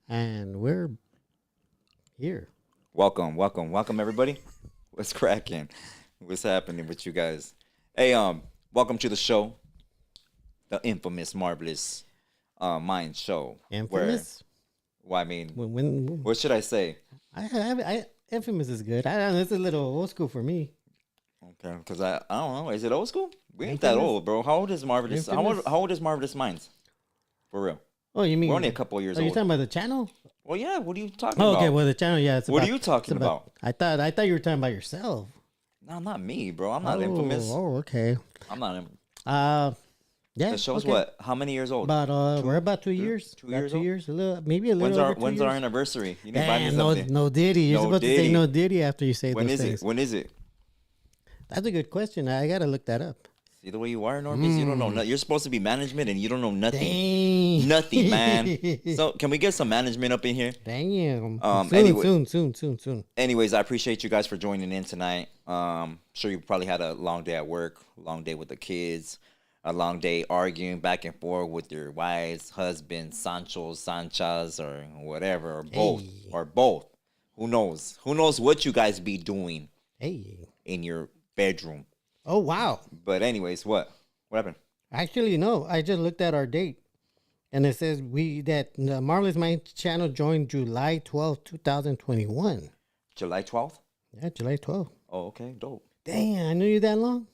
And we're here. Welcome, everybody. What's cracking? What's happening with you guys? Hey, welcome to the show, the infamous, marvelous, Mind Show. Infamous? Well, I mean, When what should I say? Infamous is good. I don't know. It's a little old school for me. Okay, because I don't know. Is it old school? We ain't that Infamous? old, bro. How old is Marvelous? Infamous? How old is Marvelous Minds? For real. Oh, you mean? We're only a couple of years Oh, you're old. talking about the channel? Well, yeah. What are you talking Oh, about? okay. Well, the channel, yeah. It's What about, are you talking it's about? I thought you were talking about yourself. No, not me, bro. I'm not infamous. Oh, okay. I'm not. Yeah. The show's okay. what? How many years old? We're about 2 years. 2 About years 2 old? years. A little, maybe a little. When's over our 2 When's years. our anniversary? You need to buy me Damn, something. no Diddy. You're No supposed to say Diddy. no Diddy after you say When those is things. it? When is it? That's a good question. I gotta look that up. See the way you are, NORBEEZ? You don't know. You're supposed to be management, and you don't know nothing. Dang. Nothing, man. So can we get some management up in here? Damn. Soon. Anyways, I appreciate you guys for joining in tonight. Sure you probably had a long day at work, long day with the kids, a long day arguing back and forth with your wives, husbands, Sanchas, or whatever, or both. Who knows? Who knows what you guys be doing Hey. in your bedroom? Oh, wow. But anyways, what happened? Actually, no. I just looked at our date. And it says that the Marvelous Mind channel joined July 12th, 2021. July 12th? Yeah, July 12th. Oh, okay, dope. Damn, I knew you that long?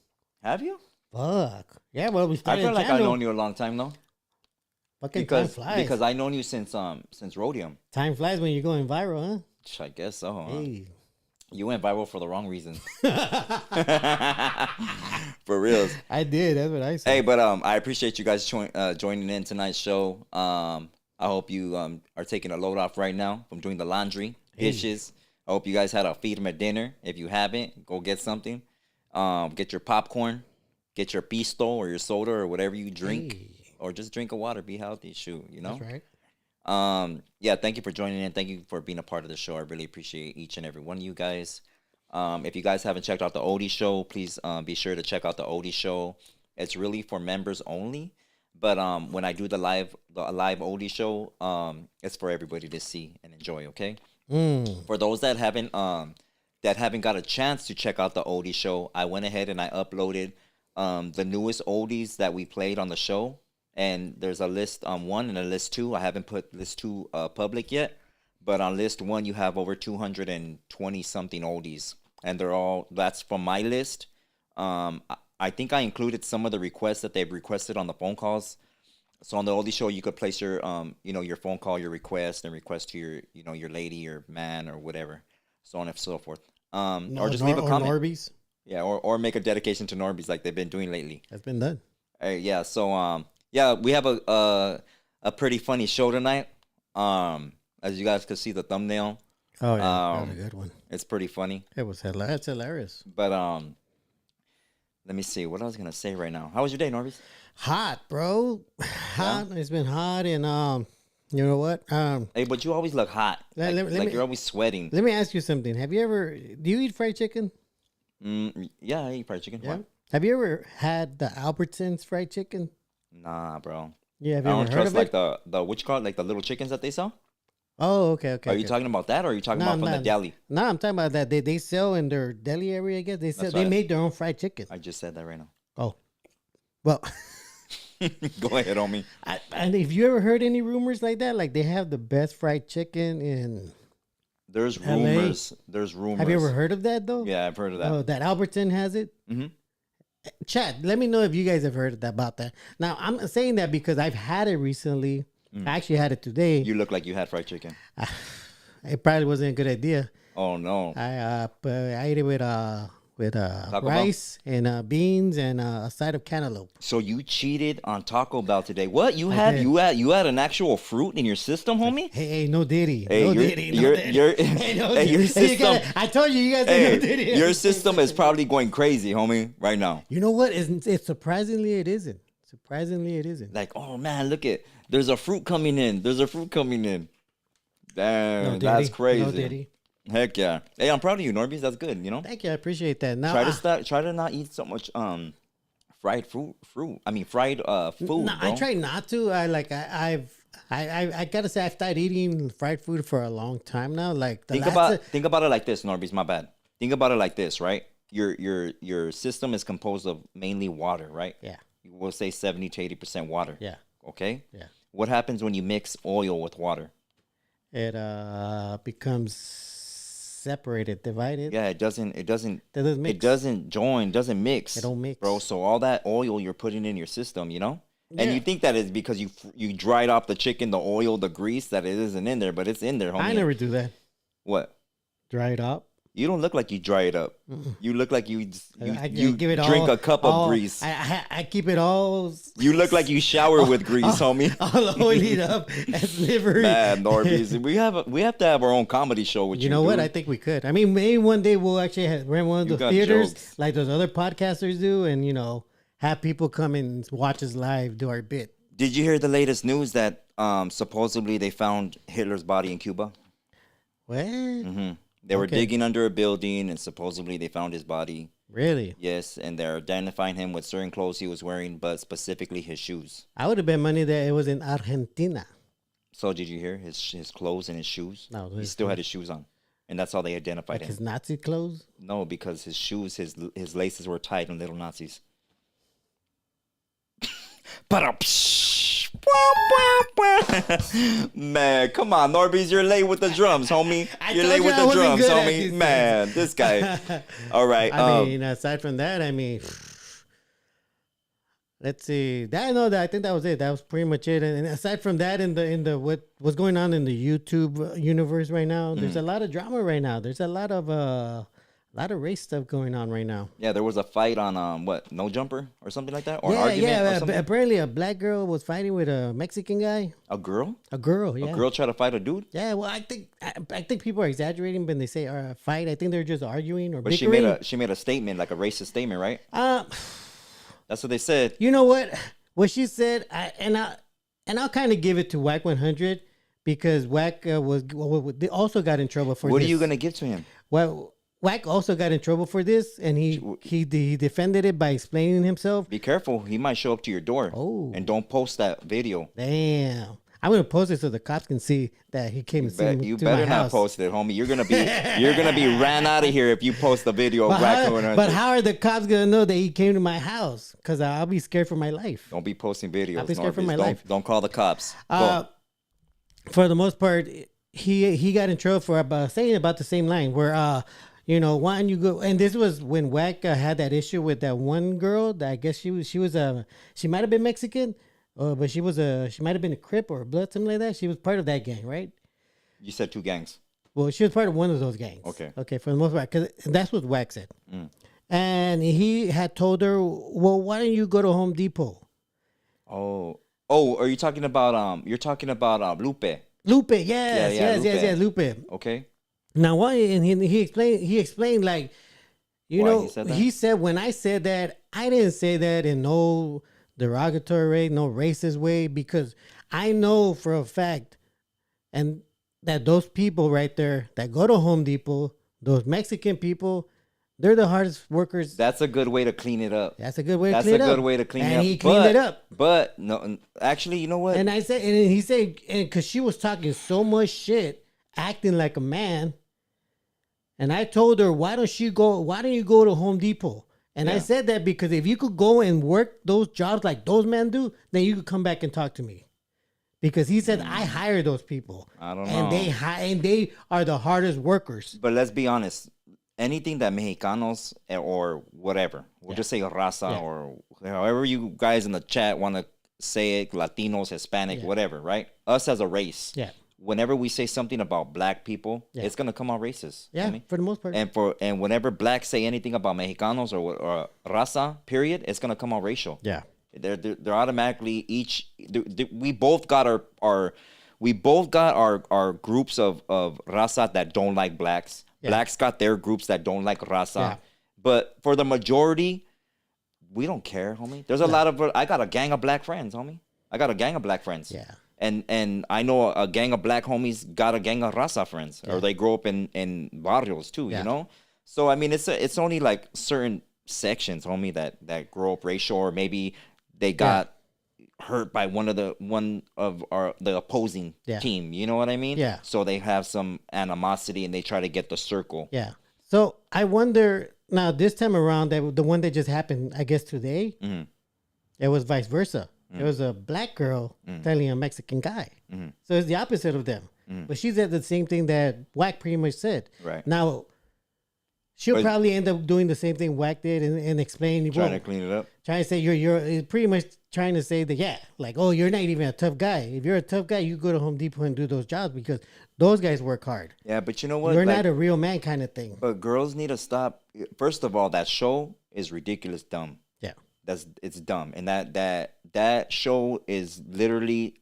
Have you? Fuck. Yeah, well, we I started feel like channel. I've known you a long time though. Fucking time flies. Because I've known you since Rhodium. Time flies when you're going viral, I guess so. Huh? Hey. You went viral for the wrong reasons. For reals. I did. That's what I said. Hey, but I appreciate you guys joining in tonight's show. I hope you are taking a load off right now from doing the laundry, dishes. I hope you guys had a feed 'em at dinner. If you haven't, go get something. Get your popcorn, get your pisto or your soda or whatever you drink, or just drink a water. Be healthy. Shoot, you know. That's right. Yeah, thank you for joining in. Thank you for being a part of the show. I really appreciate each and every one of you guys. If you guys haven't checked out the Odie show, please be sure to check out the Odie show. It's really for members only, but when I do the live Odie show, it's for everybody to see and enjoy. Okay. For those that haven't got a chance to check out the Odie show, I went ahead and I uploaded the newest oldies that we played on the show. And there's a list 1 and a list 2. I haven't put list 2 public yet, but on list 1 you have over 220 something oldies, and that's from my list. I think I included some of the requests that they've requested on the phone calls. So on the oldie show, you could place your your phone call, your request, and request to your your lady or man or whatever, so on and so forth. Or just leave a comment. NORBEEZ. Yeah, or make a dedication to NORBEEZ like they've been doing lately. That's been done. Yeah, so yeah, we have a pretty funny show tonight. As you guys can see the thumbnail. Oh yeah, that was a good one. It's pretty funny. It was hilarious. It's hilarious. But let me see what I was gonna say right now. How was your day, NORBEEZ? Hot, bro. Hot. Yeah. It's been hot, and you know what? Hey, but you always look hot. Like you're always sweating. Let me ask you something. Do you eat fried chicken? Yeah, I eat fried chicken. Yeah. What? Have you ever had the Albertsons fried chicken? Nah, bro. Yeah, have I you don't ever heard trust of like it? the what you call it, like the little chickens that they sell. Oh, okay. Are you talking about that, or are you talking about from the deli? No, I'm talking about that. They sell in their deli area. I guess That's they right. made their own fried chicken. I just said that right now. Oh, well. Go ahead, homie. And if you ever heard any rumors like that, like they have the best fried chicken in. There's LA? rumors. There's rumors. Have you ever heard of that though? Yeah, I've heard of that. Oh, that Albertson has it. Mm-hmm. Chat, let me know if you guys have heard about that. Now, I'm saying that because I've had it recently. I actually had it today. You look like you had fried chicken. It probably wasn't a good idea. Oh no. I ate it with Taco rice and beans and a side of cantaloupe. So you cheated on Taco Bell today. What? You I had did. you had an actual fruit in your system, homie? Hey, no Diddy. Hey, no your- Diddy. No your- Diddy. your- Hey, no hey, Diddy. your Hey, system- I told you guys Hey, no Diddy. your system is probably going crazy, homie, right now. You know what? It's surprisingly it isn't. Surprisingly it isn't. Like, oh man, look at there's a fruit coming in. There's a fruit coming in. Damn, No Diddy. that's crazy. No Diddy. Heck yeah. Hey, I'm proud of you, NORBEEZ. That's good, you know? Thank you. I appreciate that. Now, Try to not eat so much fried fruit. I mean fried food, no, bro. I try not to. I've I gotta say I've started eating fried food for a long time now. Like think about it like this, NORBEEZ. My bad. Think about it like this, right? Your system is composed of mainly water, right? Yeah. We'll say 70 to 80% water. Yeah. Okay. Yeah. What happens when you mix oil with water? It becomes separated, divided. Yeah, it doesn't doesn't mix. it doesn't join, doesn't mix. It don't mix. Bro. So all that oil you're putting in your system, you know? And Yeah. you think that is because you dried off the chicken, the oil, the grease, that it isn't in there, but it's in there, homie. I never do that. What? Dry it up. You don't look like you dry it up. You look like you give it drink all, a cup of grease. I keep it all. You look like you shower with grease, homie. All oiled up and slippery. Man, NORBEEZ, we have to have our own comedy show with you. You know what? dude. I think we could. I mean, maybe one day we'll actually rent one of You the got theaters jokes. like those other podcasters do, and have people come and watch us live do our bit. Did you hear the latest news that supposedly they found Hitler's body in Cuba? What? They were Okay. digging under a building, and supposedly they found his body. Really? Yes, and they're identifying him with certain clothes he was wearing, but specifically his shoes. I would have bet money that it was in Argentina. So did you hear his clothes and his shoes? No, He his still had his shoes on, and that's how they identified Like him. his Nazi clothes. No, because his shoes, his laces were tied on little Nazis. Man, come on, NORBEEZ, you're late with the drums, homie. You're late with the drums, homie. Man, this guy. All right. I mean, aside from that, I mean, let's see. I think that was it. That was pretty much it. And aside from that, in the what's going on in the YouTube universe right now, there's a lot of drama right now. There's a lot of race stuff going on right now. Yeah, there was a fight on what, No Jumper or something like that, or an argument or something. Apparently, a black girl was fighting with a Mexican guy. A girl? A girl, yeah. A girl tried to fight a dude? Yeah, well, I think people are exaggerating when they say fight. I think they're just arguing or But bickering. she made a statement, like a racist statement, right? Uh, That's what they said. You know what? What she said, I'll kind of give it to Whack 100 because Whack they also got in trouble for What this. are you gonna give to him? Well, Whack also got in trouble for this, and he defended it by explaining himself. Be careful, he might show up to your door. Oh. And don't post that video. Damn. I'm gonna post it so the cops can see that he came and see me You to better my not house. post it, homie. You're gonna be ran out of here if you post the video of But how are the cops gonna know that he came to my house? Because I'll be scared for my life. Don't be posting videos. I'll be scared for NORBEEZ. my Don't, life. Don't call the cops. Go. For the most part, he got in trouble for saying about the same line where why don't you go? And this was when Wack had that issue with that one girl. That I guess she might have been Mexican, but she might have been a Crip or a Blood, something like that. She was part of that gang, right? You said two gangs. Well, she was part of one of those gangs. Okay, for the most part, because that's what Wack said. And he had told her, "Well, why don't you go to Home Depot?" Oh, are you talking about You're talking about Lupe? Lupe, yes, Lupe. Okay. Now, why? And he explained like, Why he said that? he said when I said that, I didn't say that in no derogatory way, no racist way, because I know for a fact, and that those people right there that go to Home Depot, those Mexican people, they're the hardest workers. That's a good way to clean it up. That's a good way to That's clean it a up. good way to clean it up. And he cleaned it up. But no, actually, you know what? And I said, and he said, and because she was talking so much shit, acting like a man. And I told her, why don't you go to Home Depot? And I said that because if you could go and work those jobs like those men do, then you could come back and talk to me. Because he said, I hire those people. I don't know. And they are the hardest workers. But let's be honest. Anything that Mexicanos or whatever, we'll just say raza or however you guys in the chat want to say it, Latinos, Hispanic, whatever, right? Us as a race. Yeah. Whenever we say something about black people, it's gonna come out racist. Yeah, I mean? for the most part. And whenever blacks say anything about Mexicanos or raza, period, it's gonna come out racial. Yeah. They're automatically we both got our groups of raza that don't like blacks. Yeah. Blacks got their groups that don't like raza. Yeah. But for the majority, we don't care, homie. There's a lot of I got a gang of black friends, homie. I got a gang of black friends. Yeah. And I know a gang of black homies got a gang of raza friends, or they grow up in barrios too, you know? So, I mean, it's only like certain sections, homie, that grow up racial, or maybe they got hurt by one of the opposing Yeah. team. You know what I mean? Yeah. So they have some animosity and they try to get the circle. Yeah. So I wonder now this time around that the one that just happened, I guess today, it was vice versa. It was a black girl telling a Mexican guy. So it's the opposite of them. But she said the same thing that Wack pretty much said. Right. Now, she'll probably end up doing the same thing Wack did and explain. Trying to clean it up. Trying to say you're pretty much trying to say that, yeah, like, oh, you're not even a tough guy. If you're a tough guy, you go to Home Depot and do those jobs because those guys work hard. Yeah, but you know what? You're not a real man kind of thing. But girls need to stop. First of all, that show is ridiculous dumb. Yeah. It's dumb. And that show is literally,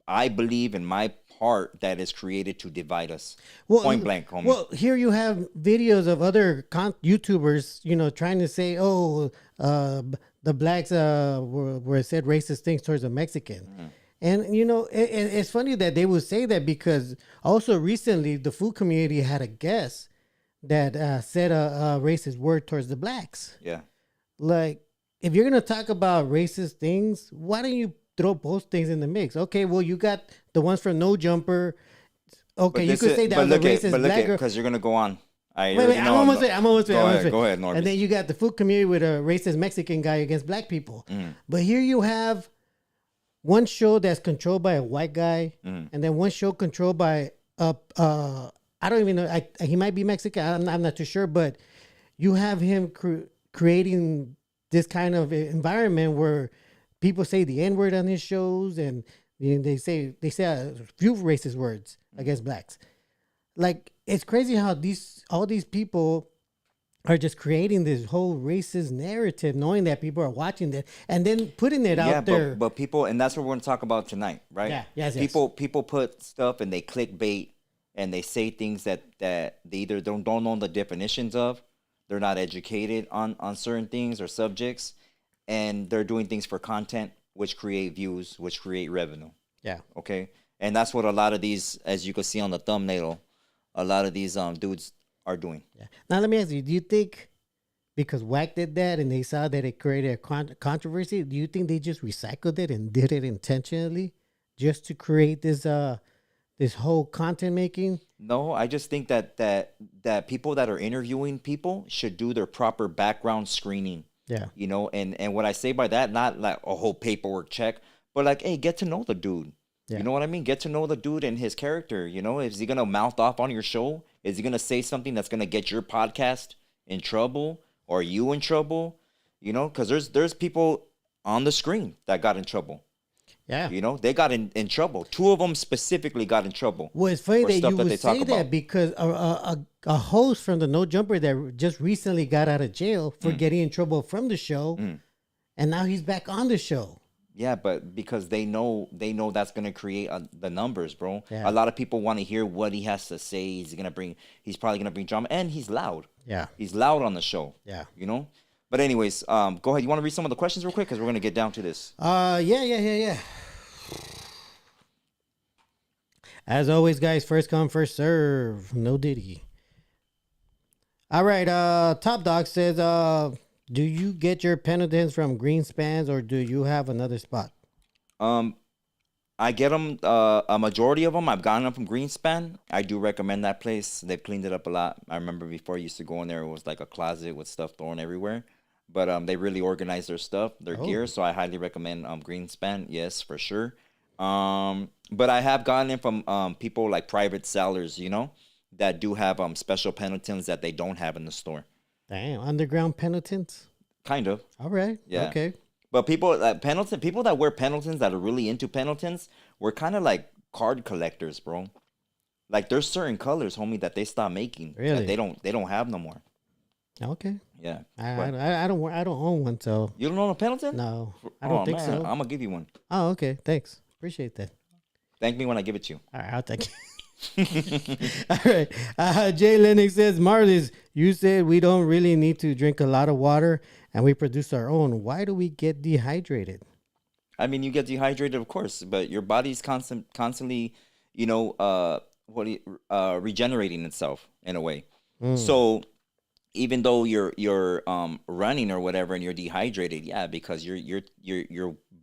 I believe in my heart, that is created to divide us. Point blank, homie. Well, here you have videos of other YouTubers, trying to say, oh, the blacks were said racist things towards the Mexican. And, it's funny that they would say that because also recently the food community had a guest that said a racist word towards the blacks. Yeah. Like, if you're going to talk about racist things, why don't you throw both things in the mix? Okay, well, you got the ones from No Jumper. Okay, you could say that was a racist black girl. Because you're going to go on. Wait, I'm almost there. Go ahead, NORBEEZ. And then you got the food community with a racist Mexican guy against black people. But here you have one show that's controlled by a white guy, and then one show controlled by I don't even know. He might be Mexican. I'm not too sure, but you have him creating this kind of environment where people say the N-word on his shows, and they say a few racist words against blacks. Like, it's crazy how all these people are just creating this whole racist narrative, knowing that people are watching that, and then putting it out there. But people, and that's what we're going to talk about tonight, right? Yeah, yes. People put stuff and they clickbait and they say things that they either don't know the definitions of, they're not educated on certain things or subjects, and they're doing things for content, which create views, which create revenue. Yeah. Okay. And that's what a lot of these, as you can see on the thumbnail, a lot of these dudes are doing. Yeah. Now let me ask you: do you think because Wack did that and they saw that it created a controversy, do you think they just recycled it and did it intentionally just to create this whole content making? No, I just think that people that are interviewing people should do their proper background screening. Yeah. And what I say by that, not like a whole paperwork check, but like, hey, get to know the dude. Yeah. You know what I mean? Get to know the dude and his character. Is he going to mouth off on your show? Is he going to say something that's going to get your podcast in trouble or you in trouble? Because there's people on the screen that got in trouble. Yeah. They got in trouble. Two of them specifically got in trouble. Well, it's funny that you would say that because a host from the No Jumper that just recently got out of jail for getting in trouble from the show, and now he's back on the show. Yeah, but because they know that's gonna create the numbers, bro. Yeah. A lot of people want to hear what he has to say. He's probably gonna bring drama, and he's loud. Yeah, he's loud on the show. Yeah, But anyways, go ahead. You want to read some of the questions real quick because we're gonna get down to this. Yeah. As always, guys, first come, first serve. No Diddy. All right. Top Dog says, do you get your penitents from Greenspans or do you have another spot? I get them. A majority of them, I've gotten them from Greenspan. I do recommend that place. They've cleaned it up a lot. I remember before I used to go in there, it was like a closet with stuff thrown everywhere. But they really organize their stuff, their gear. So I highly recommend Greenspan. Yes, for sure. But I have gotten it from people like private sellers, that do have special penitents that they don't have in the store. Damn, underground penitents? Kind of. All right. Yeah. Okay. But people that wear penitents that are really into penitents were kind of like card collectors, bro. Like there's certain colors, homie, that they stopped making. Really? That they don't have no more. Okay. Yeah. I don't own one, so. You don't own a penitent? No, I don't think so. I'm gonna give you one. Oh, okay. Thanks. Appreciate that. Thank me when I give it to you. All right, I'll take it. All right. Jay Lennox says, Marlies, you said we don't really need to drink a lot of water and we produce our own. Why do we get dehydrated? I mean, you get dehydrated, of course, but your body's constantly, regenerating itself in a way. So even though you're running or whatever and you're dehydrated, yeah, because your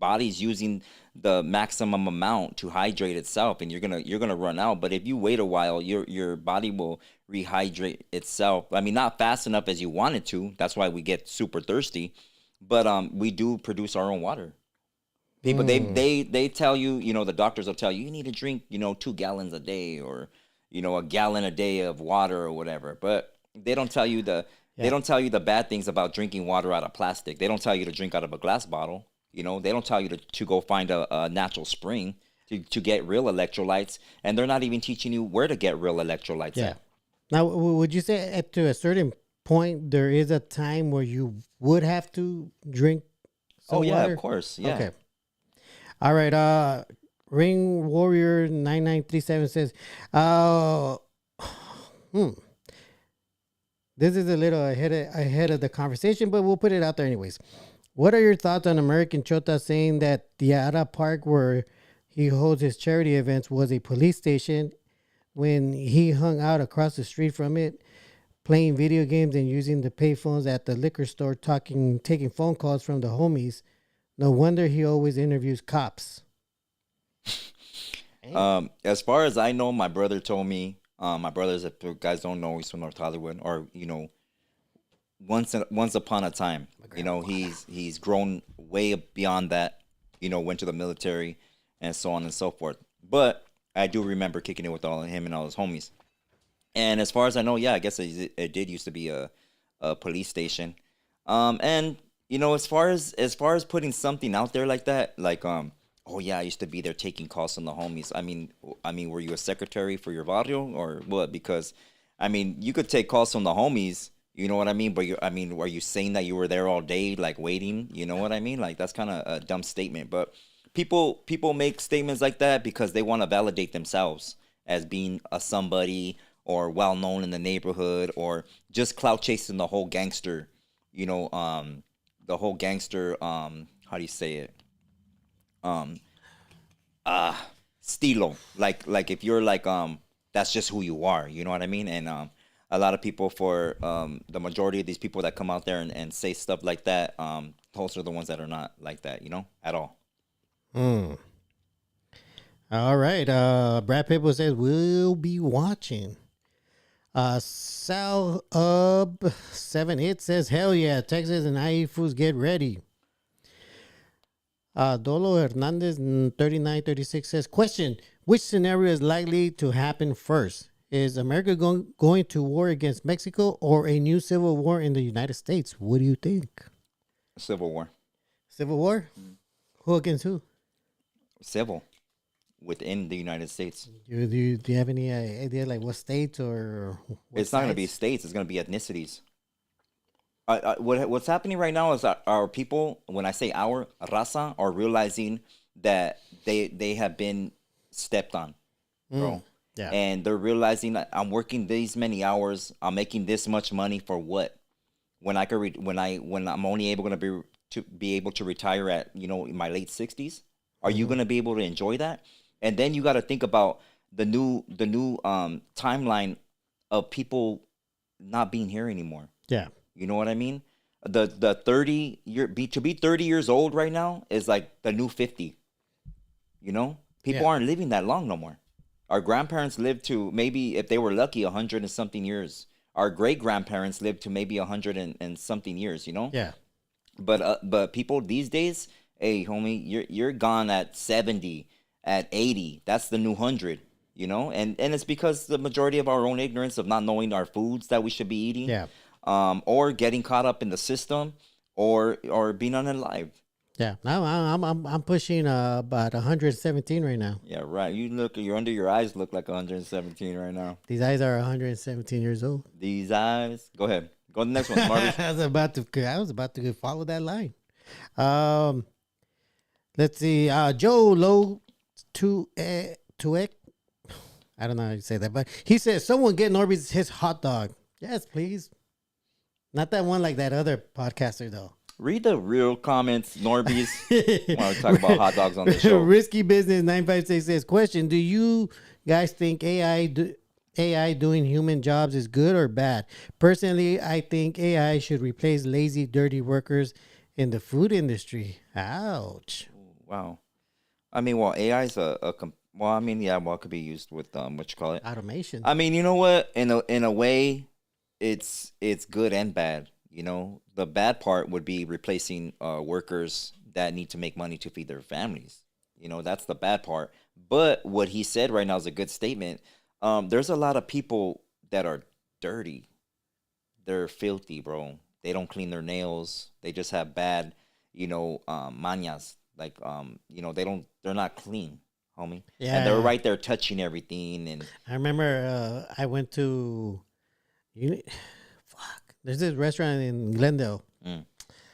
body's using the maximum amount to hydrate itself, and you're gonna run out. But if you wait a while, your body will rehydrate itself. I mean, not fast enough as you want it to. That's why we get super thirsty. But we do produce our own water. People, they tell you, the doctors will tell you, you need to drink, 2 gallons a day, or, a gallon a day of water or whatever. But they don't tell you they don't tell you the bad things about drinking water out of plastic. They don't tell you to drink out of a glass bottle. They don't tell you to go find a natural spring to get real electrolytes. And they're not even teaching you where to get real electrolytes at. Now, would you say up to a certain point, there is a time where you would have to drink some water? Of course. Yeah. Okay. All right. Ring Warrior 9937 says, this is a little ahead of the conversation, but we'll put it out there anyways. What are your thoughts on American Chota saying that the Ara Park where he holds his charity events was a police station when he hung out across the street from it, playing video games and using the payphones at the liquor store, taking phone calls from the homies? No wonder he always interviews cops. As far as I know, my brother told me, my brother's, if you guys don't know, he's from North Hollywood, or, once upon a time, he's grown way beyond that, went to the military and so on and so forth. But I do remember kicking it with him and all his homies. And as far as I know, I guess it did used to be a police station. And as far as putting something out there like that, like oh yeah, I used to be there taking calls from the homies. I mean, were you a secretary for your barrio or what? Because you could take calls from the homies, you know what I mean? But are you saying that you were there all day, like waiting? You know what I mean? Like that's kind of a dumb statement. But people make statements like that because they want to validate themselves as being a somebody or well known in the neighborhood, or just clout chasing the whole gangster, the whole gangster, how do you say it? Stilo. Like if you're like, that's just who you are, you know what I mean? And a lot of people, for the majority of these people that come out there and say stuff like that, those are the ones that are not like that, at all. All right. Brad Pitbull says, we'll be watching. Sal 7 Hit says, hell yeah, Texas and IE foods get ready. Dolo Hernandez 3936 says, question, which scenario is likely to happen first? Is America going to war against Mexico, or a new civil war in the United States? What do you think? Civil war. Civil war? Who against who? Civil. Within the United States. Do you have any idea, like what states or what It's not going to be states. It's going to be ethnicities. What's happening right now is that our people, when I say our, raza, are realizing that they have been stepped on, bro. Yeah. And they're realizing that I'm working these many hours. I'm making this much money for what? When I could when I'm only able to be able to retire at in my late 60s. Are you going to be able to enjoy that? And then you got to think about the new timeline of people not being here anymore. Yeah. You know what I mean? The 30 years old right now is like the new 50. People aren't living that long no more. Our grandparents lived to maybe, if they were lucky, 100 and something years. Our great grandparents lived to maybe 100 and something years. Yeah. But people these days, hey homie, you're gone at 70, at 80. That's the new 100. And it's because the majority of our own ignorance of not knowing our foods that we should be eating. Yeah. Or getting caught up in the system, or being unalive. Yeah, now I'm pushing about 117 right now. Yeah, right. You're under your eyes look like 117 right now. These eyes are 117 years old. These eyes. Go ahead. Go to the next one, Marty. I was about to follow that line. Let's see. Joe Low to I don't know how you say that, but he says someone get NORBEEZ his hot dog. Yes, please. Not that one like that other podcaster though. Read the real comments, NORBEEZ. Want to talk about hot dogs on the show? Risky Business 956 says, question, do you guys think AI doing human jobs is good or bad? Personally, I think AI should replace lazy, dirty workers in the food industry. Ouch. Wow. I mean, well, AI is well, I mean, yeah, well, it could be used with what you call it. Automation. I mean, you know what? In a way, it's good and bad. You know, the bad part would be replacing workers that need to make money to feed their families. You know, that's the bad part. But what he said right now is a good statement. There's a lot of people that are dirty. They're filthy, bro. They don't clean their nails. They just have bad, mañas. Like, they're not clean, homie. Yeah. And they're right there touching everything. And I remember I went to, there's this restaurant in Glendale.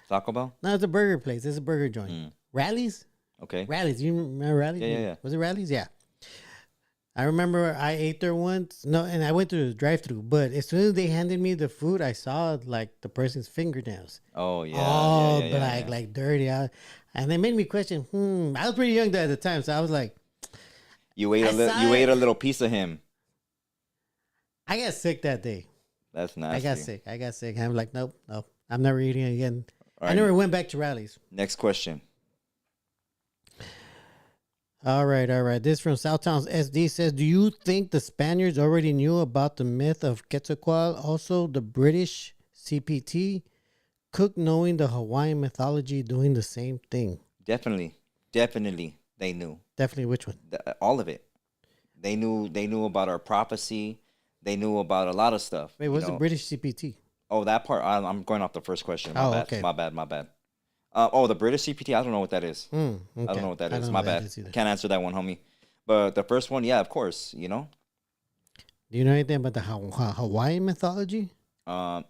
Taco Bell? No, it's a burger place. It's a burger joint. Rallies? Okay. Rallies. You remember Rallies? Yeah. Was it Rallies? Yeah. I remember I ate there once. No, and I went through the drive-thru. But as soon as they handed me the food, I saw like the person's fingernails. Oh yeah. All yeah, black, like dirty. And they made me question. I was pretty young at the time, so I was like, You ate a little piece of him. I got sick that day. That's nasty. I got sick. I'm like, nope. I'm never eating it again. Right. I never went back to Rallies. Next question. All right. This from Southtown's SD says, do you think the Spaniards already knew about the myth of Quetzalcoatl? Also, the British CPT, Cook knowing the Hawaiian mythology doing the same thing? Definitely, they knew. Definitely, which one? All of it. They knew about our prophecy. They knew about a lot of stuff. Wait, what's the British CPT? Oh, that part. I'm going off the first question. Okay. My bad. The British CPT. I don't know what that is. Okay. I don't know what that is. My bad. Either. Can't answer that one, homie. But the first one, yeah, of course. You know. Do you know anything about the Hawaiian mythology? A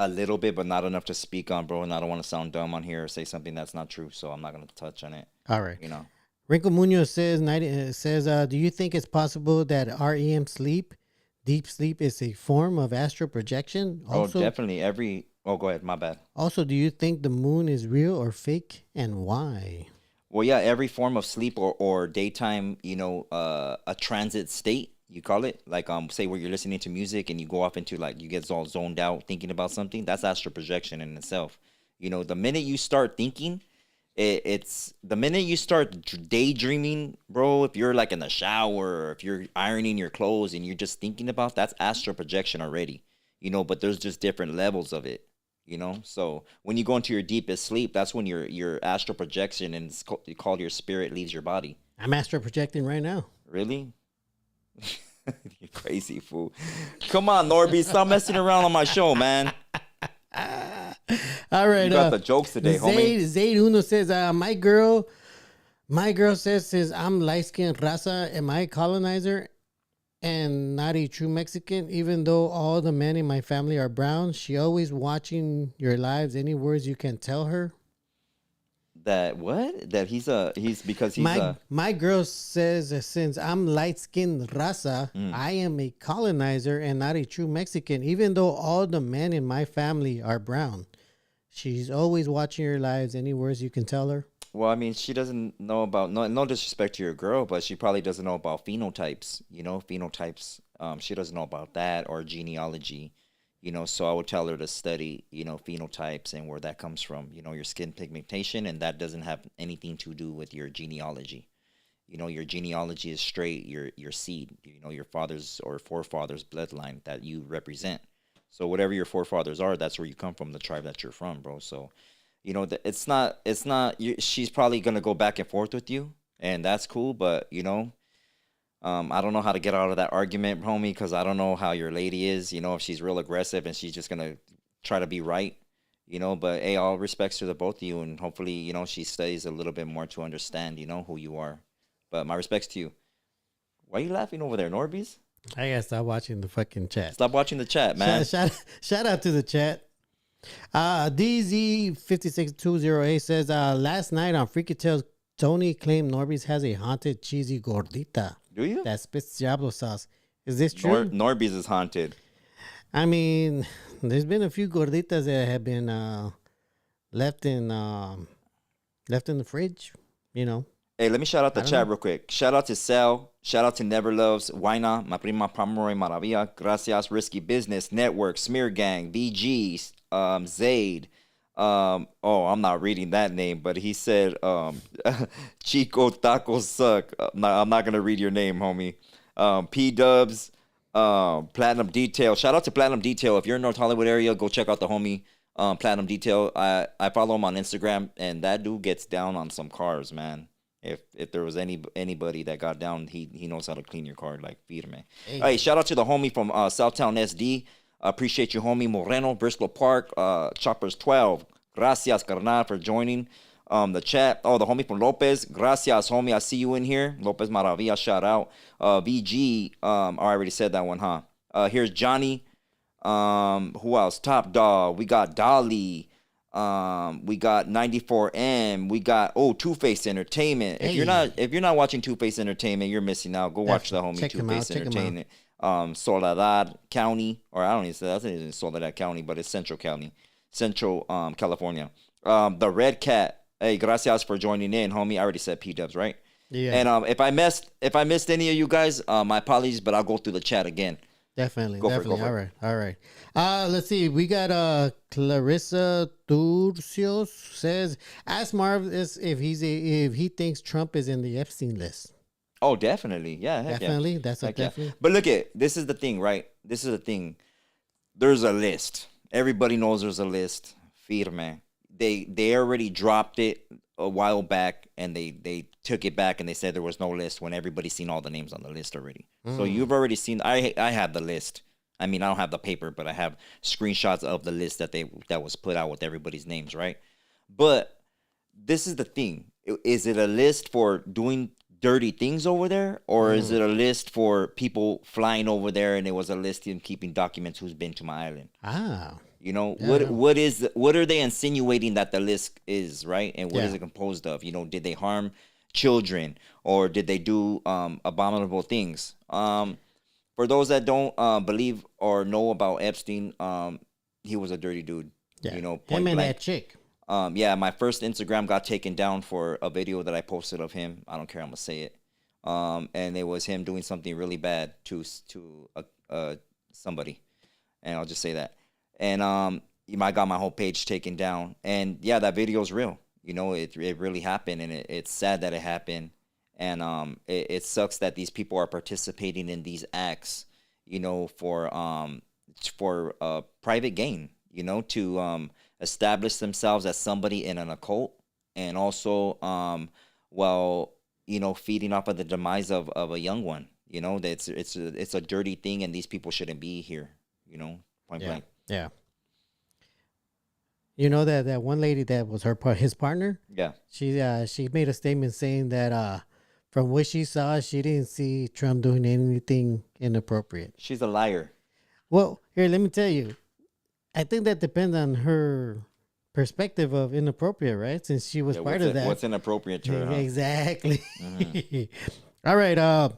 little bit, but not enough to speak on, bro. And I don't want to sound dumb on here or say something that's not true, so I'm not gonna touch on it. All right. You know. Wrinkle Munoz says, do you think it's possible that REM sleep, deep sleep, is a form of astral projection? Also, definitely. Go ahead. My bad. Also, do you think the moon is real or fake, and why? Well, yeah, every form of sleep or daytime, a transit state, you call it, like say where you're listening to music and you go off into like you get all zoned out thinking about something. That's astral projection in itself. The minute you start thinking, it's the minute you start daydreaming, bro. If you're like in the shower, or if you're ironing your clothes and you're just thinking about, that's astral projection already. But there's just different levels of it. So when you go into your deepest sleep, that's when your astral projection, and it's called your spirit, leaves your body. I'm astral projecting right now. Really? You're crazy, fool. Come on, NORBEEZ, stop messing around on my show, man. All right. You got the jokes today, homie. Zayd Uno says, my girl says I'm light-skinned raza. Am I colonizer and not a true Mexican? Even though all the men in my family are brown, she always watching your lives. Any words you can tell her? That what? That my girl says, since I'm light-skinned raza, I am a colonizer and not a true Mexican, even though all the men in my family are brown. She's always watching your lives. Any words you can tell her? Well, I mean, she doesn't know about, no disrespect to your girl, but she probably doesn't know about phenotypes, phenotypes. She doesn't know about that, or genealogy, so I would tell her to study, phenotypes and where that comes from, your skin pigmentation, and that doesn't have anything to do with your genealogy. Your genealogy is straight, your seed, your father's or forefathers' bloodline that you represent. So whatever your forefathers are, that's where you come from, the tribe that you're from, bro. So, it's not, she's probably going to go back and forth with you, and that's cool. But, I don't know how to get out of that argument, homie, because I don't know how your lady is, if she's real aggressive and she's just going to try to be right, but hey, all respects to the both of you. And hopefully, she studies a little bit more to understand, who you are. But my respects to you. Why are you laughing over there, NORBEEZ? I gotta stop watching the fucking chat. Stop watching the chat, man. Shout out to the chat. DZ56208 says, last night on Freaky Tales, Tony claimed NORBEEZ has a haunted cheesy gordita. Do you? That spits Diablo sauce. Is this true? NORBEEZ is haunted. I mean, there's been a few gorditas that have been left in the fridge, Hey, let me shout out the chat real quick. Shout out to Sal. Shout out to Never Loves, Huayna, Ma Prima Pamoy Maravilla, Gracias, Risky Business, Network, Smear Gang, BG, Zayd, Oh, I'm not reading that name, but he said, Chico tacos suck. I'm not gonna read your name, homie. P Dubs, Platinum Detail. Shout out to Platinum Detail. If you're in North Hollywood area, go check out the homie, Platinum Detail. I follow him on Instagram, and that dude gets down on some cars, man. If there was anybody that got down, he knows how to clean your car like firme. Hey, shout out to the homie from Southtown SD. Appreciate you, homie Moreno, Bristol Park, Choppers 12. Gracias, carnal, for joining the chat. Oh, the homie from Lopez. Gracias, homie. I see you in here. Lopez Maravilla, shout out. VG, I already said that one, huh? Here's Johnny. Who else? Top Dog. We got Dolly. We got 94M. We got Two-Face Entertainment. Hey. If you're not watching Two-Face Entertainment, you're missing out. Go watch the homie Two-Face Entertainment. Soledad County, or I don't even say that's in Soledad County, but it's Central County, Central California. The Red Cat. Hey, gracias for joining in, homie. I already said P Dubs, right? Yeah. And if I missed any of you guys, my apologies, but I'll go through the chat again. Definitely. Go for it. All right. Let's see. We got Clarissa Turcios says, ask Marv if he thinks Trump is in the Epstein list. Oh, definitely. Yeah, heck Definitely. yeah. That's a Heck definitely. Yeah. But look this is the thing, right? This is the thing. There's a list. Everybody knows there's a list. Firme. They already dropped it a while back, and they took it back, and they said there was no list when everybody's seen all the names on the list already. So you've already seen. I have the list. I mean, I don't have the paper, but I have screenshots of the list that was put out with everybody's names, right? But this is the thing. Is it a list for doing dirty things over there, or is it a list for people flying over there, and it was a list in keeping documents who's been to my island? You know, what are they insinuating that the list is, right? And what is it composed of? You know, did they harm children, or did they do abominable things? For those that don't believe or know about Epstein, he was a dirty dude. Yeah. You know, him and that chick. Yeah, my first Instagram got taken down for a video that I posted of him. I don't care, I'm gonna say it. And it was him doing something really bad to somebody, and I'll just say that. And I got my whole page taken down. And yeah, that video is real. You know, it really happened, and it's sad that it happened. And it sucks that these people are participating in these acts, you know, for private gain, you know, to establish themselves as somebody in an occult, and also while, you know, feeding off of the demise of a young one. You know, that it's a dirty thing, and these people shouldn't be here, you know, point blank. Yeah. You know that one lady that was his partner? Yeah. She made a statement saying that from what she saw, she didn't see Trump doing anything inappropriate. She's a liar. Well, here, let me tell you. I think that depends on her perspective of inappropriate, right? Since she was part of that. What's inappropriate to her? Huh? Exactly. All right. I'm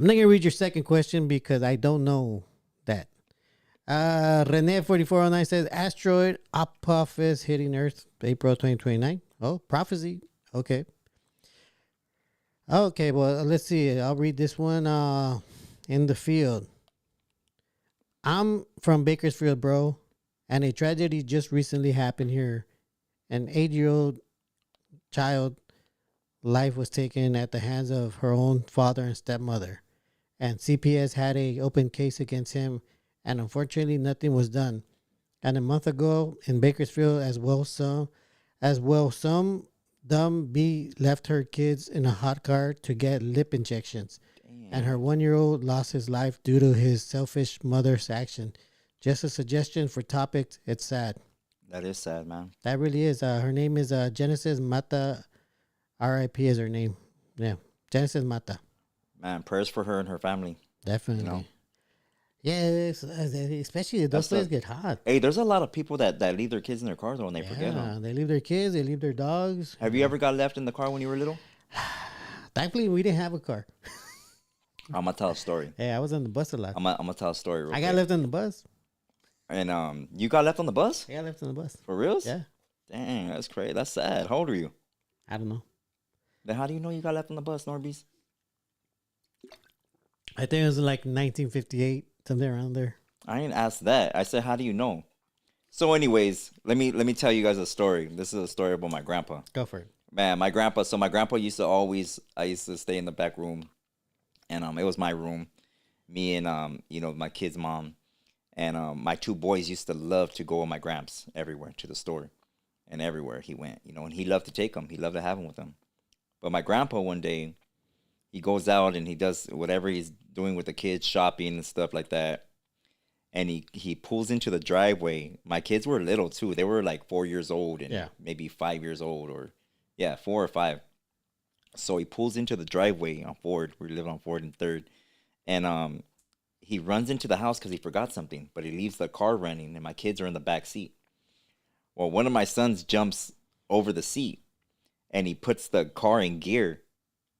not going to read your second question because I don't know that. Rene 4409 says asteroid Apophis hitting Earth April 2029. Oh, prophecy. Okay. Okay, well, let's see. I'll read this one. In the field. I'm from Bakersfield, bro, and a tragedy just recently happened here. An 8-year-old child life was taken at the hands of her own father and stepmother, and CPS had a open case against him, and unfortunately nothing was done. And a month ago in Bakersfield as well some dumb B left her kids in a hot car to get lip injections. Damn. And her 1-year-old lost his life due to his selfish mother's action. Just a suggestion for topics. It's sad. That is sad, man. That really is. Her name is Genesis Mata. R.I.P. is her name. Yeah. Genesis Mata. Man, prayers for her and her family. Definitely. You know? Yes, especially those places get hot. Hey, there's a lot of people that leave their kids in their cars when they forget them. They leave their kids, they leave their dogs. Have you ever got left in the car when you were little? Thankfully, we didn't have a car. I'm going to tell a story. Hey, I was on the bus a lot. I'm going to tell a story real quick. I got left on the bus. And you got left on the bus? I got left on the bus. For reals? Yeah. Dang, that's crazy. That's sad. How old are you? I don't know. Then how do you know you got left on the bus, NORBEEZ? I think it was like 1958, something around there. I didn't ask that. I said, how do you know? So, anyways, let me tell you guys a story. This is a story about my grandpa. Go for it. Man, my grandpa. So my grandpa used to always. I used to stay in the back room, and it was my room. Me and my kid's mom, and my two boys used to love to go with my gramps everywhere to the store, and everywhere he went. And he loved to take them. He loved to have them with him. But my grandpa one day, he goes out and he does whatever he's doing with the kids, shopping and stuff like that. And he pulls into the driveway. My kids were little too. They were like 4 years old and maybe 5 years old, or 4 or 5. So he pulls into the driveway on Ford. We live on Ford and Third, and he runs into the house because he forgot something. But he leaves the car running, and my kids are in the back seat. Well, one of my sons jumps over the seat, and he puts the car in gear.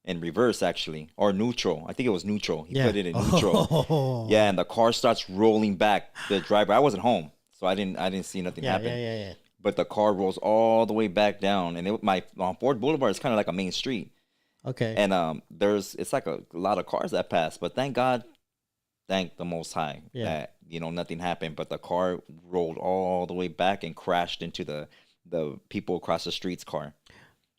In reverse, actually, or neutral. I think it was neutral. He put it in neutral. Oh. Yeah, and the car starts rolling back. The driver, I wasn't home, so I didn't see nothing happen. Yeah. But the car rolls all the way back down, and on Ford Boulevard is kind of like a main street. Okay. And it's like a lot of cars that pass. But thank God, thank the Most High that nothing happened. But the car rolled all the way back and crashed into the people across the street's car,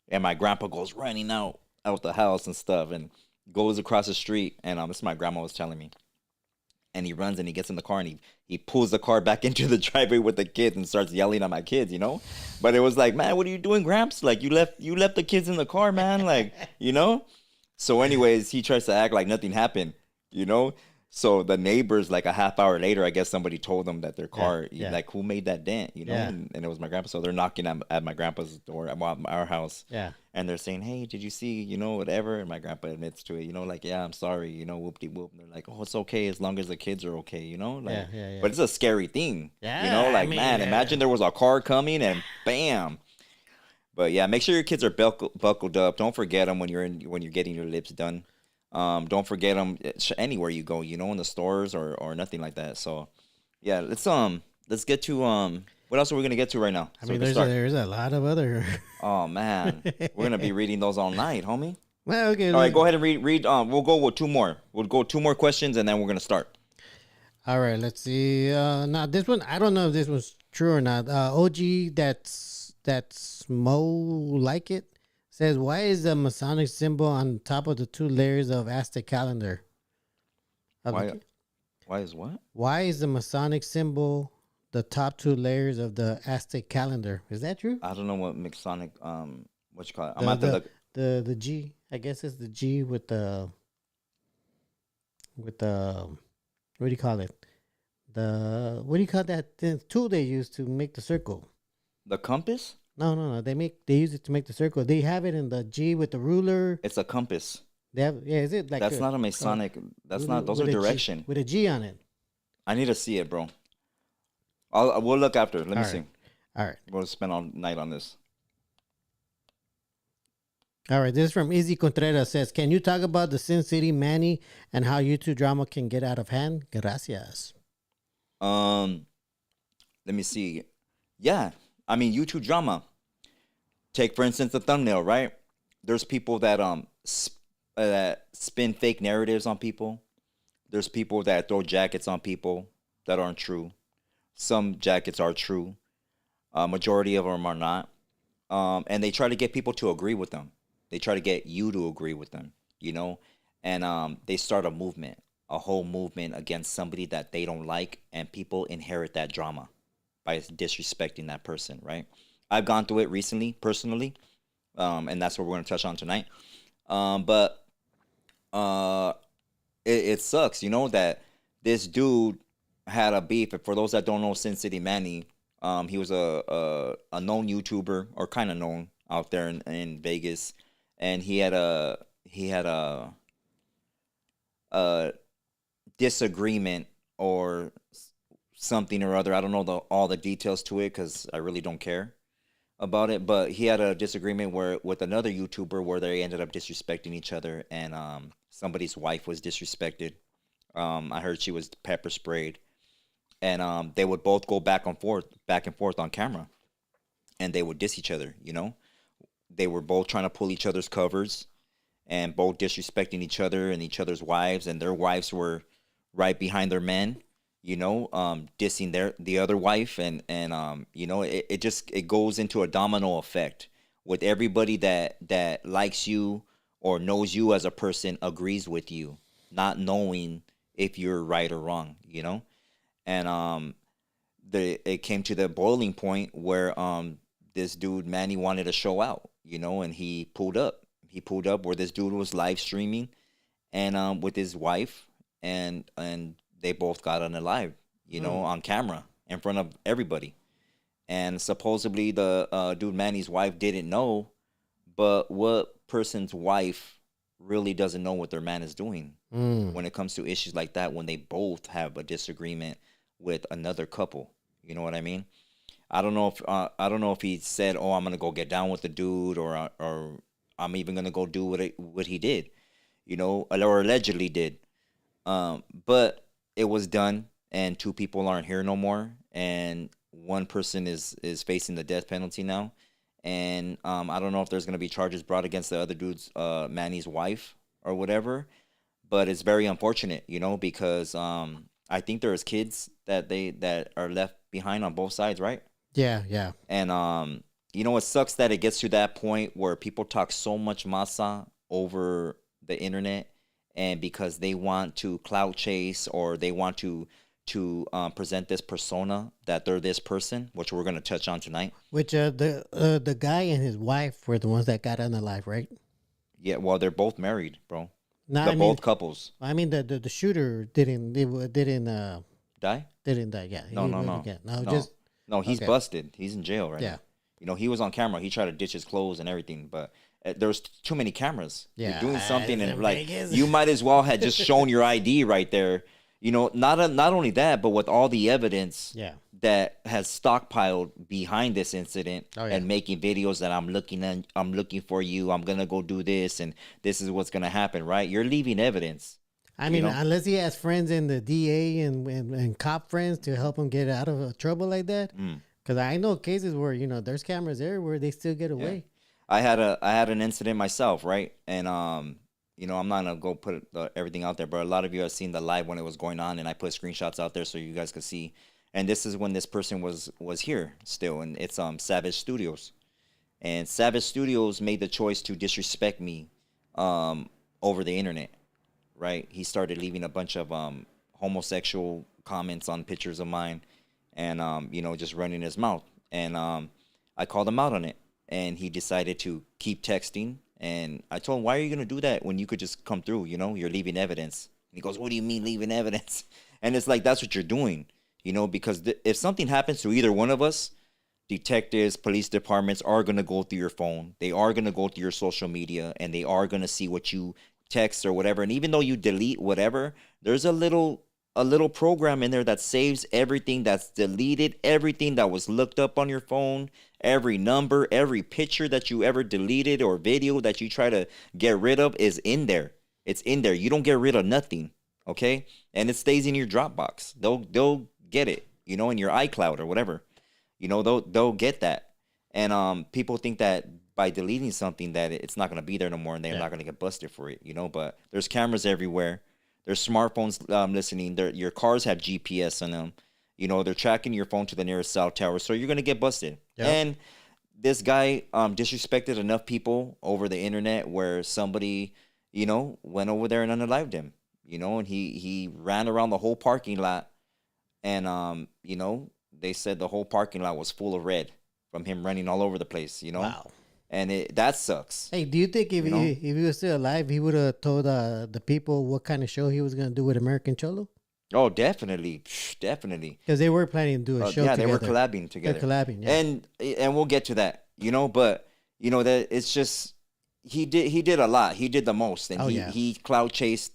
and my grandpa goes running out the house and stuff and goes across the street, and this is my grandma was telling me, and he runs and he gets in the car and he pulls the car back into the driveway with the kids and starts yelling at my kids, but it was like, man, what are you doing, Gramps? Like, you left the kids in the car, man. Like, so anyways, he tries to act like nothing happened, So the neighbors, like a half hour later, I guess somebody told them that their car, like, who made that dent, and it was my grandpa. So they're knocking at my grandpa's door at our house. Yeah. And they're saying, hey, did you see, whatever? And my grandpa admits to it, like, yeah, I'm sorry, whoop-de-whoop. And they're like, oh, it's okay as long as the kids are okay, like, but it's a scary thing, like, man, imagine there was a car coming and bam. But yeah, make sure your kids are buckled up. Don't forget them when you're getting your lips done. Don't forget them anywhere you go, in the stores or nothing like that. So, yeah, let's get to what else are we gonna get to right now? I mean, there's a lot of other. Oh man, we're gonna be reading those all night, homie. Well, okay. All right, go ahead and read. We'll go with two more. We'll go 2 more questions and then we're gonna start. All right, let's see. Now this one, I don't know if this was true or not. OG, that's Mo like it. Says, why is the Masonic symbol on top of the 2 layers of Aztec calendar? Why is what? Why is the Masonic symbol the top 2 layers of the Aztec calendar? Is that true? I don't know what Masonic, what you call it. I'm about to look. The G. I guess it's the G with the what do you call it? What do you call that tool they use to make the circle? The compass? No. They use it to make the circle. They have it in the G with the ruler. It's a compass. They have, is it like that's not a Masonic? That's not. Those are direction with a G on it. I need to see it, bro. We'll look after. Let me see. All right. We'll spend all night on this. All right. This is from Izzy Contreras. Says, can you talk about the Sin City Manny and how YouTube drama can get out of hand? Gracias. Let me see. Yeah, I mean YouTube drama. Take for instance the thumbnail, right? There's people that spin fake narratives on people. There's people that throw jackets on people that aren't true. Some jackets are true. Majority of them are not. And they try to get people to agree with them. They try to get you to agree with them, And they start a movement, a whole movement against somebody that they don't like, and people inherit that drama by disrespecting that person, right? I've gone through it recently, personally, and that's what we're going to touch on tonight. But it sucks, that this dude had a beef. For those that don't know Sin City Manny, he was a known YouTuber, or kind of known out there in Vegas, and he had a disagreement or something or other. I don't know all the details to it because I really don't care about it. But he had a disagreement with another YouTuber where they ended up disrespecting each other, and somebody's wife was disrespected. I heard she was pepper sprayed, and they would both go back and forth on camera, and they would diss each other. They were both trying to pull each other's covers, and both disrespecting each other and each other's wives, and their wives were right behind their men. dissing the other wife, and it goes into a domino effect with everybody that likes you or knows you as a person agrees with you, not knowing if you're right or wrong, and it came to the boiling point where this dude Manny wanted to show out, and he pulled up. He pulled up where this dude was live streaming, and with his wife, and they both got on the live, on camera in front of everybody. And supposedly the dude Manny's wife didn't know, but what person's wife really doesn't know what their man is doing when it comes to issues like that, when they both have a disagreement with another couple? You know what I mean? I don't know if he said, "Oh, I'm gonna go get down with the dude," or I'm even gonna go do what he did, or allegedly did. But it was done, and two people aren't here no more, and one person is facing the death penalty now, and I don't know if there's gonna be charges brought against the other dude's Manny's wife or whatever, but it's very unfortunate, because I think there's kids that are left behind on both sides, right? Yeah. And it sucks that it gets to that point where people talk so much masa over the internet, and because they want to clout chase, or they want to present this persona that they're this person, which we're going to touch on tonight. Which the guy and his wife were the ones that got on the live, right? Yeah, well, they're both married, bro. No, they're both couples. I mean, the shooter didn't Die? Didn't die. Yeah. No, he's busted. He's in jail right Yeah. now. He was on camera. He tried to ditch his clothes and everything, but there was too many cameras. Yeah, You're doing something, and Vegas. you might as well have just shown your ID right there. Not only that, but with all the evidence that has stockpiled behind this incident, and making videos that I'm looking for you. I'm gonna go do this, and this is what's gonna happen. Right? You're leaving evidence. I mean, unless he has friends in the DA and cop friends to help him get out of trouble like that. Because I know cases where there's cameras everywhere, they still get away. Yeah. I had an incident myself, right? And I'm not gonna go put everything out there, but a lot of you have seen the live when it was going on, and I put screenshots out there so you guys could see. And this is when this person was here still, and it's Savage Studios, and Savage Studios made the choice to disrespect me over the internet. Right, he started leaving a bunch of homosexual comments on pictures of mine, and just running his mouth. And I called him out on it, and he decided to keep texting. And I told him, "Why are you gonna do that when you could just come through? You're leaving evidence." And he goes, "What do you mean leaving evidence?" And it's like, that's what you're doing, because if something happens to either one of us, detectives, police departments are gonna go through your phone. They are gonna go through your social media, and they are gonna see what you text or whatever. And even though you delete whatever, there's a little program in there that saves everything that's deleted, everything that was looked up on your phone, every number, every picture that you ever deleted or video that you try to get rid of is in there. It's in there. You don't get rid of nothing, okay? And it stays in your Dropbox. They'll get it, in your iCloud or whatever. They'll get that. And people think that by deleting something that it's not going to be there no more, and they're not going to get busted for it, but there's cameras everywhere. There's smartphones listening. Your cars have GPS on them. They're tracking your phone to the nearest cell tower, so you're going to get busted. Yep. And this guy disrespected enough people over the internet where somebody, went over there and unalived him, and he ran around the whole parking lot, and, they said the whole parking lot was full of red from him running all over the place, Wow. And that sucks. Hey, do you think if he was still alive, he would have told the people what kind of show he was going to do with American Cholo? Oh, definitely. Because they were planning to do a show together. Yeah, they were collabing together. They're collabing, yeah. And we'll get to that, but, that it's just, he did a lot. He did the most. And he clout chased,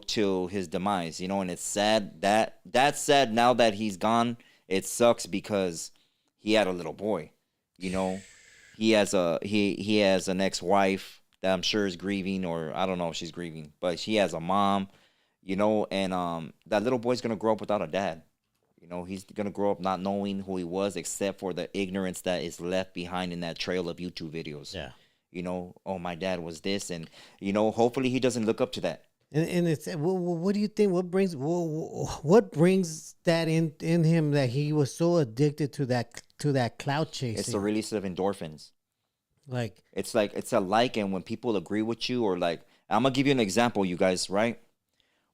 till his demise, and it's sad. That's sad now that he's gone. It sucks because he had a little boy, He has an ex-wife that I'm sure is grieving, or I don't know if she's grieving, but she has a mom, and that little boy's gonna grow up without a dad. He's gonna grow up not knowing who he was, except for the ignorance that is left behind in that trail of YouTube videos. Yeah. Oh, my dad was this, and hopefully he doesn't look up to that. And it's what do you think? What brings that in him that he was so addicted to that clout chasing? It's the release of endorphins. Like it's a like, and when people agree with you, or like, I'm gonna give you an example, you guys, right?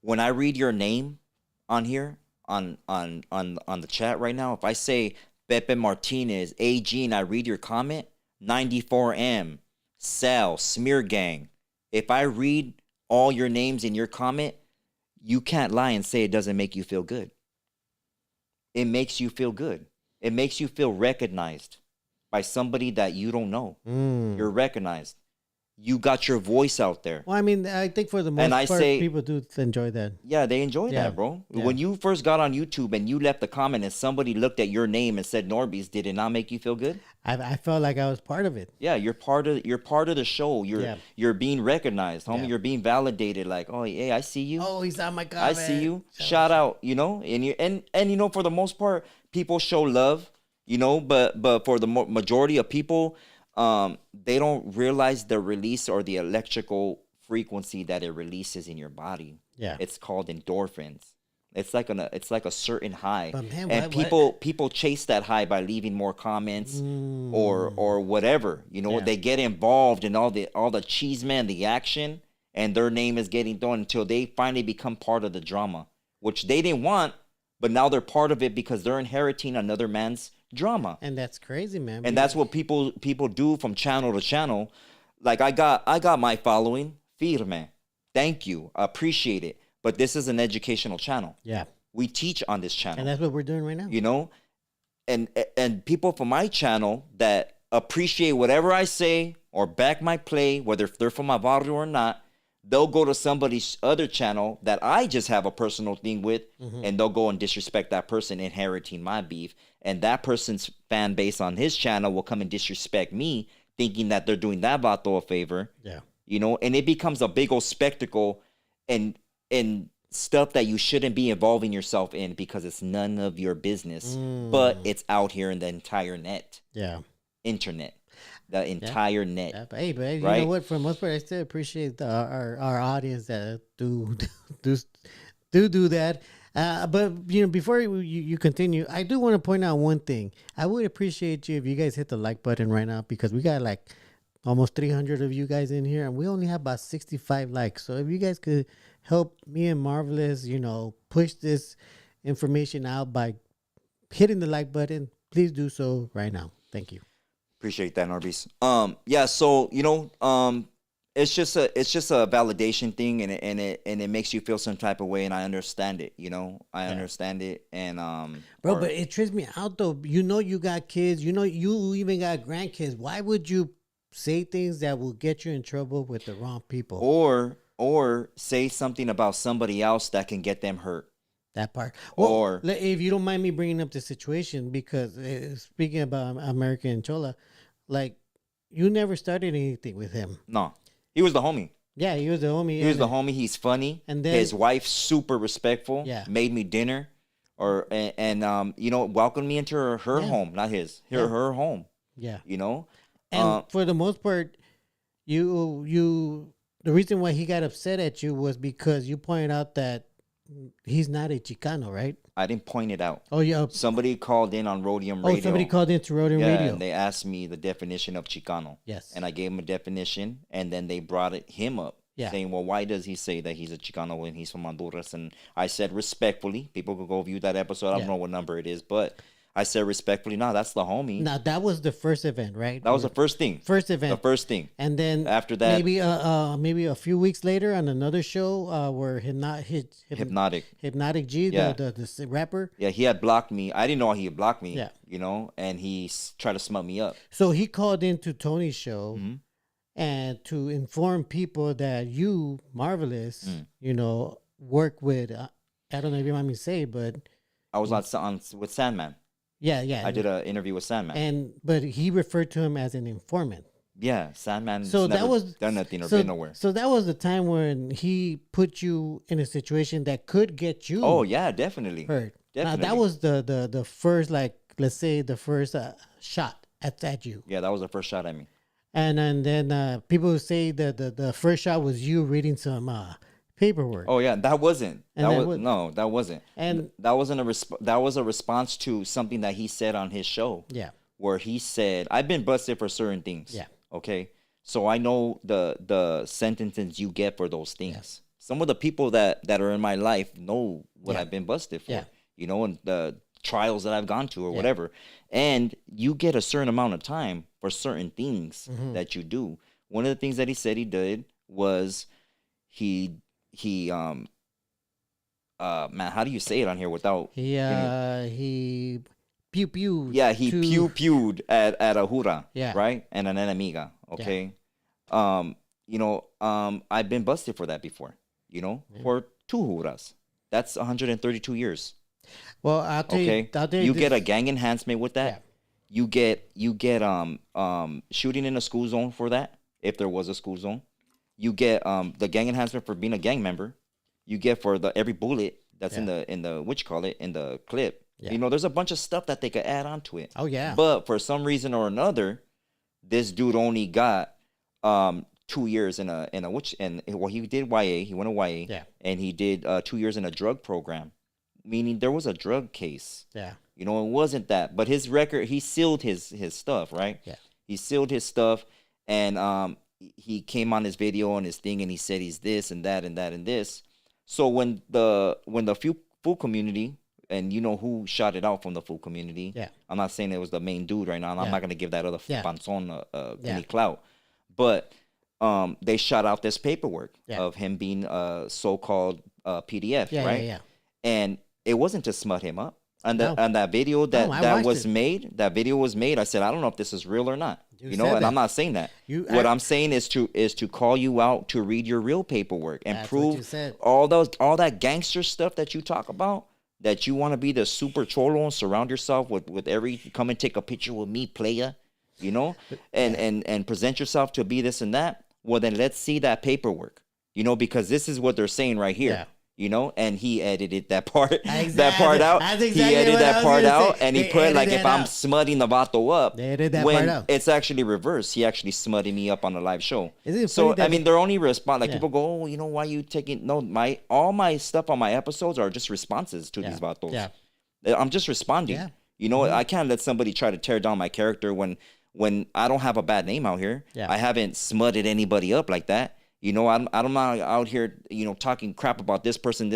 When I read your name on here on the chat right now, if I say Pepe Martinez, AG, and I read your comment, 94M, Sal, Smear Gang. If I read all your names in your comment, you can't lie and say it doesn't make you feel good. It makes you feel good. It makes you feel recognized by somebody that you don't know. You're recognized. You got your voice out there. Well, I mean, I think for the most part, people do enjoy that. Yeah, they enjoy that, bro. Yeah. When you first got on YouTube and you left a comment and somebody looked at your name and said NORBEEZ, did it not make you feel good? I felt like I was part of it. Yeah, you're part of the show. You're being recognized, homie. Yeah. You're being validated. Like, oh, hey, I see you. Oh, he's on my comment. I see you. Shout out, you know. And you know, for the most part, people show love, you know. But for the majority of people, they don't realize the release or the electrical frequency that it releases in your body. Yeah, it's called endorphins. It's like a certain high, but man, and people chase that high by leaving more comments or whatever. You know, they get involved in all the cheese man, the action, and their name is getting thrown until they finally become part of the drama, which they didn't want, but now they're part of it because they're inheriting another man's drama. And that's crazy, man. And that's what people do from channel to channel. Like I got my following, firme. Thank you, I appreciate it. But this is an educational channel. Yeah, we teach on this channel, and that's what we're doing right now. You know, and people from my channel that appreciate whatever I say or back my play, whether they're from my barrio or not, they'll go to somebody's other channel that I just have a personal thing with, and they'll go and disrespect that person inheriting my beef. And that person's fan base on his channel will come and disrespect me, thinking that they're doing that vato a favor. Yeah. You know, and it becomes a big old spectacle and stuff that you shouldn't be involving yourself in because it's none of your business. But it's out here in the entire net. Yeah. Internet. The entire net. Yeah, but hey, you know what? For the most part, I still appreciate our audience that do that. But you know, before you continue, I do want to point out one thing. I would appreciate you if you guys hit the like button right now, because we got like almost 300 of you guys in here, and we only have about 65 likes. So if you guys could help me and Marvelous, you know, push this information out by hitting the like button, please do so right now. Thank you. Appreciate that, NORBEEZ. Yeah, so you know, it's just a validation thing, and it makes you feel some type of way, and I understand it. You know, I understand it, and bro, but it trips me out though. You know, you got kids. You know, you even got grandkids. Why would you say things that will get you in trouble with the wrong people, or say something about somebody else that can get them hurt? That part. Well, or if you don't mind me bringing up the situation, because speaking about American Chola, like, you never started anything with him. No, he was the homie. Yeah, he was the homie. He was the homie. He's funny. And then his wife, super respectful. Yeah, made me dinner, and you know, welcomed me into her home, not his, her home. Yeah, you know. And for the most part, the reason why he got upset at you was because you pointed out that he's not a Chicano, right? I didn't point it out. Oh, yeah. Somebody called in on Rhodium Radio. Oh, somebody called into Rhodium Radio. And they asked me the definition of Chicano. Yes. And I gave him a definition, and then they brought him up, saying, well, why does he say that he's a Chicano when he's from Honduras? And I said respectfully, people could go view that episode. I don't know what number it is, but I said respectfully, no, that's the homie. Now, that was the first event, right? That was the first thing. First event. The first thing. And then after that, maybe a few weeks later on another show where Hypnotic G, the rapper. Yeah, he had blocked me. I didn't know he had blocked me. Yeah. You know, and he tried to smut me up. So he called into Tony's show and to inform people that you, Marvelous, you know, work with, I don't know if you want me to say, but I was on with Sandman. Yeah. I did an interview with Sandman. But he referred to him as an informant. Yeah, Sandman. So that was done nothing or been nowhere. So that was the time when he put you in a situation that could get you. Oh yeah, definitely. Hurt. Definitely. Now that was the first, like, let's say the first shot at you. Yeah, that was the first shot at me. And then people say that the first shot was you reading some paperwork. Oh yeah, that wasn't. And That that was would- no, that wasn't. And That wasn't that was a response to something that he said on his show. yeah, Where he said, "I've been busted for certain things." Yeah. Okay. So I know the sentences you get for those things. Some of the people that are in my life know what Yeah. I've been busted for. Yeah. You know, and the trials that I've gone to or whatever. And you get a certain amount of time for certain things that you do. One of the things that he said he did was he man, how do you say it on here without he pew pew. yeah, he pew-pewed at a hura, Yeah. right? And an enemiga, okay? I've been busted for that before, for 2 juras. That's 132 years, Well, I'll tell okay? you. You get a gang enhancement with that. Yeah. You get shooting in a school zone for that, if there was a school zone. You get the gang enhancement for being a gang member. You get for every bullet that's in the in the clip. Yeah. There's a bunch of stuff that they could add on to it. Oh yeah. But for some reason or another, this dude only got 2 years in a he did YA. He went to YA. Yeah. And he did 2 years in a drug program, meaning there was a drug case. Yeah. It wasn't that. But his record, he sealed his stuff, right? Yeah. He sealed his stuff, and he came on his video and his thing, and he said he's this and that and that and this. So when the food community, and you know who shot it out from the food community. Yeah. I'm not saying it was the main dude right now. And I'm not gonna give that other panzon any clout, but they shot out this paperwork of him being a so-called PDF, right? Yeah. And it wasn't to smut him up. And No. that video that watched was it. made, I said, I don't know if this is real or not. You said And that. I'm not saying that. What I'm saying is to call you out to read your real paperwork and That's what you prove said. all that gangster stuff that you talk about, that you want to be the super cholo and surround yourself with every come and take a picture with me, playa, and present yourself to be this and that. Well, then let's see that paperwork, because this is what they're saying right here. Yeah. And he edited that part out. That's exactly he edited what that I was part gonna out, say. and he They put like, edited if it I'm out. smutting the vato up, They edited that when part out. it's actually reversed. He actually smutted me up on a live show. Isn't it So funny that I mean, they're only respond like Yeah. people go, oh, why you taking no all my stuff on my episodes are just responses to these vatos. Yeah. I'm just responding. Yeah. I can't let somebody try to tear down my character when I don't have a bad name out here. Yeah. I haven't smutted anybody up like that. I'm not out here, talking crap about this person.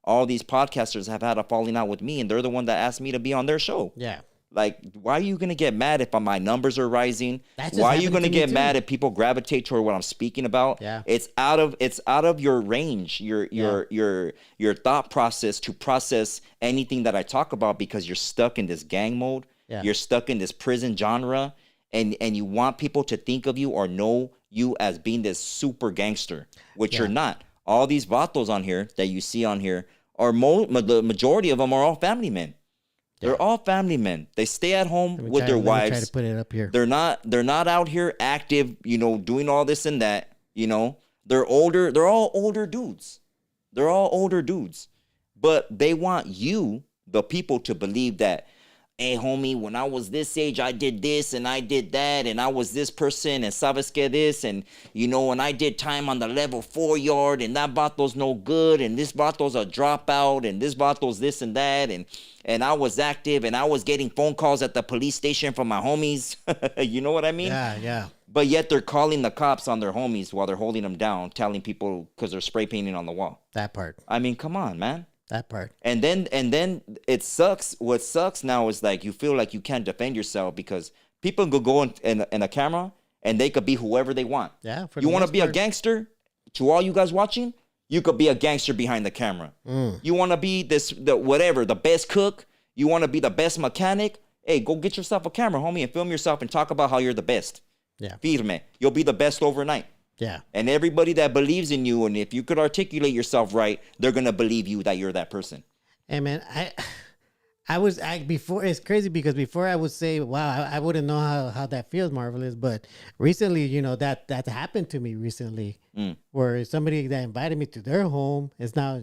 All these podcasters have had a falling out with me, and they're the one that asked me to be on their show. Yeah. Like, why are you gonna get mad if my numbers are rising? That's just Why are you happened gonna to me get too. mad if people gravitate toward what I'm speaking about? Yeah. It's out of your range, your thought process to process anything that I talk about, because you're stuck in this gang mode. Yeah. You're stuck in this prison genre, and you want people to think of you or know you as being this super gangster, which you're not. All these vatos on here that you see on here are the majority of them are all family men. They're all family men. They stay at home with their Let me wives. try to put it up here. They're not out here active, doing all this and that, They're older, they're all older dudes. But they want you, the people, to believe that, hey, homie, when I was this age, I did this and I did that, and I was this person, and sabes que this, and, when I did time on the level 4 yard, and that vato's no good, and this vato's a dropout, and this vato's this and that, and I was active, and I was getting phone calls at the police station from my homies. You know what I mean? Yeah. But yet they're calling the cops on their homies while they're holding them down, telling people because they're spray painting on the wall. That part. I mean, come on, man. That part. And then it sucks. What sucks now is like you feel like you can't defend yourself because people could go in a camera and they could be whoever they want. Yeah. You want to be a gangster? To all you guys watching, you could be a gangster behind the camera. You want to be the best cook? You want to be the best mechanic? Hey, go get yourself a camera, homie, and film yourself and talk about how you're the best. Yeah. Firme. You'll be the best overnight. Yeah. And everybody that believes in you, and if you could articulate yourself right, they're gonna believe you that you're that person. Hey man, before, it's crazy because before I would say, wow, I wouldn't know how that feels, Marvelous. But recently, that happened to me recently, where somebody that invited me to their home is now,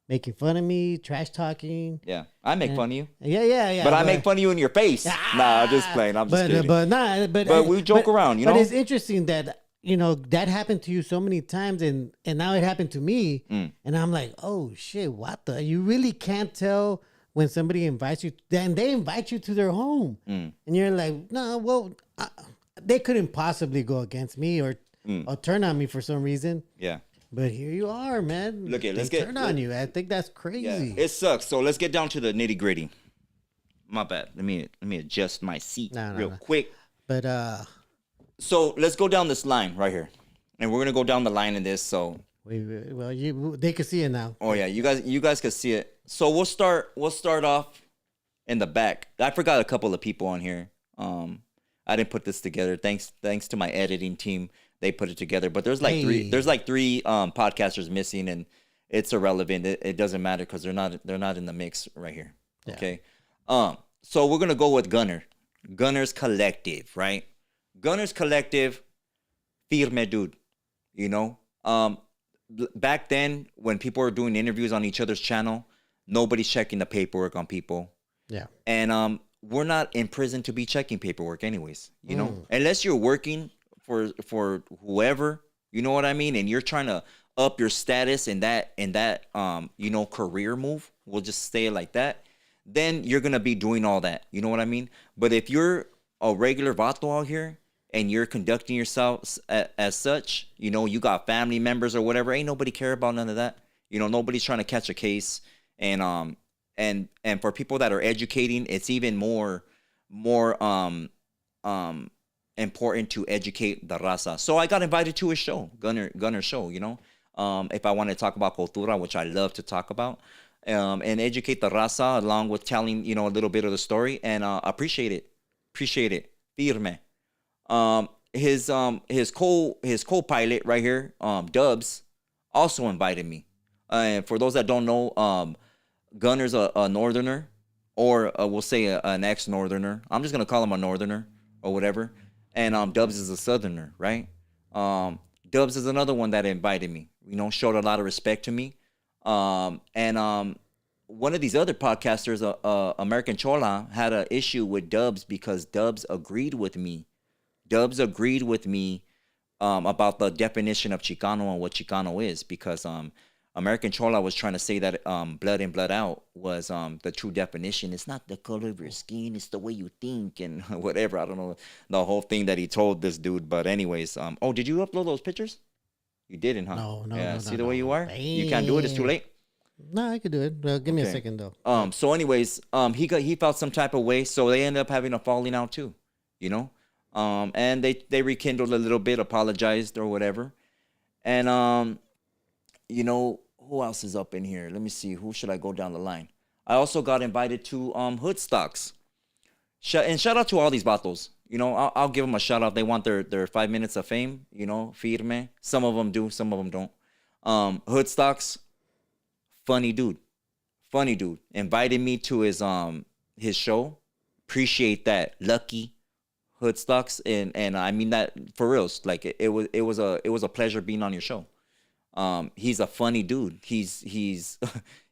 making fun of me, trash talking. Yeah, I make fun of you. Yeah. But I make fun of you in your face. Nah, I'm just playing. I'm just kidding. But we joke around, But it's interesting that you know, that happened to you so many times, and now it happened to me, and I'm like, oh shit, what the? You really can't tell when somebody invites you, then they invite you to their home, and you're like, no, well, they couldn't possibly go against me or turn on me for some reason. Yeah. But here you are, man. Look, let's turn on you. I think that's crazy. Yeah, it sucks. So let's get down to the nitty gritty. My bad. Let me adjust my seat real quick. But so let's go down this line right here, and we're gonna go down the line in this. So they can see it now. Oh yeah, you guys can see it. So we'll start off in the back. I forgot a couple of people on here. I didn't put this together. Thanks to my editing team. They put it together. But there's like three podcasters missing, and it's irrelevant. It doesn't matter because they're not in the mix right here. Yeah. Okay. So we're gonna go with Gunners Collective, right? Gunners Collective, firme dude. You know, back then when people were doing interviews on each other's channel, nobody's checking the paperwork on people. Yeah. And we're not in prison to be checking paperwork anyways, you know, unless you're working for whoever, you know what I mean? And you're trying to up your status in that you know, career move. We'll just say it like that. Then you're going to be doing all that. You know what I mean? But if you're a regular vato out here and you're conducting yourself as such, you know, you got family members or whatever, ain't nobody care about none of that. You know, nobody's trying to catch a case. And for people that are educating, it's even more important to educate the raza. So I got invited to a show, Gunner show, you know. If I want to talk about cultura, which I love to talk about, and educate the raza along with telling, you know, a little bit of the story, and appreciate it. Firme. His co-pilot right here, Dubs, also invited me. And for those that don't know, Gunner's a northerner, or we'll say an ex-northerner. I'm just gonna call him a northerner or whatever. And Dubs is a southerner, right? Dubs is another one that invited me. You know, showed a lot of respect to me. And one of these other podcasters, American Chola, had an issue with Dubs because Dubs agreed with me. Dubs agreed with me about the definition of Chicano and what Chicano is, because American Chola was trying to say that blood in, blood out was the true definition. It's not the color of your skin, it's the way you think and whatever. I don't know the whole thing that he told this dude. But anyways, oh, did you upload those pictures? You didn't, huh? No. Yeah, see the way you are? You can't do it, it's too late? No, I could do it. Well, give me a second though. So anyways, he felt some type of way, so they ended up having a falling out too, you know? And they rekindled a little bit, apologized or whatever. And you know, who else is up in here? Let me see. Who should I go down the line? I also got invited to Hood Stocks. And shout out to all these vatos. You know, I'll give them a shout out. They want their 5 minutes of fame, you know, firme. Some of them do, some of them don't. Hood Stocks, funny dude. Invited me to his show. Appreciate that. Lucky Hood Stocks. And I mean that for reals. Like it was a pleasure being on your show. He's a funny dude. He's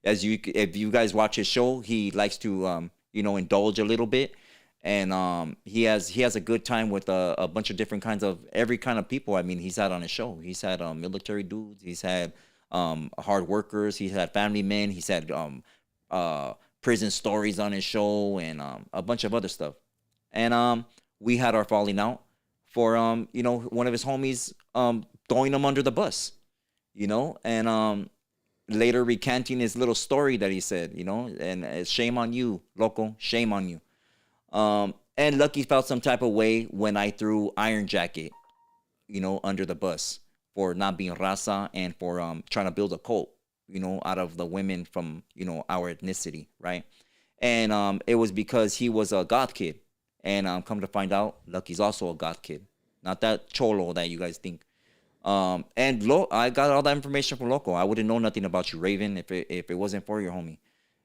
if you guys watch his show, he likes to you know, indulge a little bit, and he has a good time with a bunch of different kinds of every kind of people. I mean, he's had on his show. He's had military dudes. He's had hard workers. He's had family men. He's had prison stories on his show, and a bunch of other stuff. And we had our falling out for you know, one of his homies throwing him under the bus. You know, and later recanting his little story that he said, you know, and shame on you, loco, shame on you. And Lucky felt some type of way when I threw Iron Jacket, you know, under the bus for not being raza and for trying to build a cult, you know, out of the women from, you know, our ethnicity, right? And it was because he was a goth kid. And come to find out, Lucky's also a goth kid. Not that cholo that you guys think. And I got all that information from Loco. I wouldn't know nothing about you, Raven, if it wasn't for your homie.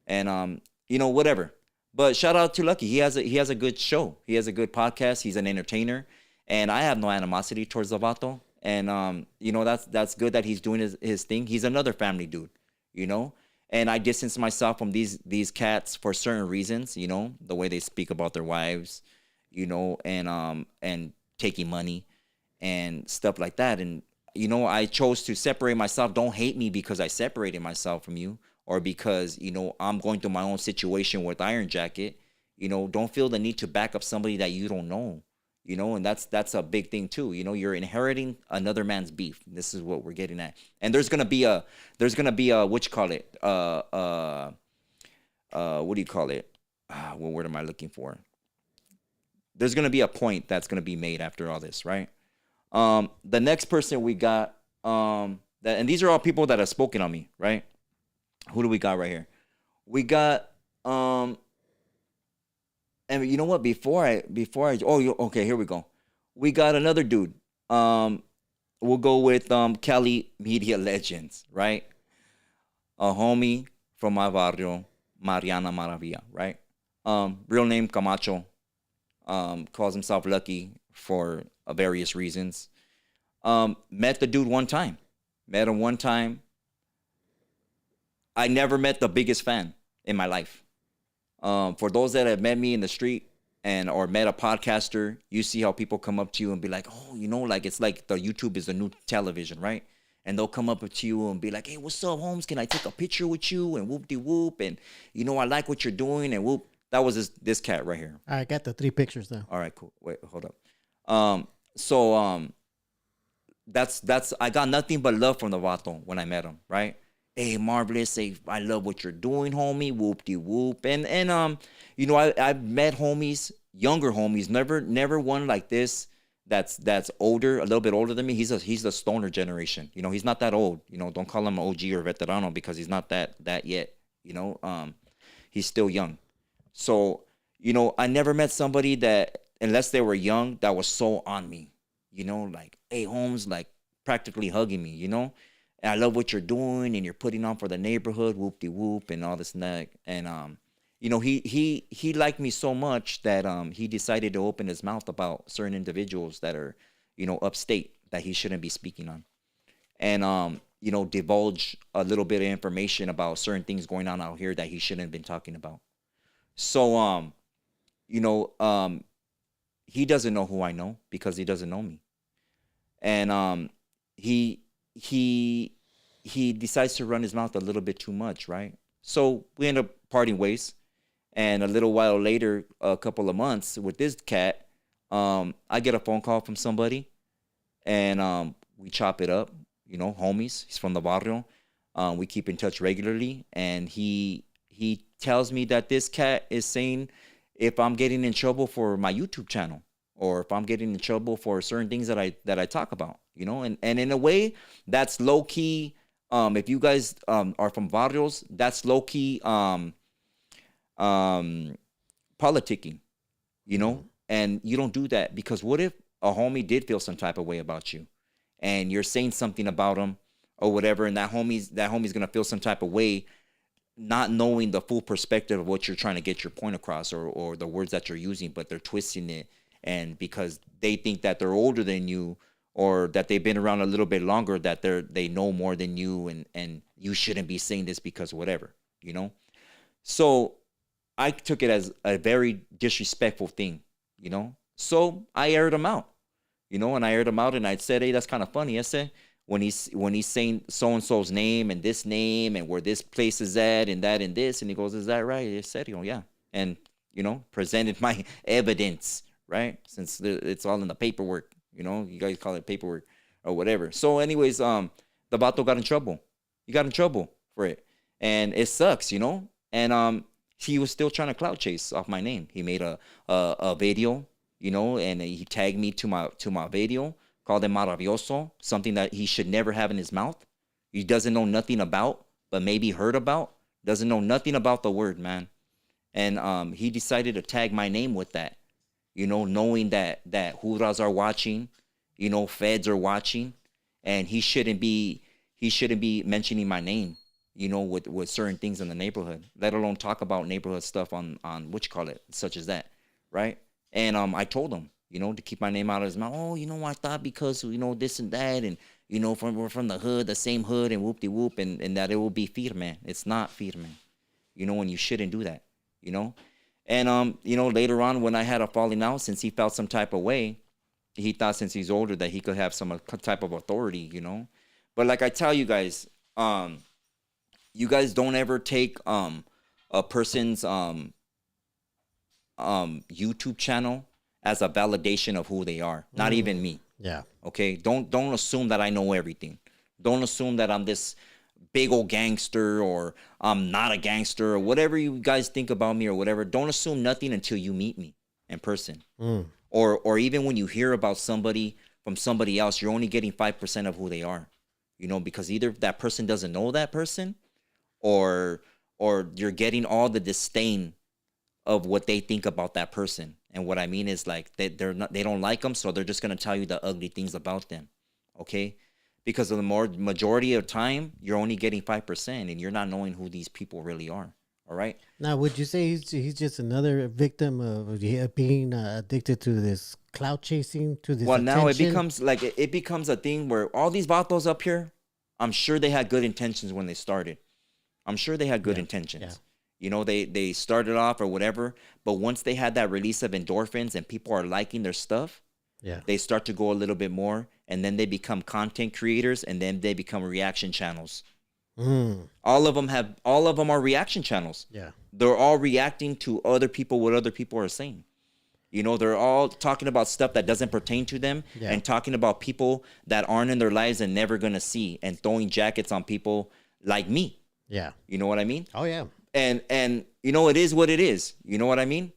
And you know, whatever. But shout out to Lucky. He has a good show. He has a good podcast. He's an entertainer, and I have no animosity towards the vato. And you know, that's good that he's doing his thing. He's another family dude, you know. And I distance myself from these cats for certain reasons, you know, the way they speak about their wives, you know, and taking money. and stuff like that. And, you know, I chose to separate myself. Don't hate me because I separated myself from you, or because, you know, I'm going through my own situation with Iron Jacket. You know, don't feel the need to back up somebody that you don't know, you know, and that's a big thing too. You know, you're inheriting another man's beef. This is what we're getting at. And there's gonna be a what you call it? What do you call it? What word am I looking for? There's gonna be a point that's gonna be made after all this, right? The next person we got, and these are all people that have spoken on me, right? Who do we got right here? We got, and you know what? Okay, here we go. We got another dude. We'll go with Cali Media Legends, right? A homie from my barrio, Mariana Maravilla, right? Real name Camacho. Calls himself Lucky for various reasons. Met the dude one time. Met him one time. I never met the biggest fan in my life. For those that have met me in the street or met a podcaster, you see how people come up to you and be like, oh, you know, like it's like the YouTube is the new television, right? And they'll come up to you and be like, hey, what's up, Holmes? Can I take a picture with you? And whoop-de-whoop. And, you know, I like what you're doing. And whoop. That was this cat right here. I got the 3 pictures now. All right, cool. Wait, hold up. That's I got nothing but love from the vato when I met him, right? Hey, Marvelous, say I love what you're doing, homie. Whoop-de-whoop. And you know, I've met homies, younger homies, never one like this that's older, a little bit older than me. He's the stoner generation. You know, he's not that old. You know, don't call him an OG or veterano because he's not that yet. You know, he's still young. So, you know, I never met somebody that, unless they were young, that was so on me. You know, like, hey, Holmes, like practically hugging me, you know? And I love what you're doing and you're putting on for the neighborhood, whoop-de-whoop and all this and that. And, you know, he liked me so much that he decided to open his mouth about certain individuals that are, you know, upstate that he shouldn't be speaking on. And, you know, divulge a little bit of information about certain things going on out here that he shouldn't have been talking about. So, you know, he doesn't know who I know because he doesn't know me. And he decides to run his mouth a little bit too much, right? So we end up parting ways. And a little while later, a couple of months with this cat, I get a phone call from somebody, and we chop it up, you know, homies. He's from the barrio. We keep in touch regularly, and he tells me that this cat is saying if I'm getting in trouble for my YouTube channel, or if I'm getting in trouble for certain things that I talk about, you know, and in a way that's low key. If you guys are from barrios, that's low key politicking, you know, and you don't do that because what if a homie did feel some type of way about you, and you're saying something about him or whatever, and that homie's gonna feel some type of way, not knowing the full perspective of what you're trying to get your point across, or the words that you're using, but they're twisting it, and because they think that they're older than you, or that they've been around a little bit longer, that they know more than you, and you shouldn't be saying this because whatever, you know. So I took it as a very disrespectful thing, you know. So I aired him out, you know, and I said, hey, that's kind of funny. I said, when he's saying so and so's name and this name and where this place is at and that and this, and he goes, is that right? I said, yeah, and you know, presented my evidence, right? Since it's all in the paperwork, you know, you guys call it paperwork or whatever. So, anyways, the vato got in trouble. He got in trouble for it, and it sucks, you know. And he was still trying to clout chase off my name. He made a video, you know, and he tagged me to my video. Called him maravilloso, something that he should never have in his mouth. He doesn't know nothing about, but maybe heard about. Doesn't know nothing about the word, man. And he decided to tag my name with that, you know, knowing that Juras are watching, you know, feds are watching, and he shouldn't be mentioning my name, you know, with certain things in the neighborhood, let alone talk about neighborhood stuff on what you call it, such as that, right? And I told him, you know, to keep my name out of his mouth. Oh, you know, I thought because, you know, this and that, and, you know, we're from the hood, the same hood, and whoop-de-whoop, and that it will be firme. It's not firme, you know, and you shouldn't do that, you know. And, you know, later on when I had a falling out, since he felt some type of way, he thought since he's older that he could have some type of authority, you know. But like I tell you guys, you guys don't ever take a person's YouTube channel as a validation of who they are. Not even me. Yeah. Okay. Don't assume that I know everything. Don't assume that I'm this big old gangster or I'm not a gangster or whatever you guys think about me or whatever. Don't assume nothing until you meet me in person. Or even when you hear about somebody from somebody else, you're only getting 5% of who they are. You know, because either that person doesn't know that person or you're getting all the disdain of what they think about that person. And what I mean is like they don't like them, so they're just gonna tell you the ugly things about them. Okay? Because of the majority of time, you're only getting 5% and you're not knowing who these people really are. All right. Now, would you say he's just another victim of being addicted to this clout chasing, to this Well, attention? now it becomes a thing where all these vatos up here, I'm sure they had good intentions when they started. I'm sure they had good intentions. Yeah. You know, they started off or whatever, but once they had that release of endorphins and people are liking their stuff, they start to go a little bit more, and then they become content creators, and then they become reaction channels. All of them are reaction channels. Yeah. They're all reacting to other people, what other people are saying. You know, they're all talking about stuff that doesn't pertain to them and talking about people that aren't in their lives and never going to see, and throwing jackets on people like me. Yeah. You know what I mean? Oh, yeah. And you know, it is what it is. You know what I mean?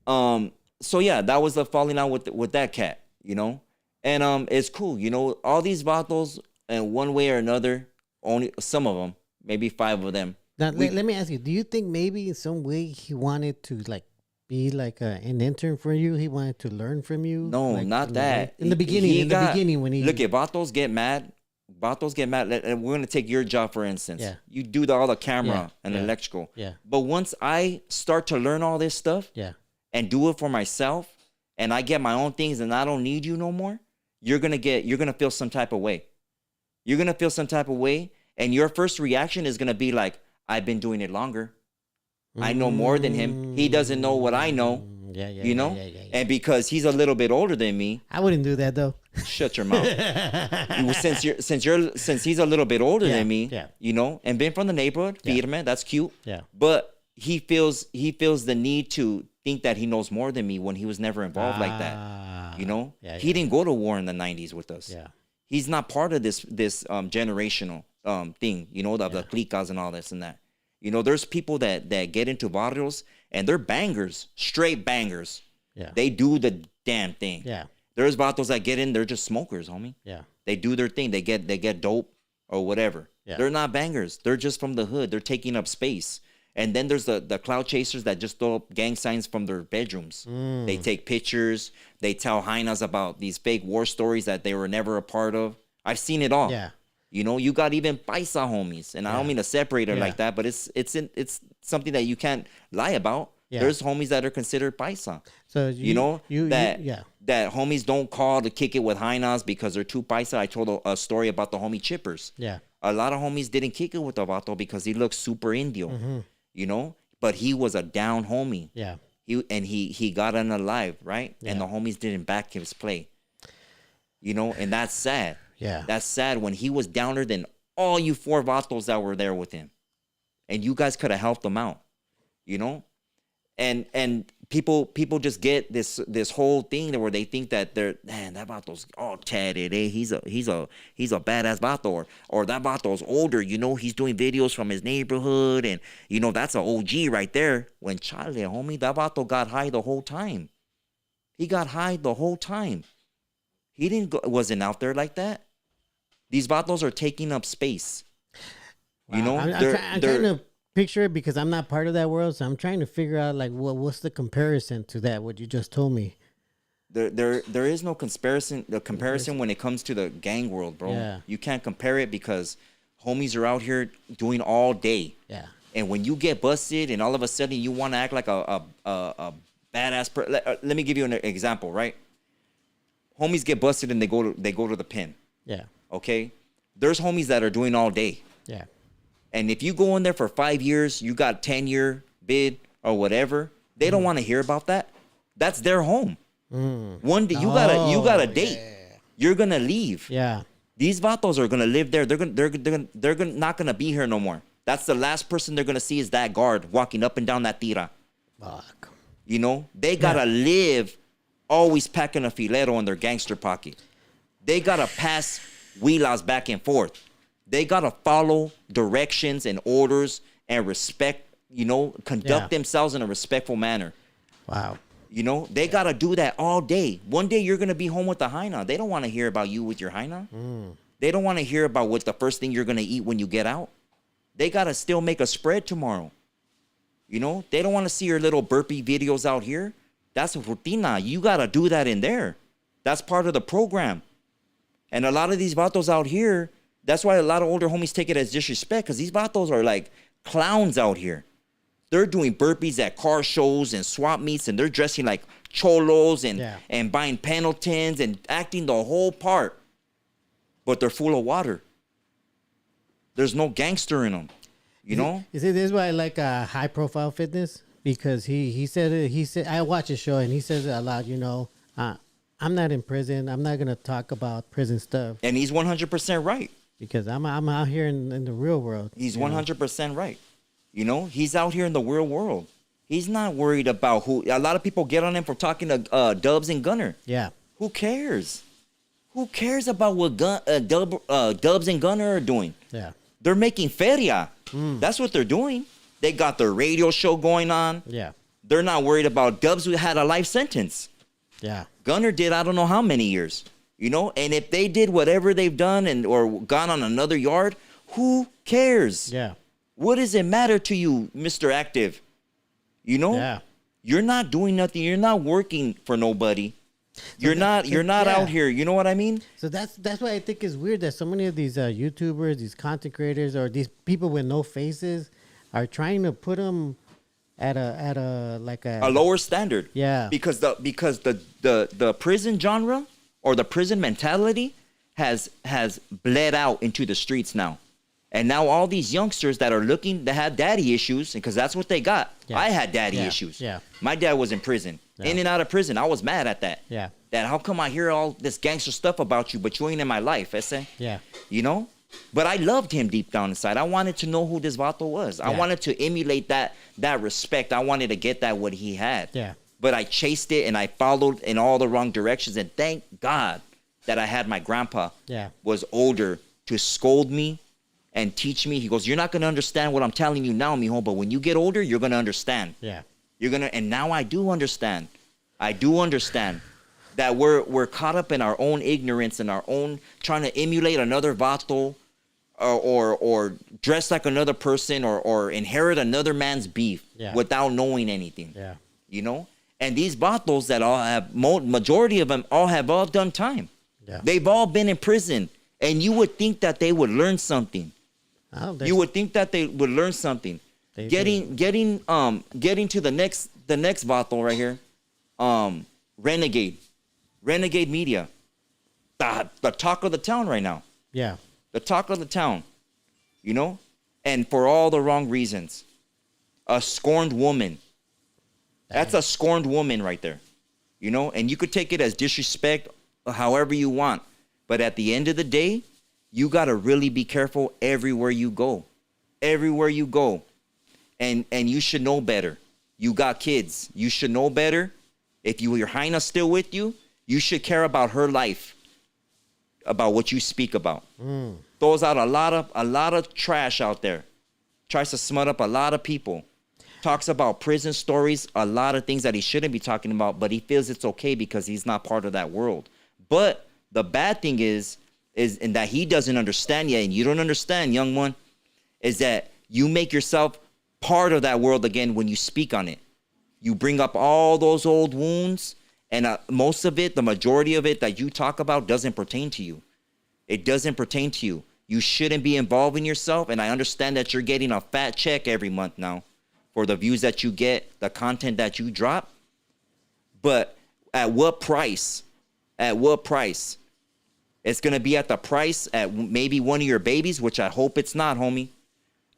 So yeah, that was the falling out with that cat, you know? And it's cool. You know, all these vatos, in one way or another, only some of them, maybe 5 of them. Now, let me ask you, do you think maybe in some way he wanted to like be like an intern for you? He wanted to learn from you? No, like, not that. In the beginning, when he... Look, if vatos get mad, we're going to take your job, for instance. Yeah. You do all the camera and electrical. Yeah. But once I start to learn all this stuff and do it for myself, and I get my own things and I don't need you no more, you're going to feel some type of way. You're going to feel some type of way, and your first reaction is going to be like, I've been doing it longer. I know more than him. He doesn't know what I know. You know? And because he's a little bit older than me. I wouldn't do that, though. Shut your mouth. Since he's a little bit older than me, you know, and been from the neighborhood, firme, that's cute. Yeah. But he feels the need to think that he knows more than me when he was never involved like that. You know? He didn't go to war in the 90s with us. Yeah. He's not part of this generational thing, you know, the clicas and all this and that. You know, there's people that get into barrios and they're bangers, straight bangers. Yeah. They do the damn thing. Yeah. There's vatos that get in, they're just smokers, homie. Yeah. They do their thing. They get dope or whatever. Yeah. They're not bangers. They're just from the hood. They're taking up space. And then there's the clout chasers that just throw up gang signs from their bedrooms. They take pictures. They tell hyenas about these fake war stories that they were never a part of. I've seen it all. Yeah. You know, you got even paisa homies, and I don't mean to separate it like that, but it's something that you can't lie about. Yeah. There's homies that are considered paisa. So that homies don't call to kick it with hyenas because they're too paisa. I told a story about the homie Chippers. Yeah, a lot of homies didn't kick it with the vato because he looked super Indio, you know, but he was a down homie. Yeah, he got unalive, right? Yeah. And the homies didn't back his play. You know, and that's sad. Yeah. That's sad when he was downer than all you 4 vatos that were there with him. And you guys could have helped him out. You know? And people just get this whole thing where they think that that vato's all tatted, eh? He's a badass vato, or that vato's older, you know, he's doing videos from his neighborhood, and you know that's an OG right there. When Charlie, homie, that vato got high the whole time. He got high the whole time. He wasn't out there like that. These vatos are taking up space. Wow. You know, I'm trying to picture it because I'm not part of that world, so I'm trying to figure out like what's the comparison to that? What you just told me. There is no comparison. The comparison when it comes to the gang world, bro. Yeah. You can't compare it because homies are out here doing all day. Yeah. And when you get busted, and all of a sudden you want to act like a badass. Let me give you an example, right? Homies get busted and they go to the pen. Yeah. Okay? There's homies that are doing all day. Yeah. And if you go in there for 5 years, you got 10-year bid or whatever, they don't want to hear about that. That's their home. One day you got a date. Yeah. You're gonna leave. Yeah. These vatos are gonna live there. They're not gonna be here no more. That's the last person they're gonna see is that guard walking up and down that tira. Fuck. You know, they gotta live always packing a filero in their gangster pocket. They gotta pass huilas back and forth. They gotta follow directions and orders and respect, you know, conduct themselves in a respectful manner. Wow. You know, they gotta do that all day. One day you're gonna be home with the hyena. They don't want to hear about you with your hyena. They don't want to hear about what the first thing you're gonna eat when you get out. They gotta still make a spread tomorrow. You know, they don't want to see your little burpee videos out here. That's a rutina. You gotta do that in there. That's part of the program. And a lot of these vatos out here, that's why a lot of older homies take it as disrespect, because these vatos are like clowns out here. They're doing burpees at car shows and swap meets, and they're dressing like cholos and buying Pendletons and acting the whole part. But they're full of water. There's no gangster in them, you know? You see, this is why I like high profile fitness, because he said I watch his show and he says it a lot, you know, I'm not in prison. I'm not going to talk about prison stuff. And he's 100% right. Because I'm out here in the real world. He's 100% right. You know, he's out here in the real world. He's not worried about who. A lot of people get on him for talking to Dubs and Gunner. Yeah. Who cares? Who cares about what Dubs and Gunner are doing? Yeah. They're making feria. That's what they're doing. They got their radio show going on. Yeah. They're not worried about Dubs who had a life sentence. Yeah. Gunner did I don't know how many years. You know, and if they did whatever they've done or gone on another yard, who cares? Yeah. What does it matter to you, Mr. Active? You know? Yeah. You're not doing nothing. You're not working for nobody. You're not out here. You know what I mean? So that's why I think it's weird that so many of these YouTubers, these content creators, or these people with no faces are trying to put them at a lower standard. Yeah. Because the prison genre or the prison mentality has bled out into the streets now. And now all these youngsters that are looking to have daddy issues, because that's what they got. Yeah. I had daddy issues. Yeah. My dad was in prison. Yeah. In and out of prison. I was mad at that. Yeah. That how come I hear all this gangster stuff about you, but you ain't in my life, ese? Yeah. You know? But I loved him deep down inside. I wanted to know who this vato was. I wanted to emulate that respect. I wanted to get that what he had. Yeah. But I chased it and I followed in all the wrong directions. And thank God that I had my grandpa was older to scold me and teach me. He goes, you're not going to understand what I'm telling you now, mijo, but when you get older, you're going to understand. Yeah. And now I do understand. I do understand that we're caught up in our own ignorance and our own trying to emulate another vato or dress like another person or inherit another man's beef without knowing anything. Yeah. You know? And these vatos that all have, majority of them all have done time. Yeah. They've all been in prison. And you would think that they would learn something. You would think that they would learn something. Getting to the next vato right here. Renegade Media. The talk of the town right now. Yeah. The talk of the town. You know? And for all the wrong reasons. A scorned woman. That's a scorned woman right there. You know? And you could take it as disrespect however you want. But at the end of the day, you got to really be careful everywhere you go. Everywhere you go. And you should know better. You got kids. You should know better. If your hyena still with you, you should care about her life. About what you speak about. Throws out a lot of trash out there. Tries to smut up a lot of people. Talks about prison stories, a lot of things that he shouldn't be talking about, but he feels it's okay because he's not part of that world. But the bad thing is and that he doesn't understand yet, and you don't understand, young one, is that you make yourself part of that world again when you speak on it. You bring up all those old wounds, and most of it, the majority of it that you talk about doesn't pertain to you. It doesn't pertain to you. You shouldn't be involving yourself, and I understand that you're getting a fat check every month now for the views that you get, the content that you drop. But at what price? At what price? It's going to be at the price at maybe one of your babies, which I hope it's not, homie,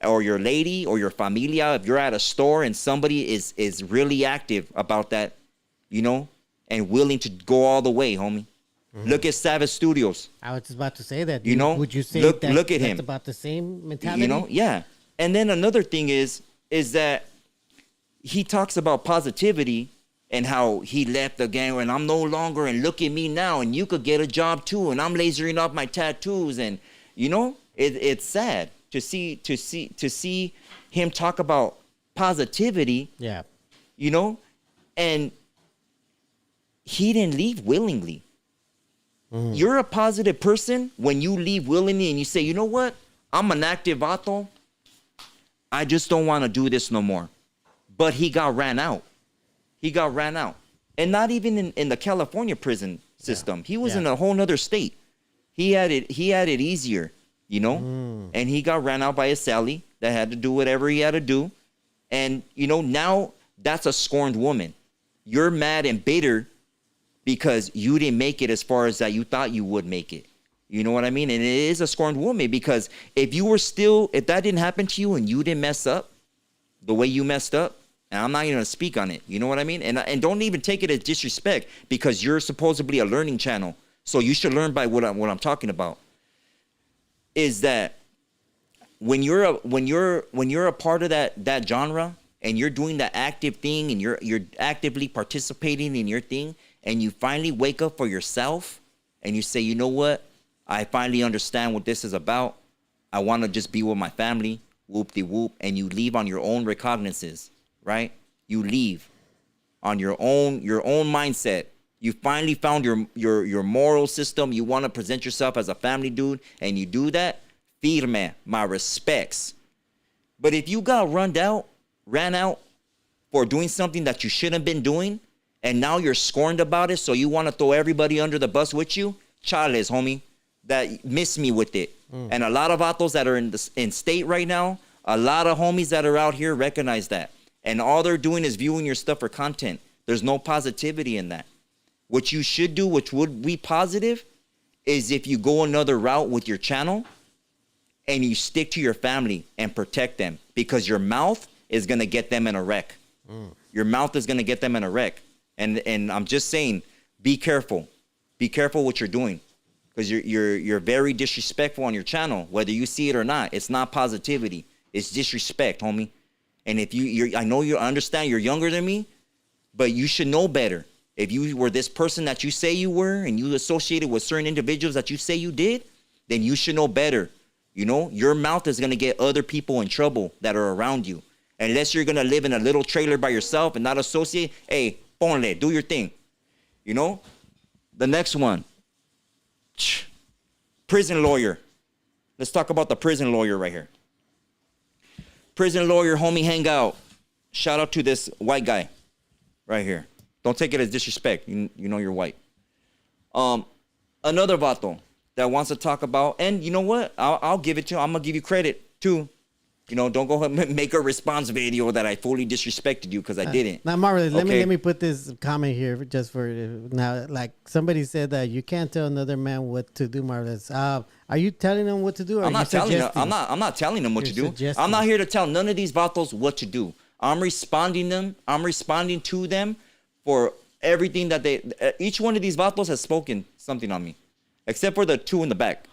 or your lady or your familia. If you're at a store and somebody is really active about that, you know, and willing to go all the way, homie. Look at Savage Studios. I was just about to say that. You know, would you say look at him. That's about the same mentality? You know, yeah. And then another thing is that he talks about positivity and how he left the gang and I'm no longer, and look at me now, and you could get a job too, and I'm lasering off my tattoos, and you know, it's sad to see him talk about positivity. Yeah. You know, and he didn't leave willingly. You're a positive person when you leave willingly and you say, you know what? I'm an active vato. I just don't want to do this no more. But he got ran out. He got ran out. And not even in the California prison system. Yeah. He was in a whole nother state. He had it easier, you know? And he got ran out by a Sally that had to do whatever he had to do. And, you know, now that's a scorned woman. You're mad and bitter because you didn't make it as far as that you thought you would make it. You know what I mean? And it is a scorned woman, because if that didn't happen to you and you didn't mess up the way you messed up, and I'm not even gonna speak on it, you know what I mean? And don't even take it as disrespect, because you're supposedly a learning channel. So you should learn by what I'm talking about. Is that when you're a part of that genre, and you're doing the active thing, and you're actively participating in your thing, and you finally wake up for yourself and you say, you know what? I finally understand what this is about. I want to just be with my family, whoop-de-whoop, and you leave on your own recognizances, right? You leave on your own mindset. You finally found your moral system. You want to present yourself as a family dude, and you do that, firme, my respects. But if you got ran out for doing something that you shouldn't have been doing, and now you're scorned about it, so you want to throw everybody under the bus with you, chales, homie, that miss me with it. And a lot of vatos that are in state right now, a lot of homies that are out here recognize that. And all they're doing is viewing your stuff for content. There's no positivity in that. What you should do, which would be positive, is if you go another route with your channel and you stick to your family and protect them, because your mouth is going to get them in a wreck. Your mouth is going to get them in a wreck. And I'm just saying, be careful. Be careful what you're doing, because you're very disrespectful on your channel, whether you see it or not. It's not positivity. It's disrespect, homie. And if I understand you're younger than me, but you should know better. If you were this person that you say you were, and you associated with certain individuals that you say you did, then you should know better. You know, your mouth is going to get other people in trouble that are around you. Unless you're going to live in a little trailer by yourself and not associate, hey, ponle, do your thing. You know? The next one. Prison lawyer. Let's talk about the prison lawyer right here. Prison lawyer, homie, hang out. Shout out to this white guy right here. Don't take it as disrespect. You know you're white. Another vato that wants to talk about, and you know what? I'll give it to you. I'm going to give you credit too. You know, don't go ahead and make a response video that I fully disrespected you, because I didn't. Now, Marvel, let me put this comment here just for now. Like, somebody said that you can't tell another man what to do, Marvelous. Are you telling them what to do? Or I'm not telling them. I'm not telling them what to do. Suggesting. I'm not here to tell none of these vatos what to do. I'm responding to them for everything that each one of these vatos has spoken something on me, except for the two in the back,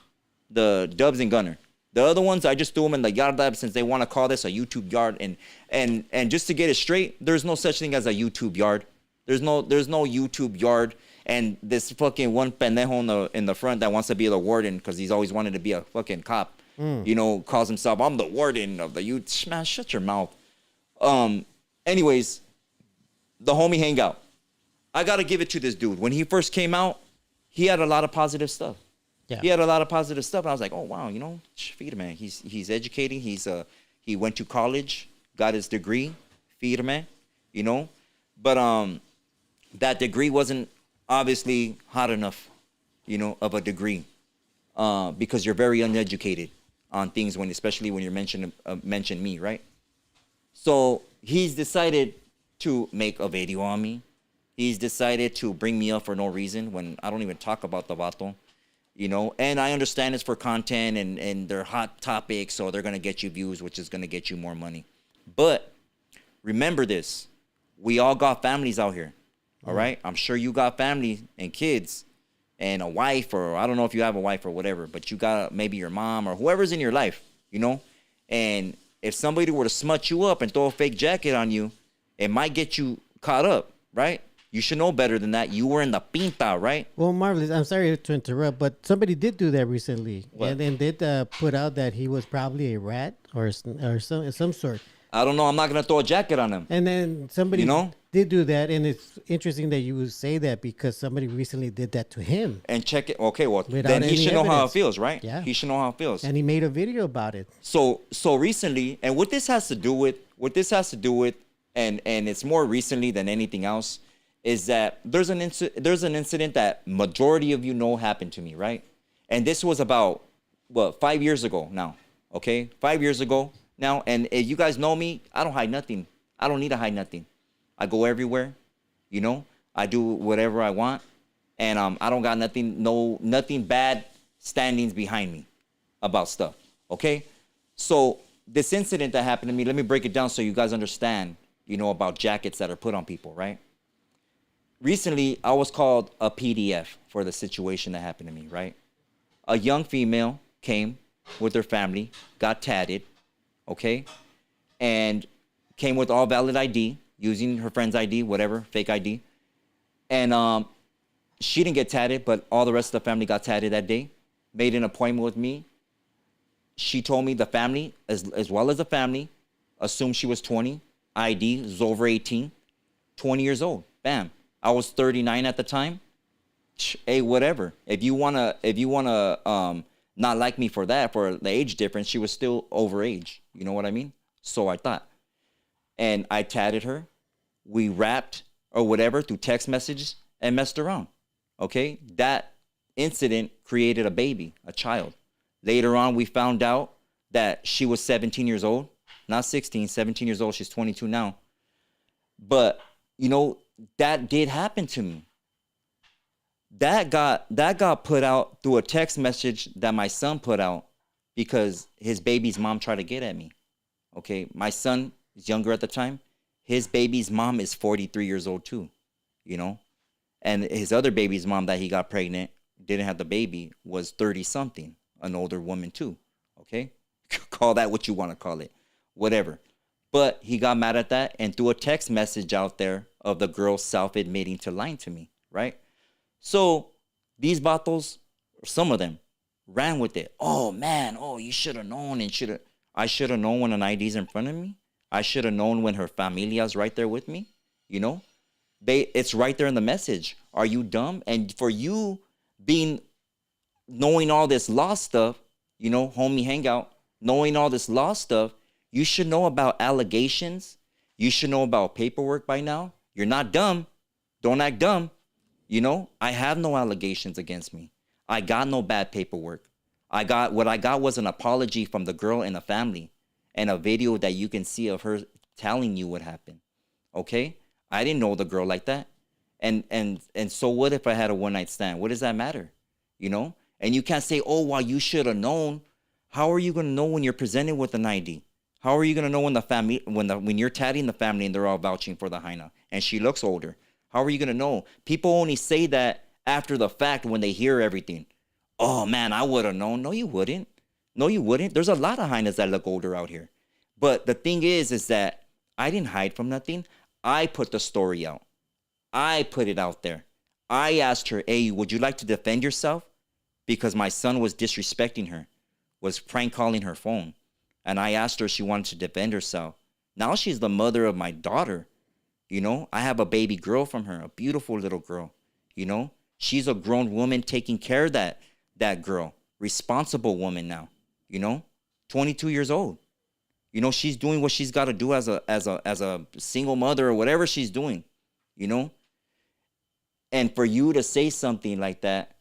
the Dubs and Gunner. The other ones, I just threw them in the yard lab, since they want to call this a YouTube yard. And just to get it straight, there's no such thing as a YouTube yard. There's no YouTube yard. And this fucking one pendejo in the front that wants to be the warden, because he's always wanted to be a fucking cop, you know, calls himself, I'm the warden of the youth. Man, shut your mouth. Anyways, the homie hangout. I got to give it to this dude. When he first came out, he had a lot of positive stuff. Yeah. He had a lot of positive stuff. And I was like, oh, wow, you know, firme. He's educating. He went to college, got his degree, firme, you know. But that degree wasn't obviously hot enough, you know, of a degree, because you're very uneducated on things, especially when you're mention me, right? So he's decided to make a video on me. He's decided to bring me up for no reason when I don't even talk about the vato. You know, and I understand it's for content and they're hot topics, so they're going to get you views, which is going to get you more money. But remember this, we all got families out here. All right. I'm sure you got family and kids and a wife, or I don't know if you have a wife or whatever, but you got maybe your mom or whoever's in your life, you know? And if somebody were to smut you up and throw a fake jacket on you, it might get you caught up, right? You should know better than that. You were in the pinta, right? Well, Marvelous, I'm sorry to interrupt, but somebody did do that recently. What? And then did put out that he was probably a rat or some sort. I don't know. I'm not going to throw a jacket on him. And then somebody You know? did do that. And it's interesting that you would say that because somebody recently did that to him. And check it. Okay, well, Without then he any should know how it evidence. feels, right? Yeah. He should know how it feels. And he made a video about it. So recently, and what this has to do with, and it's more recently than anything else, is that there's an incident that majority of you know happened to me, right? And this was about 5 years ago now. Okay, 5 years ago now, and if you guys know me, I don't hide nothing. I don't need to hide nothing. I go everywhere, you know. I do whatever I want, and I don't got nothing bad standings behind me about stuff. Okay, so this incident that happened to me, let me break it down so you guys understand, you know, about jackets that are put on people, right? Recently, I was called a PDF for the situation that happened to me, right? A young female came with her family, got tatted, okay? And came with all valid ID, using her friend's ID, whatever, fake ID. And she didn't get tatted, but all the rest of the family got tatted that day. Made an appointment with me. She told me the family, as well as the family, assumed she was 20. ID was over 18. 20 years old. Bam. I was 39 at the time. Hey, whatever. If you wanna not like me for that, for the age difference, she was still over age. You know what I mean? So I thought. And I tatted her. We rapped or whatever through text messages and messed around. Okay? That incident created a baby, a child. Later on, we found out that she was 17 years old. Not 16, 17 years old. She's 22 now. But, you know, that did happen to me. That got put out through a text message that my son put out because his baby's mom tried to get at me. Okay, my son is younger at the time. His baby's mom is 43 years old too, you know? And his other baby's mom that he got pregnant, didn't have the baby, was 30 something, an older woman too. Okay? Call that what you want to call it. Whatever. But he got mad at that and threw a text message out there of the girl self-admitting to lying to me, right? So these vatos, some of them, ran with it. Oh, man. Oh, you should have known and I should have known when an ID's in front of me. I should have known when her familia's right there with me. You know? It's right there in the message. Are you dumb? And for you knowing all this law stuff, you know, homie hangout, knowing all this law stuff, you should know about allegations. You should know about paperwork by now. You're not dumb. Don't act dumb. You know, I have no allegations against me. I got no bad paperwork. What I got was an apology from the girl and the family and a video that you can see of her telling you what happened. Okay? I didn't know the girl like that. And so what if I had a one-night stand? What does that matter? You know? And you can't say, oh, well, you should have known. How are you going to know when you're presented with an ID? How are you going to know when the family, when you're tatting the family and they're all vouching for the hyena and she looks older? How are you going to know? People only say that after the fact when they hear everything. Oh, man, I would have known. No, you wouldn't. No, you wouldn't. There's a lot of hyenas that look older out here. But the thing is that I didn't hide from nothing. I put the story out. I put it out there. I asked her, hey, would you like to defend yourself? Because my son was disrespecting her, was prank calling her phone. And I asked her if she wanted to defend herself. Now she's the mother of my daughter. You know, I have a baby girl from her, a beautiful little girl. You know, she's a grown woman taking care of that girl, responsible woman now. You know, 22 years old. You know, she's doing what she's got to do as a single mother or whatever she's doing. You know, and for you to say something like that,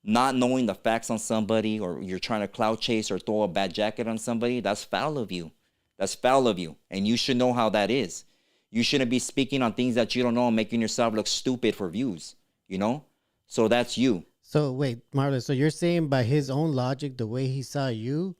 not knowing the facts on somebody, or you're trying to clout chase or throw a bad jacket on somebody, that's foul of you. That's foul of you. And you should know how that is. You shouldn't be speaking on things that you don't know and making yourself look stupid for views, you know? So that's you. So wait, Marlon, so you're saying by his own logic, the way he saw you,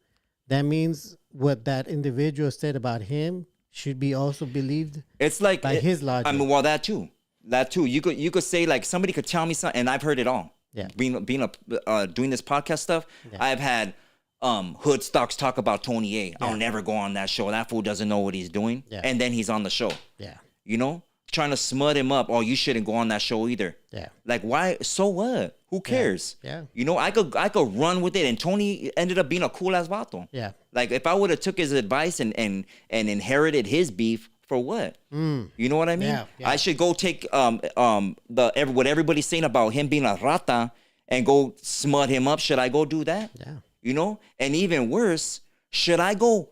that means what that individual said about him should be also believed It's like by his logic. I mean, well, that too. That too. You could say like somebody could tell me something, and I've heard it all. Yeah. Being doing this podcast stuff, Yeah. I've had hood stocks talk about Tony A. I'll never go on that show. That fool doesn't know what he's doing. Yeah. And then he's on the show. Yeah. You know, trying to smut him up. Oh, you shouldn't go on that show either. Yeah. Like, why? So what? Who cares? Yeah. You know, I could run with it, and Tony ended up being a cool ass vato. Yeah. Like, if I would have took his advice and inherited his beef, for what? You know what I mean? Yeah. I should go take what everybody's saying about him being a rata and go smut him up. Should I go do that? Yeah. You know? And even worse, should I go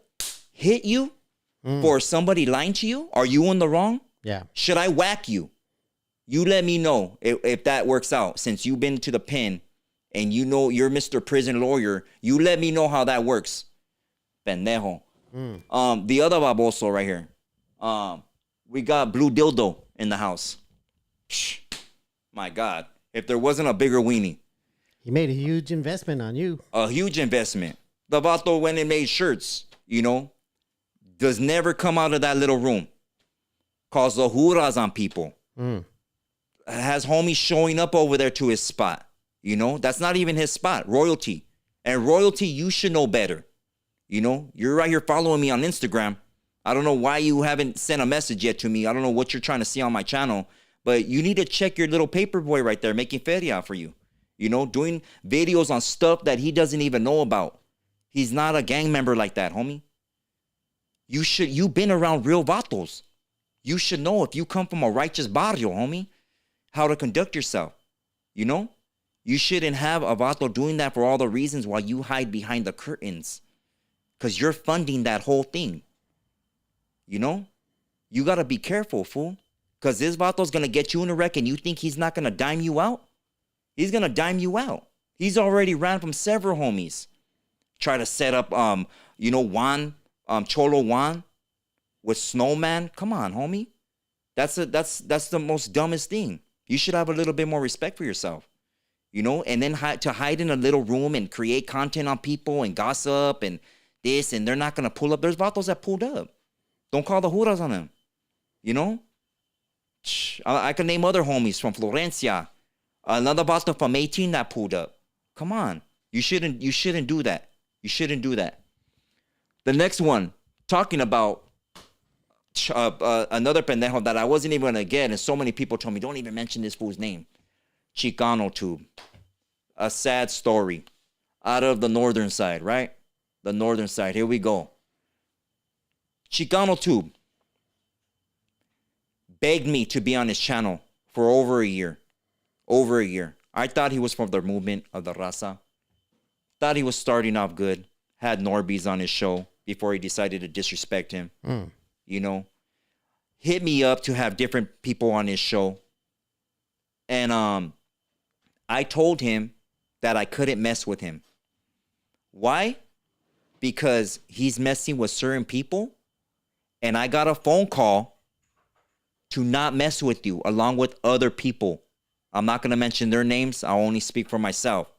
hit you for somebody lying to you? Are you in the wrong? Yeah. Should I whack you? You let me know if that works out. Since you've been to the pen and you know you're Mr. Prison Lawyer, you let me know how that works. Pendejo. The other baboso right here. We got Blue Dildo in the house. Psh, my God. If there wasn't a bigger weenie. He made a huge investment on you. A huge investment. The vato went and made shirts, you know. Does never come out of that little room. Calls the huras on people. Has homies showing up over there to his spot. You know, that's not even his spot. Royalty. And royalty, you should know better. You know, you're right here following me on Instagram. I don't know why you haven't sent a message yet to me. I don't know what you're trying to see on my channel. But you need to check your little paper boy right there making feria for you. You know, doing videos on stuff that he doesn't even know about. He's not a gang member like that, homie. You've been around real vatos. You should know if you come from a righteous barrio, homie, how to conduct yourself. You know? You shouldn't have a vato doing that for all the reasons while you hide behind the curtains. Because you're funding that whole thing. You know? You got to be careful, fool. Because this vato's going to get you in a wreck and you think he's not going to dime you out? He's going to dime you out. He's already ran from several homies. Try to set up, Juan, Cholo Juan with Snowman. Come on, homie. That's the most dumbest thing. You should have a little bit more respect for yourself. You know, and then to hide in a little room and create content on people and gossip and this, and they're not going to pull up. There's vatos that pulled up. Don't call the juras on them. You know? I can name other homies from Florencia. Another vato from 18 that pulled up. Come on. You shouldn't do that. You shouldn't do that. The next one, talking about another pendejo that I wasn't even going to get, and so many people told me, don't even mention this fool's name. Chicano Tube. A sad story. Out of the northern side, right? The northern side. Here we go. Chicano Tube begged me to be on his channel for over a year. Over a year. I thought he was from the movement of the Raza. Thought he was starting off good. Had NORBEEZ on his show before he decided to disrespect him. You know. Hit me up to have different people on his show. And I told him that I couldn't mess with him. Why? Because he's messing with certain people. And I got a phone call to not mess with you along with other people. I'm not going to mention their names. I'll only speak for myself.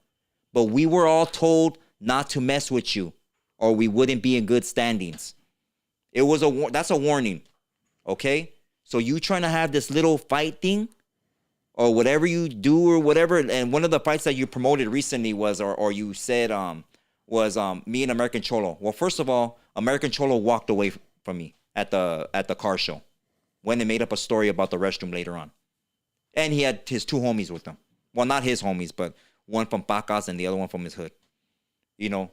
But we were all told not to mess with you or we wouldn't be in good standings. That's a warning. Okay? So you trying to have this little fight thing or whatever you do or whatever. And one of the fights that you promoted recently was, or you said, was me and American Cholo. Well, first of all, American Cholo walked away from me at the car show. Went and made up a story about the restroom later on. And he had his two homies with him. Well, not his homies, but one from Pacas and the other one from his hood. You know?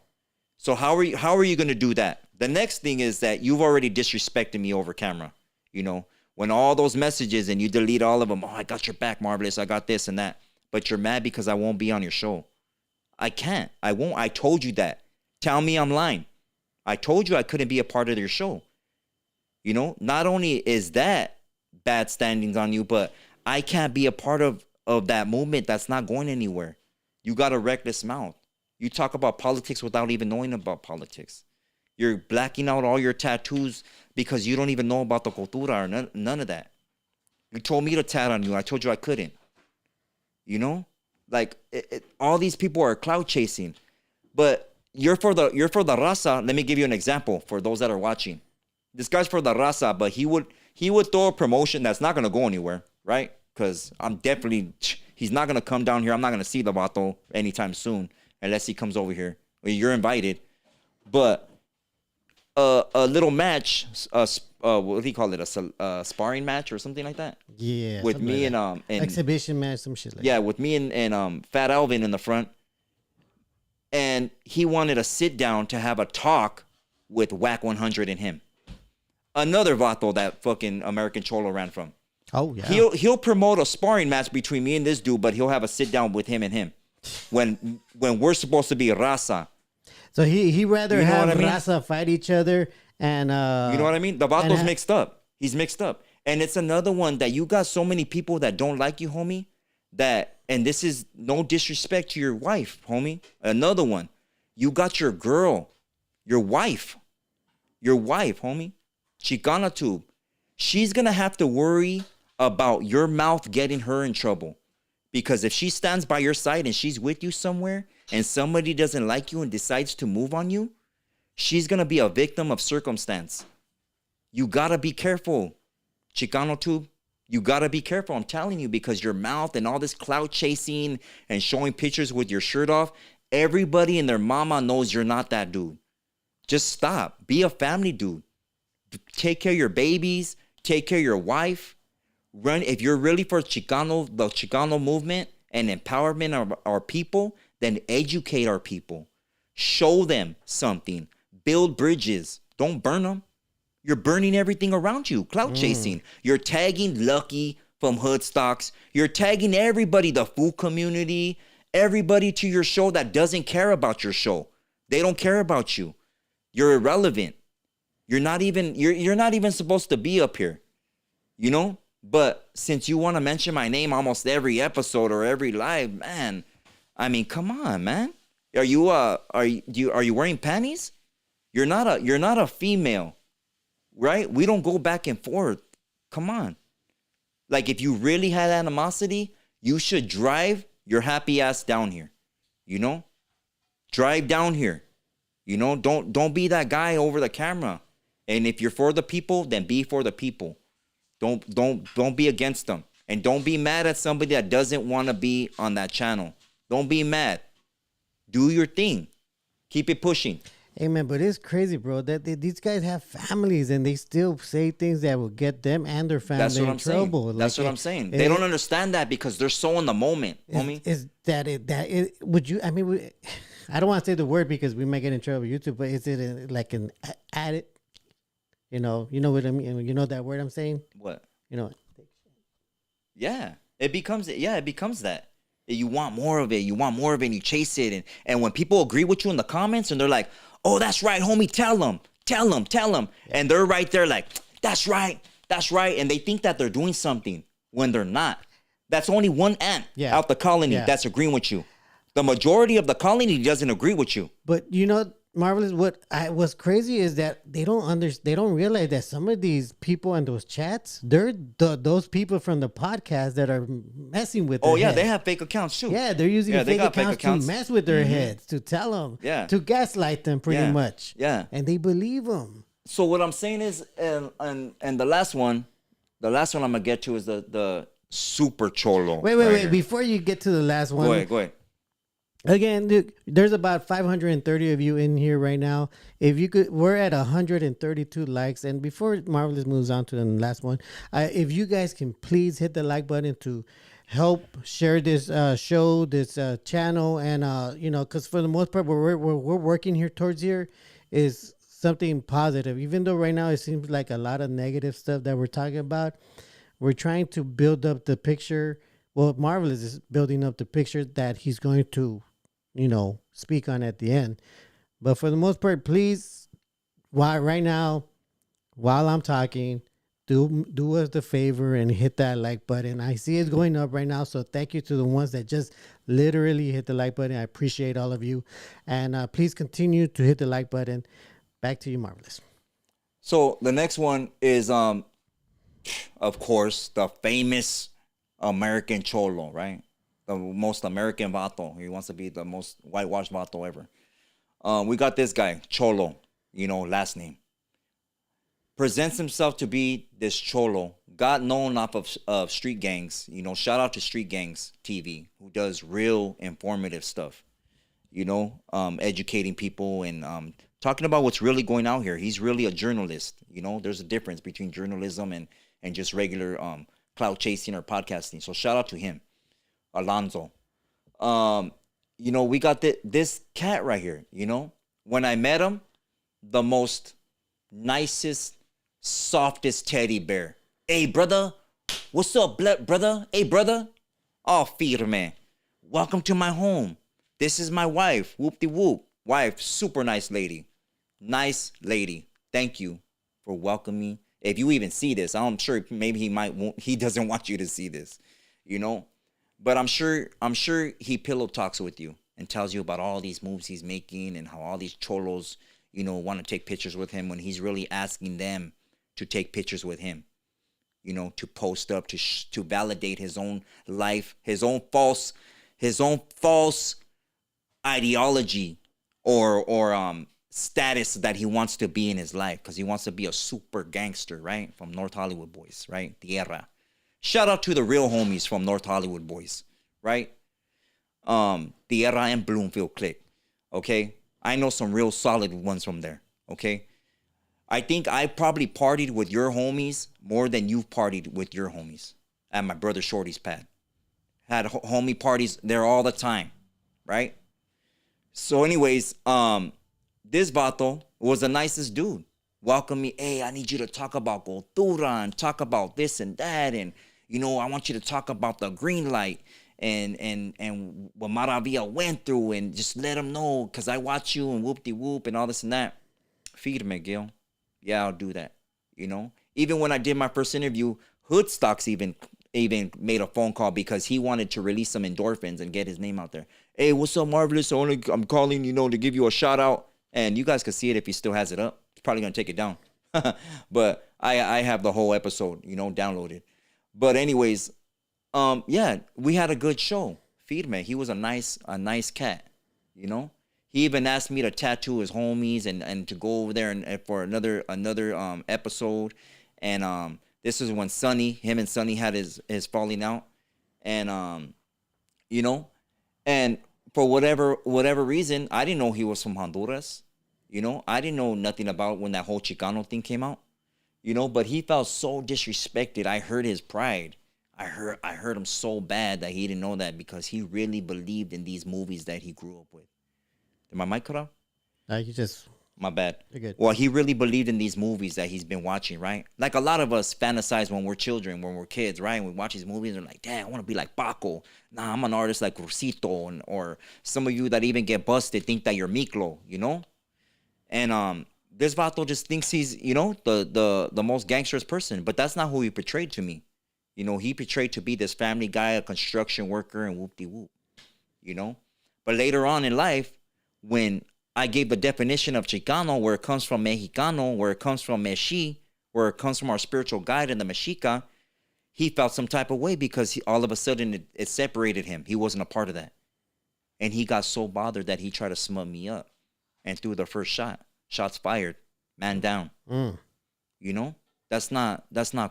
So how are you going to do that? The next thing is that you've already disrespected me over camera. You know? When all those messages and you delete all of them, oh, I got your back, Marvelous. I got this and that. But you're mad because I won't be on your show. I can't. I won't. I told you that. Tell me I'm lying. I told you I couldn't be a part of your show. You know, not only is that bad standings on you, but I can't be a part of that movement that's not going anywhere. You got a reckless mouth. You talk about politics without even knowing about politics. You're blacking out all your tattoos because you don't even know about the cultura or none of that. You told me to tat on you. I told you I couldn't. You know? Like, all these people are clout chasing. But you're for the raza. Let me give you an example for those that are watching. This guy's for the raza, but he would throw a promotion that's not going to go anywhere, right? because I'm definitely, he's not going to come down here. I'm not going to see the vato anytime soon unless he comes over here. Well, you're invited. But a little match, what do you call it? A sparring match or something like that? Yeah. With me like and exhibition match, some shit like yeah, that. with me and Fat Alvin in the front. And he wanted to sit down to have a talk with Whack 100 and him. Another vato that fucking American Cholo ran from. Oh yeah. He'll promote a sparring match between me and this dude, but he'll have a sit down with him and him. When we're supposed to be raza. So he rather You know have what I mean? raza fight each other and You know what I mean? The vato's mixed up. He's mixed up. And it's another one that you got so many people that don't like you, homie, that, and this is no disrespect to your wife, homie. Another one. You got your girl, your wife, homie. Chicana tube. She's going to have to worry about your mouth getting her in trouble. Because if she stands by your side and she's with you somewhere and somebody doesn't like you and decides to move on you, she's going to be a victim of circumstance. You got to be careful, Chicano tube. You got to be careful. I'm telling you, because your mouth and all this clout chasing and showing pictures with your shirt off, everybody and their mama knows you're not that dude. Just stop. Be a family dude. Take care of your babies. Take care of your wife. Run. If you're really for Chicano, the Chicano movement and empowerment of our people, then educate our people. Show them something. Build bridges. Don't burn them. You're burning everything around you. Clout chasing. You're tagging Lucky from Hoodstocks. You're tagging everybody, the food community, everybody to your show that doesn't care about your show. They don't care about you. You're irrelevant. You're not even supposed to be up here. You know? But since you want to mention my name almost every episode or every live, man, I mean, come on, man. Are you wearing panties? You're not a female. Right? We don't go back and forth. Come on. Like, if you really had animosity, you should drive your happy ass down here. You know? Drive down here. You know, don't be that guy over the camera. And if you're for the people, then be for the people. Don't be against them. And don't be mad at somebody that doesn't want to be on that channel. Don't be mad. Do your thing. Keep it pushing. Hey man, but it's crazy, bro. That these guys have families and they still say things that will get them and their family in trouble. Saying. That's what I'm saying. They don't understand that because they're so in the moment, homie. Is that it? Would you? I mean, I don't want to say the word because we might get in trouble with YouTube. But is it like an added? You know what I mean. You know that word I'm saying. What? You know. Yeah, it becomes that. You want more of it. You want more of it. And you chase it. And when people agree with you in the comments and they're like, "Oh, that's right, homie. Tell them. Yeah. And they're right there like, that's right. And they think that they're doing something when they're not. That's only one ant out the colony that's agreeing with you. The majority of the colony doesn't agree with you. But you know, Marvelous, what's crazy is that they don't realize that some of these people in those chats, they're those people from the podcast that are messing with their heads. They have fake accounts too. Yeah, they're using fake accounts to mess with their heads, to tell them, to gaslight them pretty much. Yeah. And they believe them. So what I'm saying is, and the last one I'm going to get to is the super cholo. Wait. Before you get to the last one. Go ahead. Again, dude, there's about 530 of you in here right now. If you could, we're at 132 likes. And before Marvelous moves on to the last one, if you guys can please hit the like button to help share this show, this channel, and because for the most part, we're working here towards here is something positive. Even though right now it seems like a lot of negative stuff that we're talking about, we're trying to build up the picture. Well, Marvelous is building up the picture that he's going to speak on at the end. But for the most part, please, right now, while I'm talking, do us the favor and hit that like button. I see it's going up right now, so thank you to the ones that just literally hit the like button. I appreciate all of you. And please continue to hit the like button. Back to you, Marvelous. So the next one is, of course, the famous American Cholo, right? The most American vato. He wants to be the most whitewashed vato ever. We got this guy, Cholo, last name. presents himself to be this cholo, got known off of Street Gangs. You know, shout out to Street Gangs TV, who does real informative stuff. You know, educating people and talking about what's really going out here. He's really a journalist. You know, there's a difference between journalism and just regular clout chasing or podcasting. So shout out to him, Alonzo. You know, we got this cat right here. You know, when I met him, the most nicest, softest teddy bear. Hey, brother, what's up, brother? Hey, brother. Oh, firme. Welcome to my home. This is my wife. Whoop-de-whoop. Wife, super nice lady. Nice lady. Thank you for welcoming me. If you even see this, I'm sure maybe he doesn't want you to see this, you know? But I'm sure he pillow talks with you and tells you about all these moves he's making and how all these cholos, you know, want to take pictures with him when he's really asking them to take pictures with him, you know, to post up, to validate his own life, his own false ideology or status that he wants to be in his life, because he wants to be a super gangster, right? From North Hollywood boys, right? Tierra. Shout out to the real homies from North Hollywood boys, right? Tierra and Bloomfield clique, okay? I know some real solid ones from there, okay? I think I probably partied with your homies more than you've partied with your homies at my brother Shorty's pad. Had homie parties there all the time, right? So anyways, this vato was the nicest dude. Welcome me. Hey, I need you to talk about cultura and talk about this and that. And, you know, I want you to talk about the green light and what Maravilla went through, and just let them know, because I watch you and whoop-de-whoop and all this and that. Feed me, Gil. Yeah, I'll do that. You know, even when I did my first interview, Hoodstocks even made a phone call because he wanted to release some endorphins and get his name out there. Hey, what's up, Marvelous? I'm calling, you know, to give you a shout out. And you guys can see it if he still has it up. He's probably going to take it down. But I have the whole episode, you know, downloaded. But anyways, yeah, we had a good show. Firme, he was a nice cat, you know. He even asked me to tattoo his homies and to go over there and for another episode. And this is when him and Sonny had his falling out. And you know, and for whatever reason, I didn't know he was from Honduras. You know, I didn't know nothing about when that whole Chicano thing came out. You know, but he felt so disrespected. I hurt his pride. I hurt him so bad that he didn't know that, because he really believed in these movies that he grew up with. Did my mic cut off? You just... My bad. You're good. Well, he really believed in these movies that he's been watching, right? Like a lot of us fantasize when we're children, when we're kids, right? And we watch these movies and we're like, damn, I want to be like Paco. Nah, I'm an artist like Rosito. Or some of you that even get busted think that you're Miklo, you know? And this vato just thinks he's, you know, the most gangsterous person. But that's not who he portrayed to me. You know, he portrayed to be this family guy, a construction worker, and whoop-de-whoop, you know? But later on in life, when I gave the definition of Chicano, where it comes from Mexicano, where it comes from Meshi, where it comes from our spiritual guide in the Mexica, he felt some type of way because all of a sudden it separated him. He wasn't a part of that. And he got so bothered that he tried to smut me up and threw the first shot. Shots fired. Man down. You know? That's not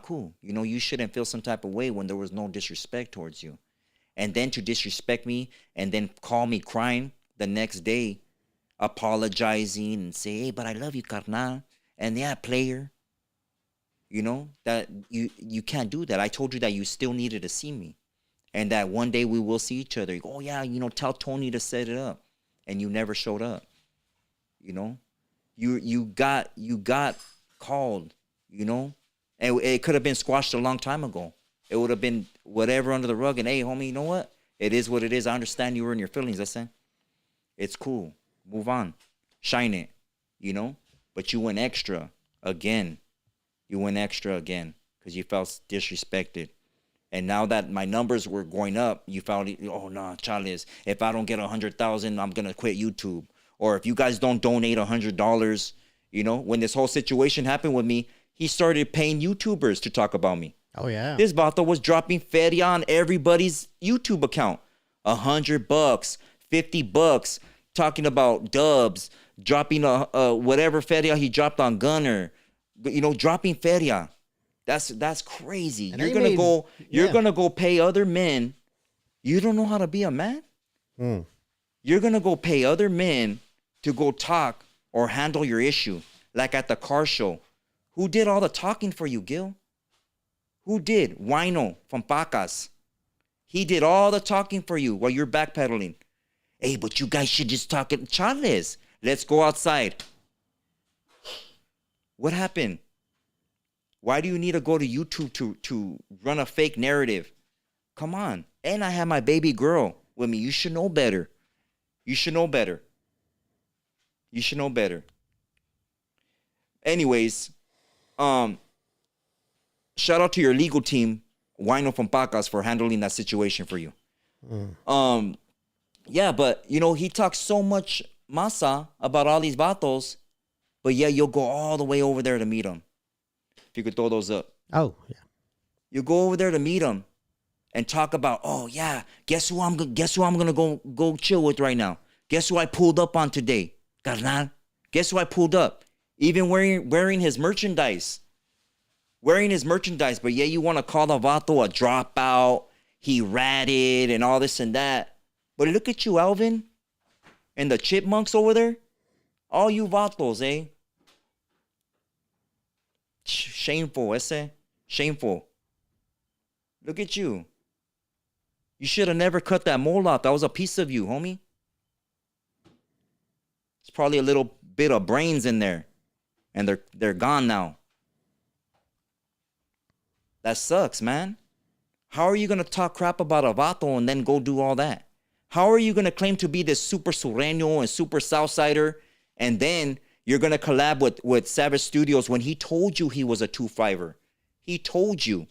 cool. You know, you shouldn't feel some type of way when there was no disrespect towards you. And then to disrespect me and then call me crying the next day, apologizing and say, hey, but I love you, carnal. And yeah, player. You know, that you can't do that. I told you that you still needed to see me. And that one day we will see each other. You go, oh yeah, you know, tell Tony to set it up. And you never showed up. You know? You got called, you know? And it could have been squashed a long time ago. It would have been whatever under the rug. And hey, homie, you know what? It is what it is. I understand you were in your feelings. Listen, it's cool. Move on. Shine it, you know? But you went extra again. You went extra again because you felt disrespected. And now that my numbers were going up, you felt, oh, no, Charles, if I don't get 100,000, I'm going to quit YouTube. Or if you guys don't donate $100, you know, when this whole situation happened with me, he started paying YouTubers to talk about me. Oh, yeah. This vato was dropping feria on everybody's YouTube account. $100, $50, talking about dubs, dropping whatever feria he dropped on Gunner, dropping feria. That's crazy. And You're gonna go pay other men. You don't know how to be a man? You're gonna go pay other men to go talk or handle your issue. Like at the car show. Who did all the talking for you, Gil? Who did? Wino from Pacas. He did all the talking for you while you're backpedaling. Hey, but you guys should just talk at Charles. Let's go outside. What happened? Why do you need to go to YouTube to run a fake narrative? Come on. And I have my baby girl with me. You should know better. You should know better. You should know better. Anyways, shout out to your legal team, Wino from Pacas, for handling that situation for you. Yeah, but he talks so much masa about all these vatos, but yeah, you'll go all the way over there to meet him. If you could throw those up. Oh, yeah. You go over there to meet him and talk about, oh yeah, guess who I'm gonna go chill with right now? Guess who I pulled up on today? Carnal. Guess who I pulled up? Even wearing his merchandise. Wearing his merchandise, but yeah, you want to call the vato a dropout, he ratted and all this and that. But look at you, Alvin, and the chipmunks over there. All you vatos, eh? Shameful, ese. Shameful. Look at you. You should have never cut that mole off. That was a piece of you, homie. It's probably a little bit of brains in there. And they're gone now. That sucks, man. How are you going to talk crap about a vato and then go do all that? How are you going to claim to be this super sureño and super Southsider, and then you're going to collab with Savage Studios when he told you he was a 2-5er? He told you.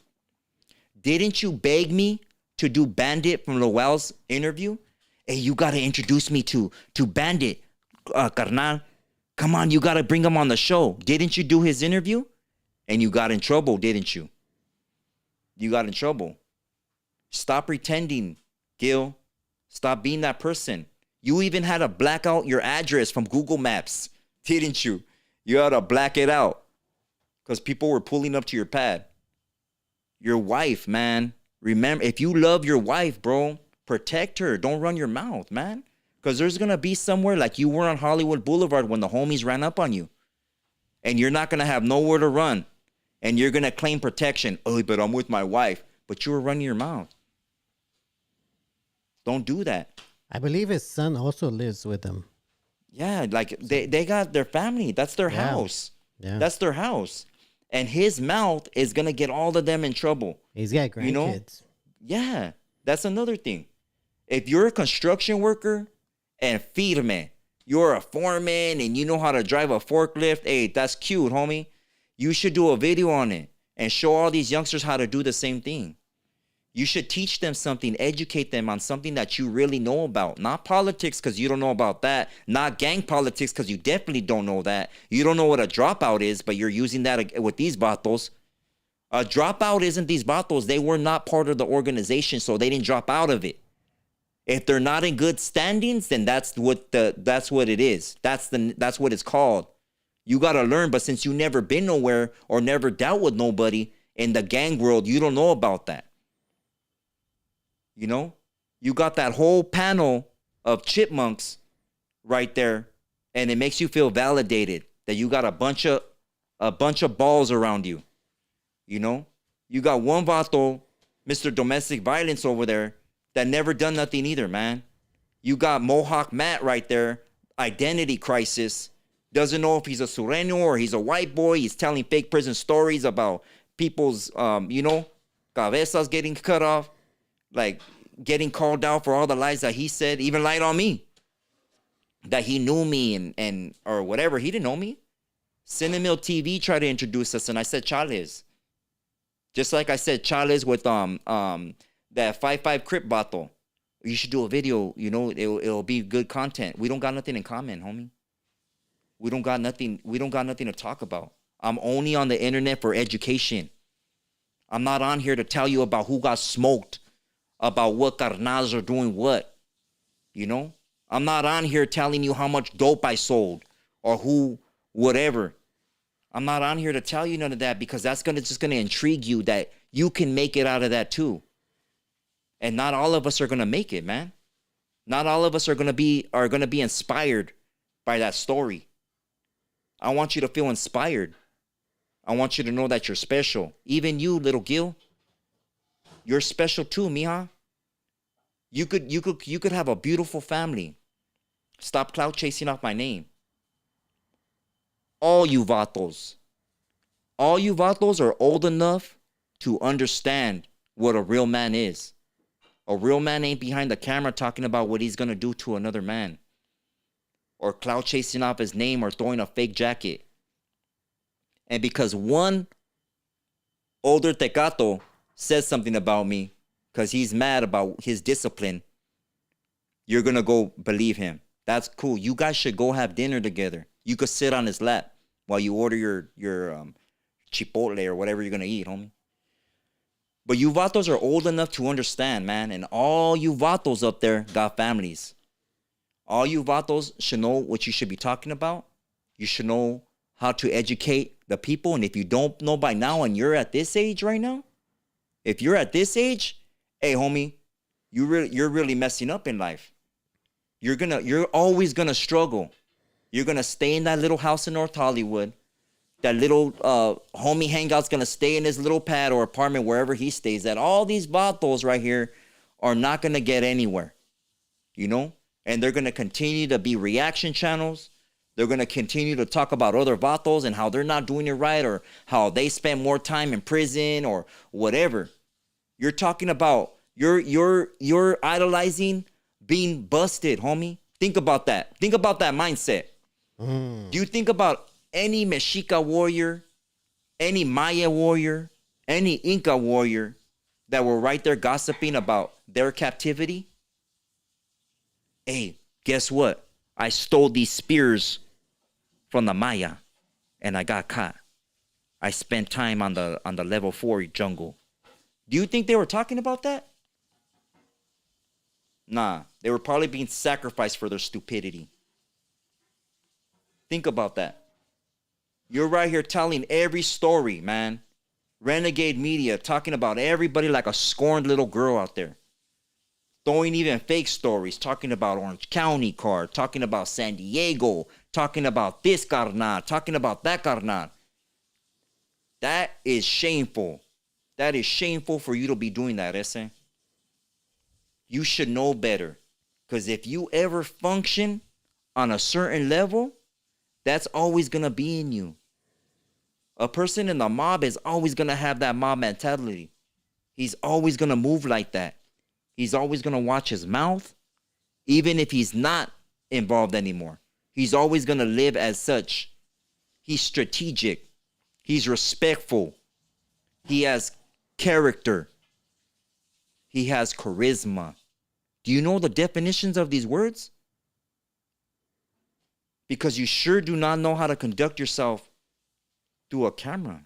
Didn't you beg me to do Bandit from Lowell's interview? Hey, you got to introduce me to Bandit, carnal. Come on, you got to bring him on the show. Didn't you do his interview? And you got in trouble, didn't you? You got in trouble. Stop pretending, Gil. Stop being that person. You even had to black out your address from Google Maps, didn't you? You had to black it out because people were pulling up to your pad. Your wife, man. Remember, if you love your wife, bro, protect her. Don't run your mouth, man. Because there's going to be somewhere like you were on Hollywood Boulevard when the homies ran up on you. And you're not going to have nowhere to run. And you're going to claim protection. Oh, but I'm with my wife. But you were running your mouth. Don't do that. I believe his son also lives with him. Yeah, like they got their family. That's their house. Yeah. That's their house. And his mouth is going to get all of them in trouble. He's got grandkids. Yeah, that's another thing. If you're a construction worker and firme, you're a foreman and you know how to drive a forklift, hey, that's cute, homie. You should do a video on it and show all these youngsters how to do the same thing. You should teach them something, educate them on something that you really know about. Not politics because you don't know about that. Not gang politics because you definitely don't know that. You don't know what a dropout is, but you're using that with these vatos. A dropout isn't these vatos. They were not part of the organization, so they didn't drop out of it. If they're not in good standings, then that's what it is. That's what it's called. You got to learn, but since you never been nowhere or never dealt with nobody in the gang world, you don't know about that. You know, you got that whole panel of chipmunks right there, and it makes you feel validated that you got a bunch of balls around you. You know, you got one vato, Mr. Domestic Violence over there, that never done nothing either, man. You got Mohawk Matt right there, identity crisis, doesn't know if he's a sureño or he's a white boy. He's telling fake prison stories about people's, cabezas getting cut off. Like, getting called out for all the lies that he said, even lied on me. That he knew me and or whatever. He didn't know me. Cinemil TV tried to introduce us, and I said Chales. Just like I said Chales with that 5'5" Crip bato. You should do a video, it'll be good content. We don't got nothing in common, homie. We don't got nothing to talk about. I'm only on the internet for education. I'm not on here to tell you about who got smoked, about what carnals are doing what, I'm not on here telling you how much dope I sold or who, whatever. I'm not on here to tell you none of that because that's just gonna intrigue you that you can make it out of that too. And not all of us are gonna make it, man. Not all of us are gonna be inspired by that story. I want you to feel inspired. I want you to know that you're special. Even you, little Gil, you're special too, mija. You could have a beautiful family. Stop clout chasing off my name. All you vatos are old enough to understand what a real man is. A real man ain't behind the camera talking about what he's gonna do to another man, or clout chasing off his name, or throwing a fake jacket. And because one older tecato says something about me because he's mad about his discipline, you're gonna go believe him. That's cool. You guys should go have dinner together. You could sit on his lap while you order your chipotle or whatever you're gonna eat, homie. But you vatos are old enough to understand, man. And all you vatos up there got families. All you vatos should know what you should be talking about. You should know how to educate the people. And if you don't know by now and you're at this age right now, if you're at this age, hey, homie, you're really messing up in life. You're always gonna struggle. You're gonna stay in that little house in North Hollywood. That little homie hangout's gonna stay in his little pad or apartment wherever he stays. That all these vatos right here are not gonna get anywhere, you know? And they're gonna continue to be reaction channels. They're gonna continue to talk about other vatos and how they're not doing it right, or how they spend more time in prison or whatever. You're talking about you're idolizing being busted, homie. Think about that. Think about that mindset. Do you think about any Mexica warrior, any Maya warrior, any Inca warrior that were right there gossiping about their captivity? Hey, guess what? I stole these spears from the Maya and I got caught. I spent time on the level 4 jungle. Do you think they were talking about that? Nah, they were probably being sacrificed for their stupidity. Think about that. You're right here telling every story, man. Renegade media talking about everybody like a scorned little girl out there. Throwing even fake stories, talking about Orange County card, talking about San Diego, talking about this carnal, talking about that carnal. That is shameful. That is shameful for you to be doing that, ese. You should know better. Because if you ever function on a certain level, that's always going to be in you. A person in the mob is always going to have that mob mentality. He's always going to move like that. He's always going to watch his mouth, even if he's not involved anymore. He's always going to live as such. He's strategic. He's respectful. He has character. He has charisma. Do you know the definitions of these words? Because you sure do not know how to conduct yourself through a camera.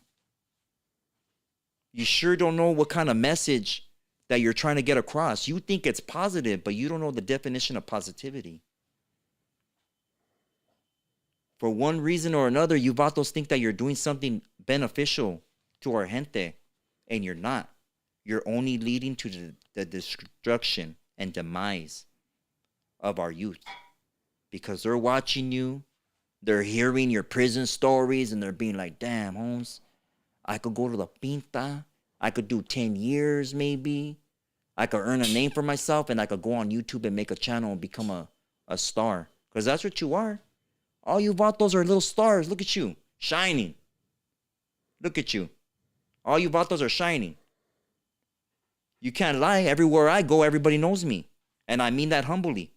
You sure don't know what kind of message that you're trying to get across. You think it's positive, but you don't know the definition of positivity. For one reason or another, you vatos think that you're doing something beneficial to our gente, and you're not. You're only leading to the destruction and demise of our youth. Because they're watching you, they're hearing your prison stories, and they're being like, damn, Holmes, I could go to the pinta, I could do 10 years maybe, I could earn a name for myself, and I could go on YouTube and make a channel and become a star. Because that's what you are. All you vatos are little stars. Look at you, shining. Look at you. All you vatos are shining. You can't lie. Everywhere I go, everybody knows me. And I mean that humbly.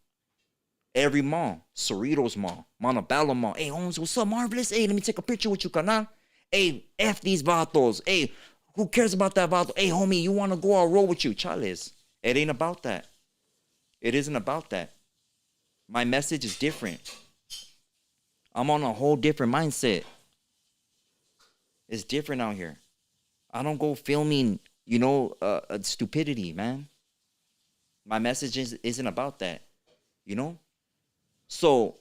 Every mall, Cerritos Mall, Montebello Mall. Hey, Holmes, what's up, Marvelous? Hey, let me take a picture with you, canal. Hey, F these vatos. Hey, who cares about that vato? Hey, homie, you want to go? I'll roll with you. Chales. It ain't about that. It isn't about that. My message is different. I'm on a whole different mindset. It's different out here. I don't go filming, stupidity, man. My message isn't about that, So,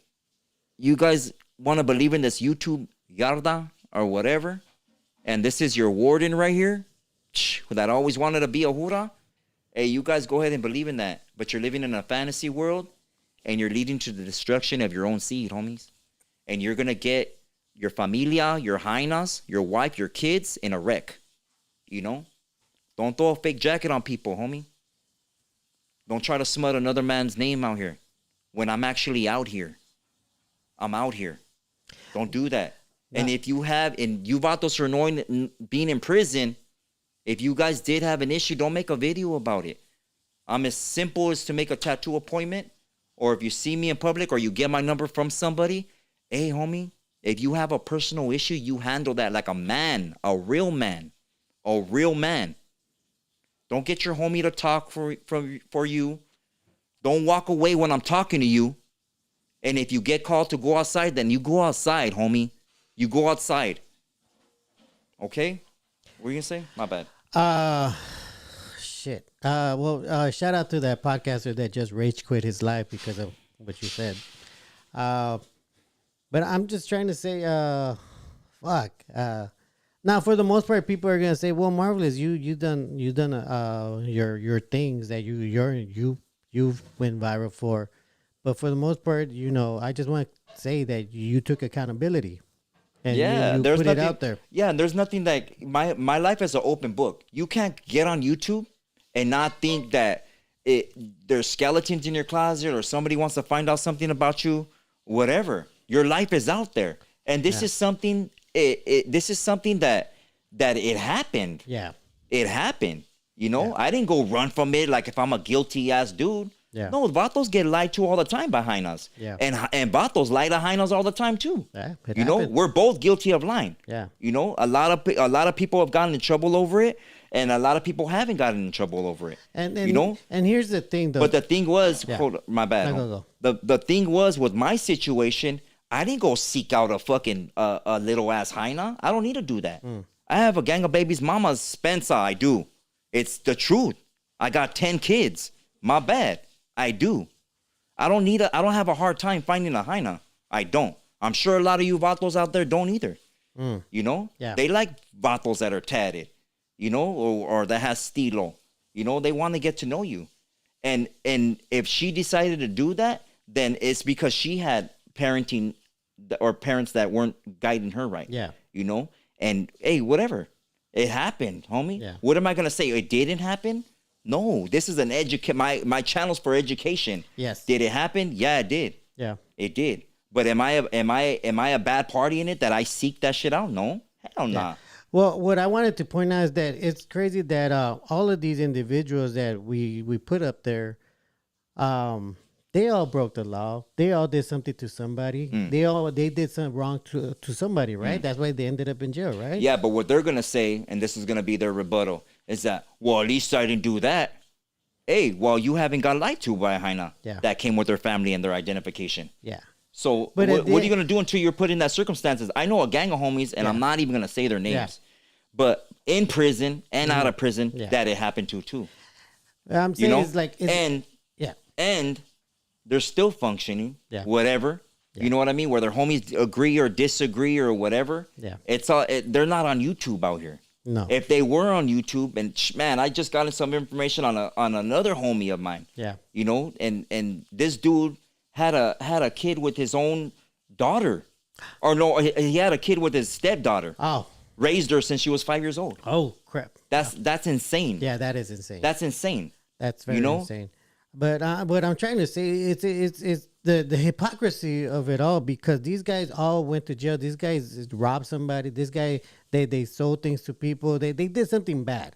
you guys want to believe in this YouTube yarda or whatever, and this is your warden right here, that always wanted to be a hura, hey, you guys go ahead and believe in that. But you're living in a fantasy world, and you're leading to the destruction of your own seed, homies. And you're going to get your familia, your hainas, your wife, your kids in a wreck. You know? Don't throw a fake jacket on people, homie. Don't try to smut another man's name out here when I'm actually out here. I'm out here. Don't do that. Yeah. And if you have, and you vatos are annoying being in prison, if you guys did have an issue, don't make a video about it. I'm as simple as to make a tattoo appointment, or if you see me in public or you get my number from somebody, hey, homie, if you have a personal issue, you handle that like a man, a real man, a real man. Don't get your homie to talk for you. Don't walk away when I'm talking to you. And if you get called to go outside, then you go outside, homie. You go outside. Okay? What were you going to say? My bad. Shit. Shout out to that podcaster that just rage quit his life because of what you said. But I'm just trying to say, fuck. Now, for the most part, people are gonna say, "Well, Marvelous, you done your things that you've went viral for." But for the most part, I just want to say that you took accountability. And you there's put nothing, it out there. Yeah, and there's nothing like my life is an open book. You can't get on YouTube and not think that there's skeletons in your closet or somebody wants to find out something about you, whatever. Your life is out there, and this is something. This is something that it happened. Yeah, it happened. I didn't go run from it like if I'm a guilty ass dude. Yeah. No, vatos get lied to all the time by hainas. Yeah. And vatos lie to hainas all the time too. Yeah, we're both guilty of lying. Yeah. A lot of people have gotten in trouble over it, and a lot of people haven't gotten in trouble over it. And here's the thing though. But the thing was, my bad. Go. The thing was with my situation, I didn't go seek out a fucking a little ass haina. I don't need to do that. I have a gang of babies mamas, Spencer. I do. It's the truth. I got 10 kids. My bad. I do. I don't have a hard time finding a haina. I don't. I'm sure a lot of you vatos out there don't either. Yeah. They like vatos that are tatted, or that has stilo. They want to get to know you. And if she decided to do that, then it's because she had parenting or parents that weren't guiding her right. Yeah. And hey, whatever. It happened, homie. Yeah. What am I going to say? It didn't happen? No, this is my channel's for education. Yes. Did it happen? Yeah, it did. Yeah. It did. But am I a bad party in it that I seek that shit out? No. Hell nah. Well, what I wanted to point out is that it's crazy that all of these individuals that we put up there, they all broke the law. They all did something to somebody. They did something wrong to somebody, right? That's why they ended up in jail, right? Yeah, but what they're gonna say, and this is gonna be their rebuttal, is that, well, at least I didn't do that. Hey, well, you haven't got lied to by a haina that came with their family and their identification. Yeah. So what are you gonna do until you're put in that circumstances? I know a gang of homies, and I'm not even gonna say their names, but in prison and out of prison, that it happened to too. I'm saying and they're still functioning, whatever. Yeah. You know what I mean? Whether homies agree or disagree or whatever. Yeah. It's all. They're not on YouTube out here. No. If they were on YouTube, and man, I just got some information on another homie of mine. Yeah. And this dude had a kid with his own daughter, or no, he had a kid with his stepdaughter. Oh. Raised her since she was 5 years old. Oh crap. That's insane. Yeah, that is insane. That's insane. That's very insane. But what I'm trying to say, it's the hypocrisy of it all, because these guys all went to jail. These guys robbed somebody. This guy, they sold things to people. They did something bad.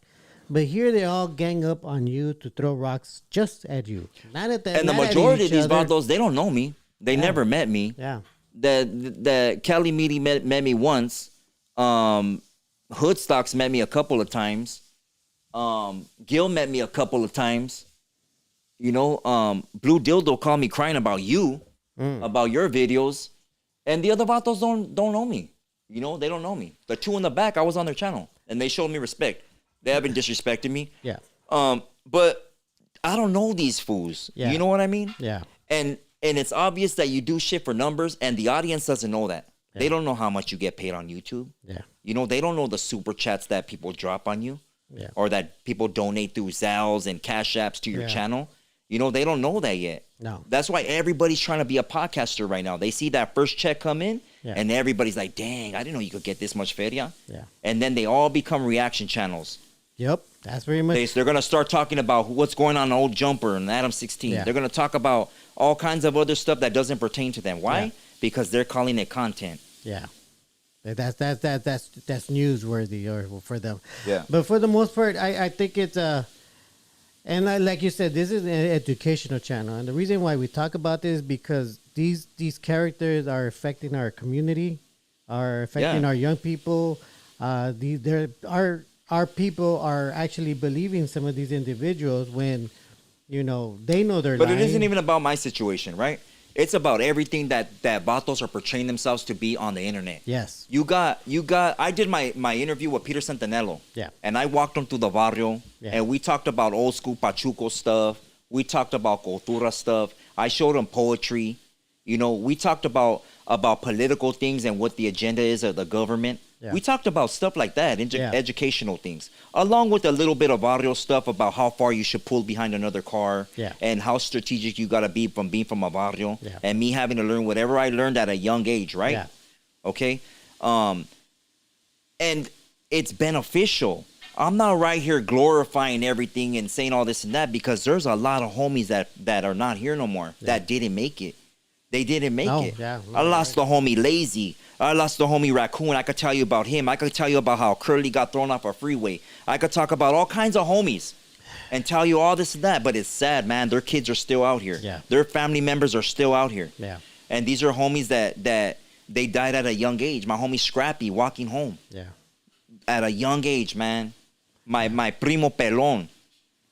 But here they all gang up on you to throw rocks just at you. Not at that. And the majority of these vatos, they don't know me. They never met me. Yeah. The Cali meeting met me once. Hoodstocks met me a couple of times. Gil met me a couple of times. Blue Dildo called me crying about you, about your videos, and the other vatos don't know me. They don't know me. The two in the back, I was on their channel, and they showed me respect. They haven't disrespected me. Yeah. But I don't know these fools. Yeah. You know what I mean? Yeah. And it's obvious that you do shit for numbers, and the audience doesn't know that. They don't know how much you get paid on YouTube. Yeah. You know, they don't know the super chats that people drop on you. Yeah. Or that people donate through Zales and Cash Apps to your Yeah. channel. You know, they don't know that yet. No. That's why everybody's trying to be a podcaster right now. They see that first check come in, Yeah. and everybody's like, dang, I didn't know you could get this much feria. Yeah. And then they all become reaction channels. Yep. That's very much. They're going to start talking about what's going on in Old Jumper and Adam 16. Yeah. They're going to talk about all kinds of other stuff that doesn't pertain to them. Why? Yeah. Because they're calling it content. Yeah. That's newsworthy or for them. Yeah. But for the most part, I think it's and like you said, this is an educational channel, and the reason why we talk about this is because these characters are affecting our community, are affecting Yeah. our young people. Our people are actually believing some of these individuals when, they know they're But lying. it isn't even about my situation, right? It's about everything that vatos are portraying themselves to be on the internet. Yes. I did my interview with Peter Centinelo. Yeah. And I walked him through the barrio. Yeah. And we talked about old school Pachuco stuff. We talked about cultura stuff. I showed him poetry. We talked about political things and what the agenda is of the government. Yeah. We talked about stuff like that, Yeah. educational things, along with a little bit of barrio stuff about how far you should pull behind another car, Yeah. and how strategic you gotta be from being from a barrio, Yeah. and me having to learn whatever I learned at a young age, right? Yeah. Okay, and it's beneficial. I'm not right here glorifying everything and saying all this and that, because there's a lot of homies that are not here no more, that didn't make it. They didn't make it. Yeah. I lost the homie Lazy. I lost the homie Raccoon. I could tell you about him. I could tell you about how Curly got thrown off a freeway. I could talk about all kinds of homies and tell you all this and that. But it's sad, man. Their kids are still out here. Yeah. Their family members are still out here. Yeah. And these are homies that they died at a young age. My homie Scrappy walking home Yeah. at a young age, man. My primo Pelon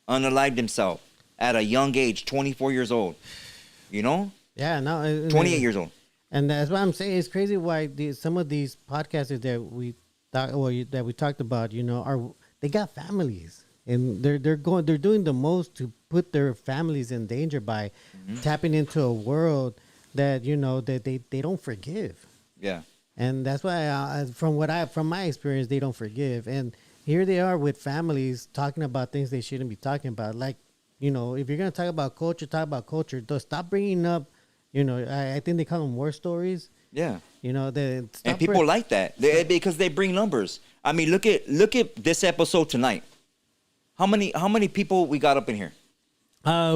unalived himself at a young age, 24 years old. Yeah. No. 28 years old. And that's what I'm saying. It's crazy why some of these podcasters that we talked about, they got families, and they're doing the most to put their families in danger by tapping into a world that that they don't forgive. Yeah. And that's why, from my experience, they don't forgive. And here they are with families talking about things they shouldn't be talking about. Like, if you're gonna talk about culture, talk about culture. Don't stop bringing up. I think they call them war stories. Yeah. And people like that because they bring numbers. I mean, look at this episode tonight. How many people we got up in here?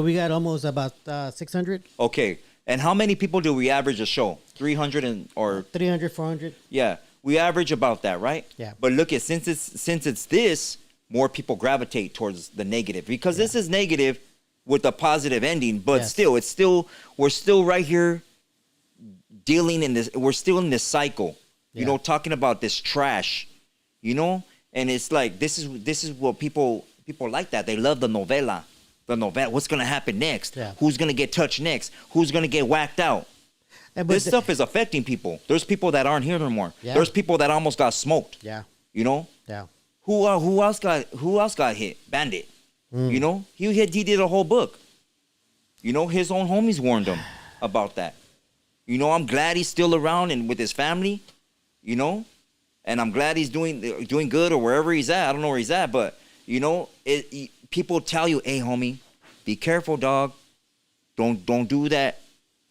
We got almost about 600. Okay. And how many people do we average a show? 300 or 300, 400. Yeah, we average about that, right? Yeah. But look at since it's this, more people gravitate towards the negative, because this is negative with a positive ending, but Yes. we're still right here dealing in this. We're still in this cycle, talking about this trash, and it's like this is what people like that. They love the novela. What's gonna happen next? Yeah. Who's gonna get touched next? Who's gonna get whacked out? This stuff is affecting people. There's people that aren't here no more. Yeah. There's people that almost got smoked. Yeah. Yeah. Who else got hit? Bandit. He did a whole book. His own homies warned him about that. I'm glad he's still around and with his family. And I'm glad he's doing good or wherever he's at. I don't know where he's at, but people tell you, hey homie, be careful, dog. Don't do that.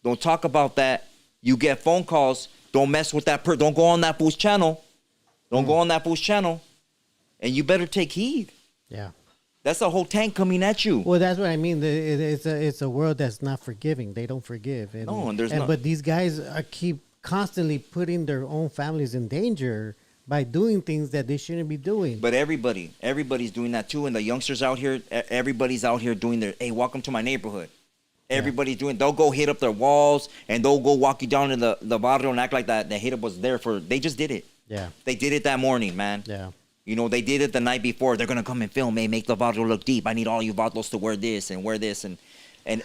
Don't talk about that. You get phone calls. Don't mess with that don't go on that fool's channel. Don't go on that fool's channel. And you better take heed. Yeah. That's a whole tank coming at you. Well, that's what I mean. It's a world that's not forgiving. They don't forgive. But these guys keep constantly putting their own families in danger by doing things that they shouldn't be doing. But everybody's doing that too. And the youngsters out here, everybody's out here doing their, hey, welcome to my neighborhood. Everybody's doing, they'll go hit up their walls and they'll go walk you down in the barrio and act like that the hit up was there they just did it. Yeah. They did it that morning, man. Yeah. They did it the night before. They're going to come and film, hey, make the barrio look deep. I need all you vatos to wear this and wear this. And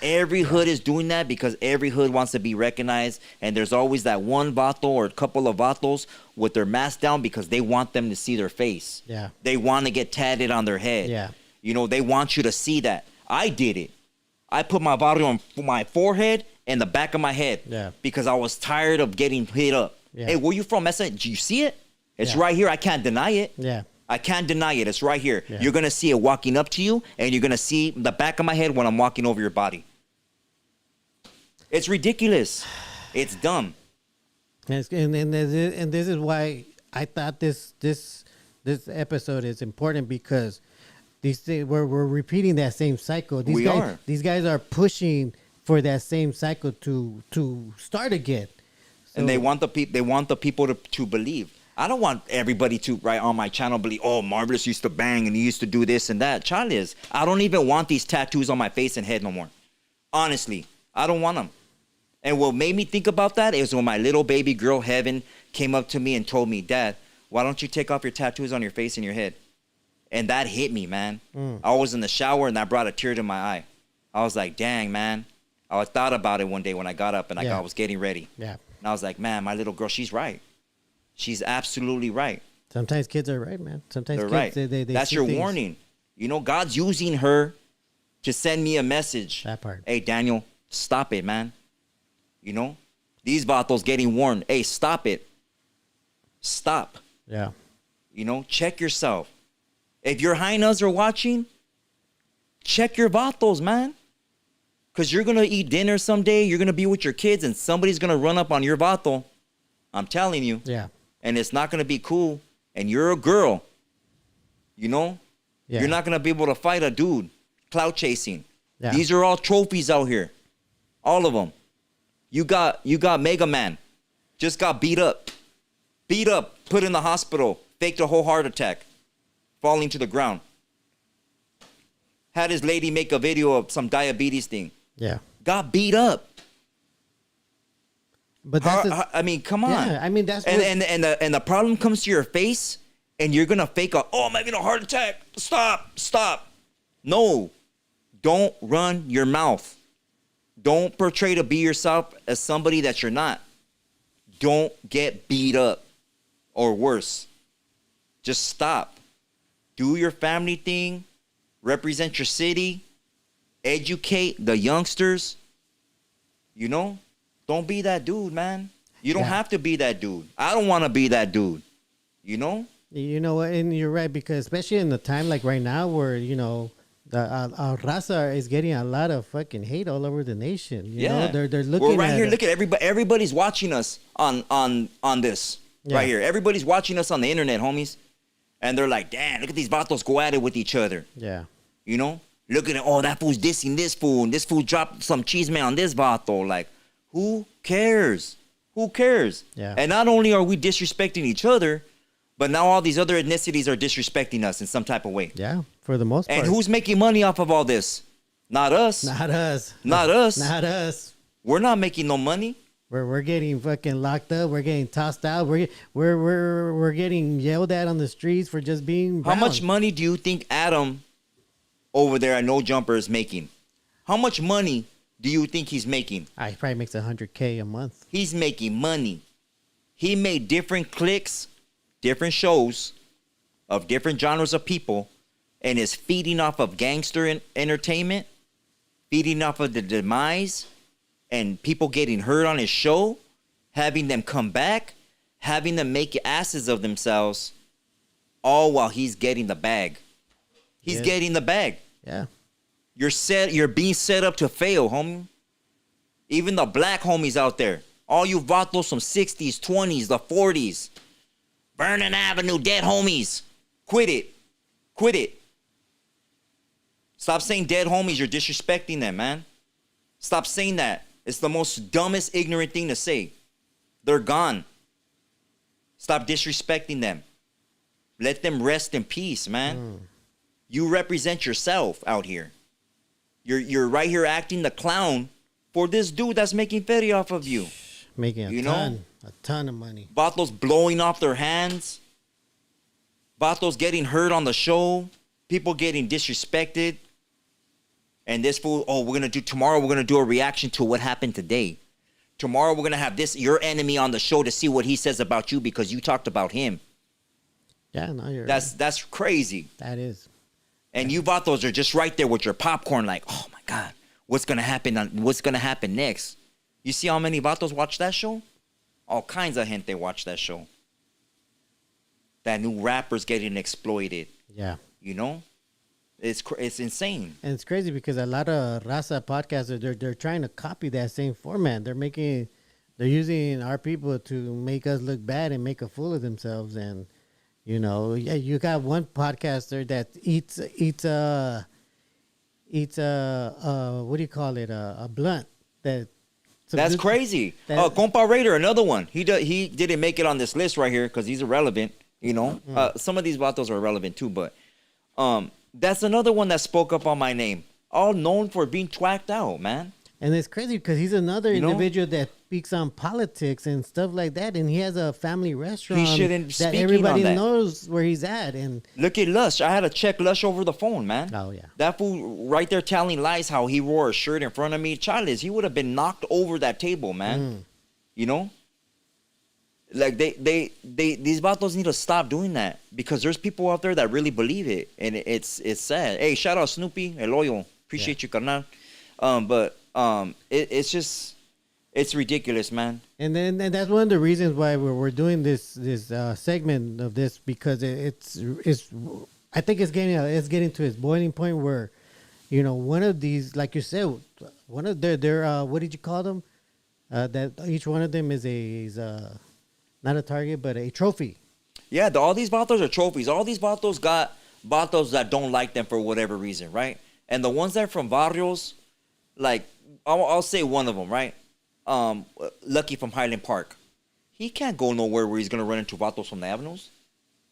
every hood is doing that because every hood wants to be recognized. And there's always that one vato or a couple of vatos with their mask down because they want them to see their face. Yeah. They want to get tatted on their head. Yeah. They want you to see that. I did it. I put my barrio on my forehead and the back of my head. Yeah. Because I was tired of getting hit up. Yeah. Hey, where you from? Mesa? Do you see it? It's Yeah. right here. I can't deny it. Yeah. I can't deny it. It's right here. Yeah. You're going to see it walking up to you, and you're going to see the back of my head when I'm walking over your body. It's ridiculous. It's dumb. And this is why I thought this episode is important, because these things, we're repeating that same cycle. These guys are pushing for that same cycle to start again. So, And they want the people to believe. I don't want everybody to, right, on my channel believe, oh, Marvelous used to bang and he used to do this and that. Charles, I don't even want these tattoos on my face and head no more. Honestly, I don't want them. And what made me think about that is when my little baby girl, Heaven, came up to me and told me, Dad, why don't you take off your tattoos on your face and your head? And that hit me, man. I was in the shower and that brought a tear to my eye. I was like, dang, man. I thought about it one day when I got up and I was getting ready. Yeah. And I was like, man, my little girl, she's right. She's absolutely right. Sometimes kids are right, man. Sometimes They're kids, right. they That's see your things. warning. You know, God's using her to send me a message. That part. Hey, Daniel, stop it, man. You know, these vatos getting warned. Hey, stop it. Stop. Yeah. You know, check yourself. If your hyenas are watching, check your vatos, man. Because you're going to eat dinner someday. You're going to be with your kids and somebody's going to run up on your vato. I'm telling you. Yeah. And it's not going to be cool. And you're a girl. You know? Yeah. You're not going to be able to fight a dude. Clout chasing. Yeah. These are all trophies out here. All of them. You got Mega Man. Just got beat up. Beat up. Put in the hospital. Faked a whole heart attack. Falling to the ground. Had his lady make a video of some diabetes thing. Yeah. Got beat up. But that's I mean, come on. Yeah, I mean, that's and the problem comes to your face, and you're gonna fake I'm having a heart attack. Stop. No, don't run your mouth. Don't portray to be yourself as somebody that you're not. Don't get beat up or worse. Just stop. Do your family thing. Represent your city. Educate the youngsters. You know? Don't be that dude, man. You don't have to be that dude. I don't want to be that dude. You know? You know what? And you're right, because especially in the time like right now where, you know, the raza is getting a lot of fucking hate all over the nation. You know? They're looking We're right at here. Look at everybody. Everybody's watching us on this right here. Everybody's watching us on the internet, homies. And they're like, damn, look at these vatos go at it with each other. Yeah. You know? Look at it. Oh, that fool's dissing this fool. And this fool dropped some cheese man on this vato. Like, who cares? Who cares? Yeah. And not only are we disrespecting each other, but now all these other ethnicities are disrespecting us in some type of way. Yeah, for the most part. And who's making money off of all this? Not us. Not us. Not us. Not us. We're not making no money. We're getting fucking locked up. We're getting tossed out. We're getting yelled at on the streets for just being brown. How much money do you think Adam over there at No Jumper is making? How much money do you think he's making? He probably makes $100K a month. He's making money. He made different cliques, different shows of different genres of people, and is feeding off of gangster entertainment, feeding off of the demise, and people getting hurt on his show, having them come back, having them make asses of themselves, all while he's getting the bag. He's getting the bag. Yeah. You're being set up to fail, homie. Even the black homies out there, all you vatos from 60s, 20s, the 40s, Vernon Avenue, dead homies. Quit it. Quit it. Stop saying dead homies. You're disrespecting them, man. Stop saying that. It's the most dumbest, ignorant thing to say. They're gone. Stop disrespecting them. Let them rest in peace, man. You represent yourself out here. You're right here acting the clown for this dude that's making feria off of you. Making a ton of money. Vatos blowing off their hands. Vatos getting hurt on the show. People getting disrespected. And this fool, tomorrow we're going to do a reaction to what happened today. Tomorrow we're going to have your enemy on the show to see what he says about you because you talked about him. Yeah, no, you're That's crazy. That is. And you vatos are just right there with your popcorn like, oh my God, what's going to happen? What's going to happen next? You see how many vatos watch that show? All kinds of gente watch that show. That new rappers getting exploited. Yeah. You know? It's insane. And it's crazy because a lot of Raza podcasters, they're trying to copy that same format. They're using our people to make us look bad and make a fool of themselves. And, you know, yeah, you got one podcaster that eats what do you call it? A blunt. That's crazy. Compa Raider, another one. He didn't make it on this list right here because he's irrelevant. You know, some of these vatos are irrelevant too, but that's another one that spoke up on my name. All known for being twacked out, man. And it's crazy because he's another individual that speaks on politics and stuff like that, and he has a family restaurant. He shouldn't that everybody knows where he's at. And look at Lush. I had to check Lush over the phone, man. Oh yeah, that fool right there telling lies how he wore a shirt in front of me. Charles, he would have been knocked over that table, man. You know, like these vatos need to stop doing that because there's people out there that really believe it, and it's sad. Hey, shout out Snoopy, El Hoyo. Appreciate you, carnal. It's just, it's ridiculous, man. And that's one of the reasons why we're doing this segment of this, because it's I think it's getting to its boiling point where, you know, one of these, like you said, one of their what did you call them? That each one of them is not a target but a trophy. Yeah, all these vatos are trophies. All these vatos got vatos that don't like them for whatever reason, right? And the ones that are from barrios, like, I'll say one of them, right? Lucky from Highland Park. He can't go nowhere where he's going to run into vatos from the avenues.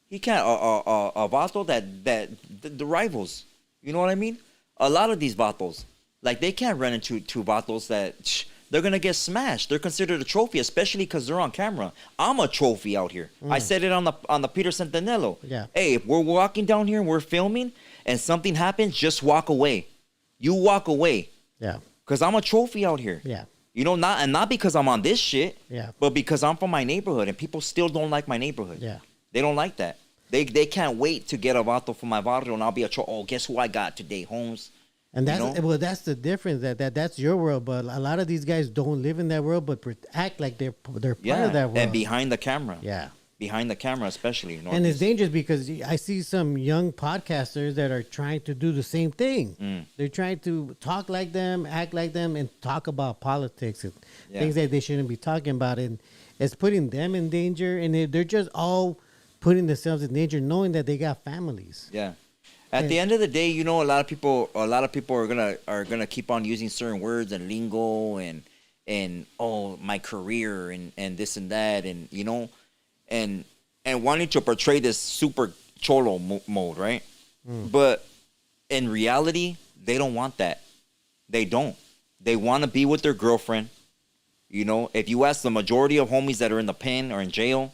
He can't. A vato that the rivals. You know what I mean? A lot of these vatos, like, they can't run into two vatos that they're going to get smashed. They're considered a trophy, especially because they're on camera. I'm a trophy out here. I said it on the Peter Centinelo. Yeah. Hey, if we're walking down here and we're filming and something happens, just walk away. You walk away. Yeah. Because I'm a trophy out here. Yeah. You know, not because I'm on this shit. Yeah. But because I'm from my neighborhood and people still don't like my neighborhood. Yeah. They don't like that. They can't wait to get a vato from my barrio and I'll be a trophy. Oh, guess who I got today, Holmes? And that's the difference. That's your world, but a lot of these guys don't live in that world, but act like they're part of that world. And behind the camera. Yeah. Behind the camera, especially. And it's dangerous because I see some young podcasters that are trying to do the same thing. They're trying to talk like them, act like them, and talk about politics and things that they shouldn't be talking about. And it's putting them in danger. And they're just all putting themselves in danger, knowing that they got families. Yeah. At the end of the day, you know, a lot of people are gonna keep on using certain words and lingo and oh, my career and this and that, and you know. And wanting to portray this super cholo mode, right? But in reality, they don't want that. They don't. They want to be with their girlfriend. You know, if you ask the majority of homies that are in the pen or in jail,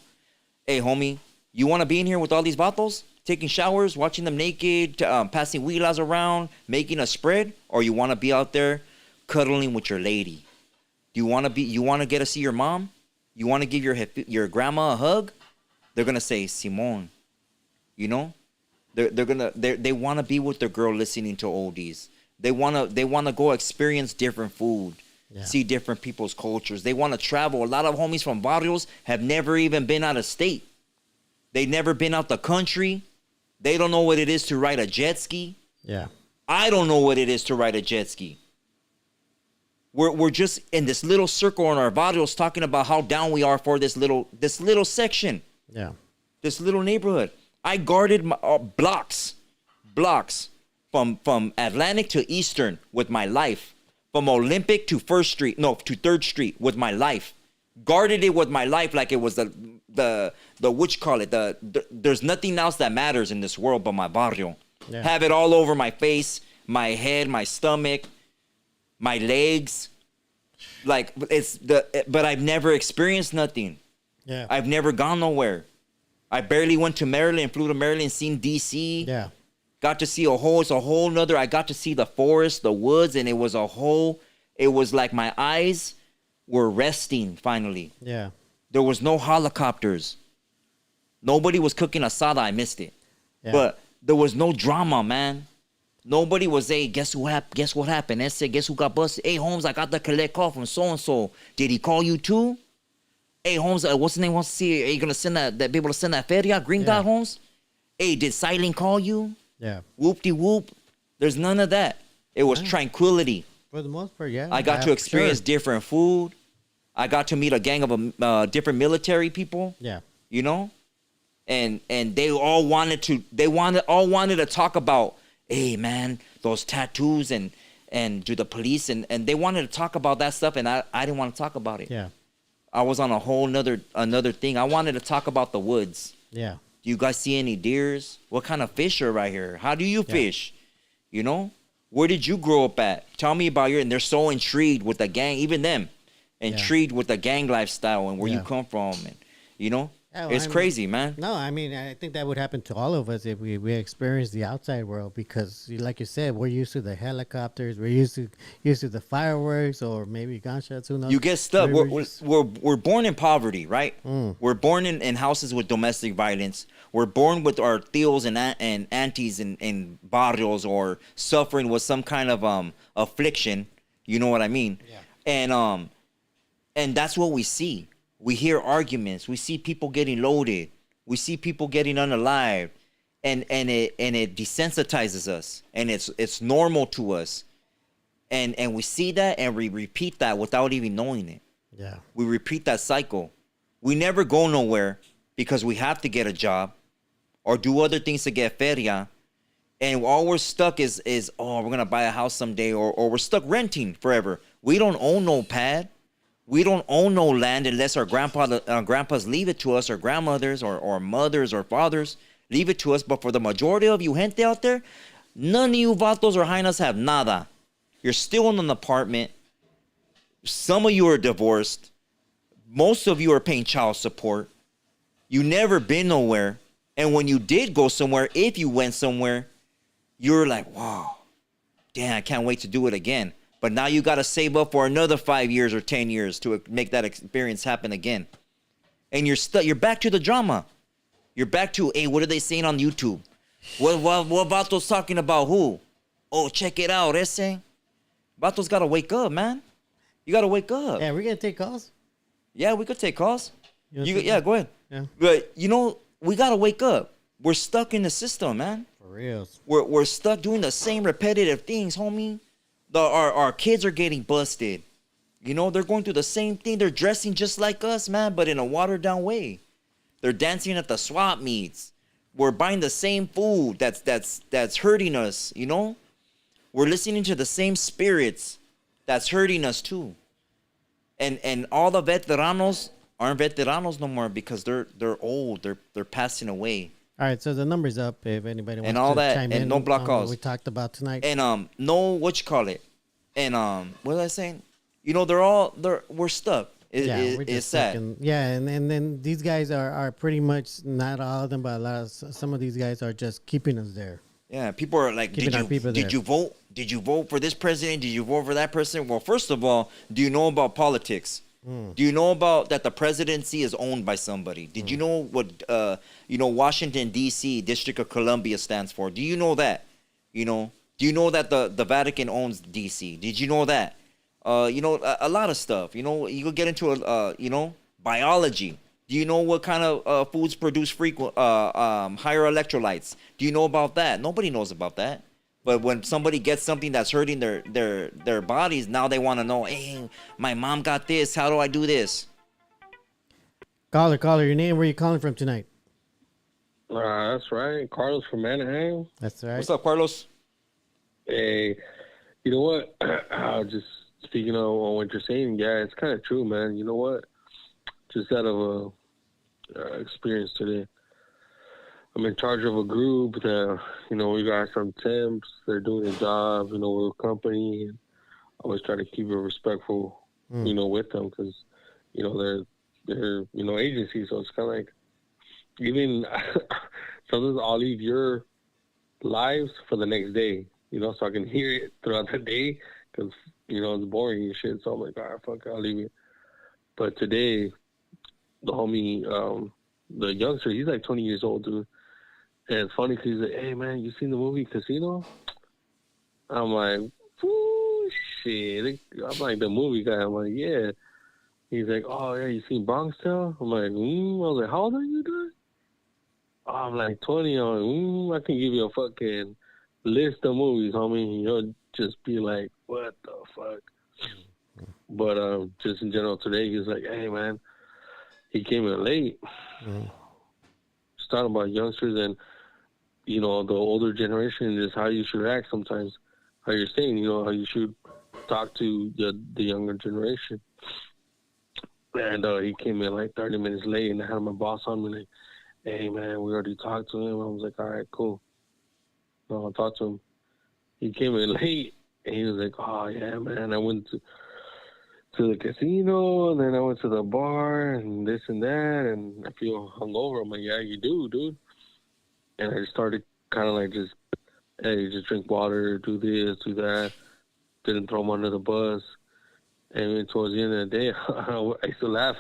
hey, homie, you want to be in here with all these vatos? Taking showers, watching them naked, passing huilas around, making a spread? Or you want to be out there cuddling with your lady? You want to get to see your mom? You want to give your grandma a hug? They're gonna say Simone. You know, they want to be with their girl listening to oldies. They wanna go experience different food, see different people's cultures. They want to travel. A lot of homies from barrios have never even been out of state. They've never been out the country. They don't know what it is to ride a jet ski. Yeah, I don't know what it is to ride a jet ski. We're just in this little circle in our barrios talking about how down we are for this little section. Yeah. This little neighborhood. I guarded my, blocks from Atlantic to Eastern with my life. From Olympic to 3rd Street with my life. Guarded it with my life like it was the there's nothing else that matters in this world but my barrio. Yeah. Have it all over my face, my head, my stomach, my legs, like but I've never experienced nothing. Yeah, I've never gone nowhere. I barely went to Maryland, flew to Maryland, seen DC. Yeah, got to see it's a whole nother. I got to see the forest, the woods, and it was like my eyes were resting finally. Yeah, there was no helicopters. Nobody was cooking asada. I missed it, but there was no drama, man. Nobody was, hey, guess what happened? Guess who got busted? Hey, Holmes, I got the collect call from so-and-so. Did he call you too? Hey, Holmes, what's the name? Wants to see? Are you gonna send that be able to send that feria? Green dot, Holmes. Hey, did Silent call you? Yeah. Whoop de whoop. There's none of that. It was tranquility. For the most part, yeah. I got to experience different food. I got to meet a gang of different military people. Yeah. You know, and they all wanted to talk about, hey man, those tattoos and do the police and they wanted to talk about that stuff, and I didn't want to talk about it. Yeah. I was on a whole another thing. I wanted to talk about the woods. Yeah. Do you guys see any deers? What kind of fish are right here? How do you fish? You know, where did you grow up at? Tell me about and they're so intrigued with the gang, even them, intrigued with the gang lifestyle and where you come from, and you know. Yeah, well, it's crazy, man. No, I mean, I think that would happen to all of us if we experience the outside world, because, like you said, we're used to the helicopters, we're used to the fireworks, or maybe gunshots. Who knows? You get stuck. We're born in poverty, right? We're born in houses with domestic violence. We're born with our tios and aunties in barrios, or suffering with some kind of affliction. You know what I mean? Yeah. And that's what we see. We hear arguments. We see people getting loaded. We see people getting unalived, and it desensitizes us, and it's normal to us, and we see that and we repeat that without even knowing it. Yeah, we repeat that cycle. We never go nowhere because we have to get a job or do other things to get feria, and all we're stuck is we're gonna buy a house someday, or we're stuck renting forever. We don't own no pad. We don't own no land unless our grandpas leave it to us, or grandmothers, or mothers, or fathers leave it to us. But for the majority of you gente out there, none of you vatos or jainas have nada. You're still in an apartment. Some of you are divorced. Most of you are paying child support. You never been nowhere. And when you did go somewhere, if you went somewhere, you're like, wow, damn, I can't wait to do it again. But now you got to save up for another 5 years or 10 years to make that experience happen again. And you're stuck. You're back to the drama. You're back to, hey, what are they saying on YouTube? What Vato's talking about who? Oh, check it out, ese. Vato's got to wake up, man. You got to wake up. Yeah, we're going to take calls. Yeah, we could take calls. Go ahead. Yeah. But, we got to wake up. We're stuck in the system, man. For real. We're stuck doing the same repetitive things, homie. Our kids are getting busted. They're going through the same thing. They're dressing just like us, man, but in a watered down way. They're dancing at the swap meets. We're buying the same food that's hurting us, We're listening to the same spirits that's hurting us too. And all the veteranos aren't veteranos no more because they're old. They're passing away. All right, so the number's up if anybody wants and all to that, chime and in no block calls. What we talked about tonight. And no, what you call it? And what was I saying? We're stuck. It's sad. And then these guys are pretty much, not all of them, but some of these guys are just keeping us there. Yeah, people are like, did you vote? Did you vote for this president? Did you vote for that president? Well, first of all, do you know about politics? Do you know about that the presidency is owned by somebody? Did you know what Washington D.C. District of Columbia stands for? Do you know that? Do you know that the Vatican owns D.C.? Did you know that? A lot of stuff. You could get into biology. Do you know what kind of foods produce higher electrolytes? Do you know about that? Nobody knows about that. But when somebody gets something that's hurting their bodies, now they want to know, hey, my mom got this. How do I do this? Caller, your name, where you calling from tonight? That's right. Carlos from Anaheim. That's right. What's up, Carlos? Hey, you know what? Just speaking on what you're saying, yeah, it's kind of true, man. You know what? Just out of experience today. I'm in charge of a group that, we got some temps. They're doing a job, we're a company. And I always try to keep it respectful, with them because, they're agencies. So it's kind of like, even sometimes I'll leave your lives for the next day, so I can hear it throughout the day because, it's boring and shit. So I'm like, all right, fuck, I'll leave it. But today, the homie, the youngster, he's like 20 years old, dude. And it's funny because he's like, hey, man, you seen the movie Casino? I'm like, ooh, shit. I'm like the movie guy. I'm like, yeah. He's like, oh yeah, you seen Bronx Tale? I'm like, I was like, how old are you, dude? Oh, I'm like 20. I'm like, I can give you a fucking list of movies, homie. You'll just be like, what the fuck? But just in general today, he's like, hey man, he came in late. Just talking about youngsters and the older generation is how you should act sometimes. How you're saying, how you should talk to the younger generation. And he came in like 30 minutes late, and I had my boss on me like, hey man, we already talked to him. I was like, all right, cool. So I'll talk to him. He came in late, and he was like, oh yeah, man, I went to the casino, and then I went to the bar, and this and that, and I feel hungover. I'm like, yeah, you do, dude. And I just started kind of like hey, just drink water, do this, do that. Didn't throw him under the bus. And then towards the end of the day, I used to laugh.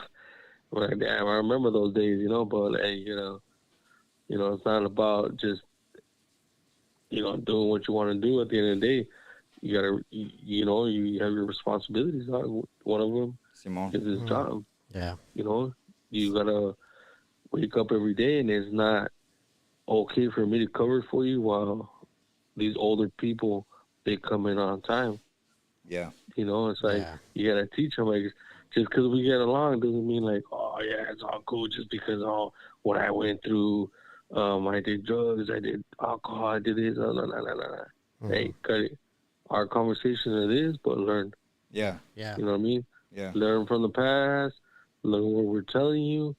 I'm like, damn, I remember those days, but hey, it's not about just, doing what you want to do. At the end of the day, you gotta, you have your responsibilities. One of them Simon. is his job. Yeah. You gotta wake up every day, and it's not okay for me to cover for you while these older people, they come in on time. Yeah. It's like, you gotta teach them, like, just because we get along doesn't mean like, oh yeah, it's all cool just because what I went through. I did drugs, I did alcohol, I did this. No. Hey, cut it. Our conversation it is, but learn. Yeah. Yeah. You know what I mean? Yeah. Learn from the past, learn what we're telling you,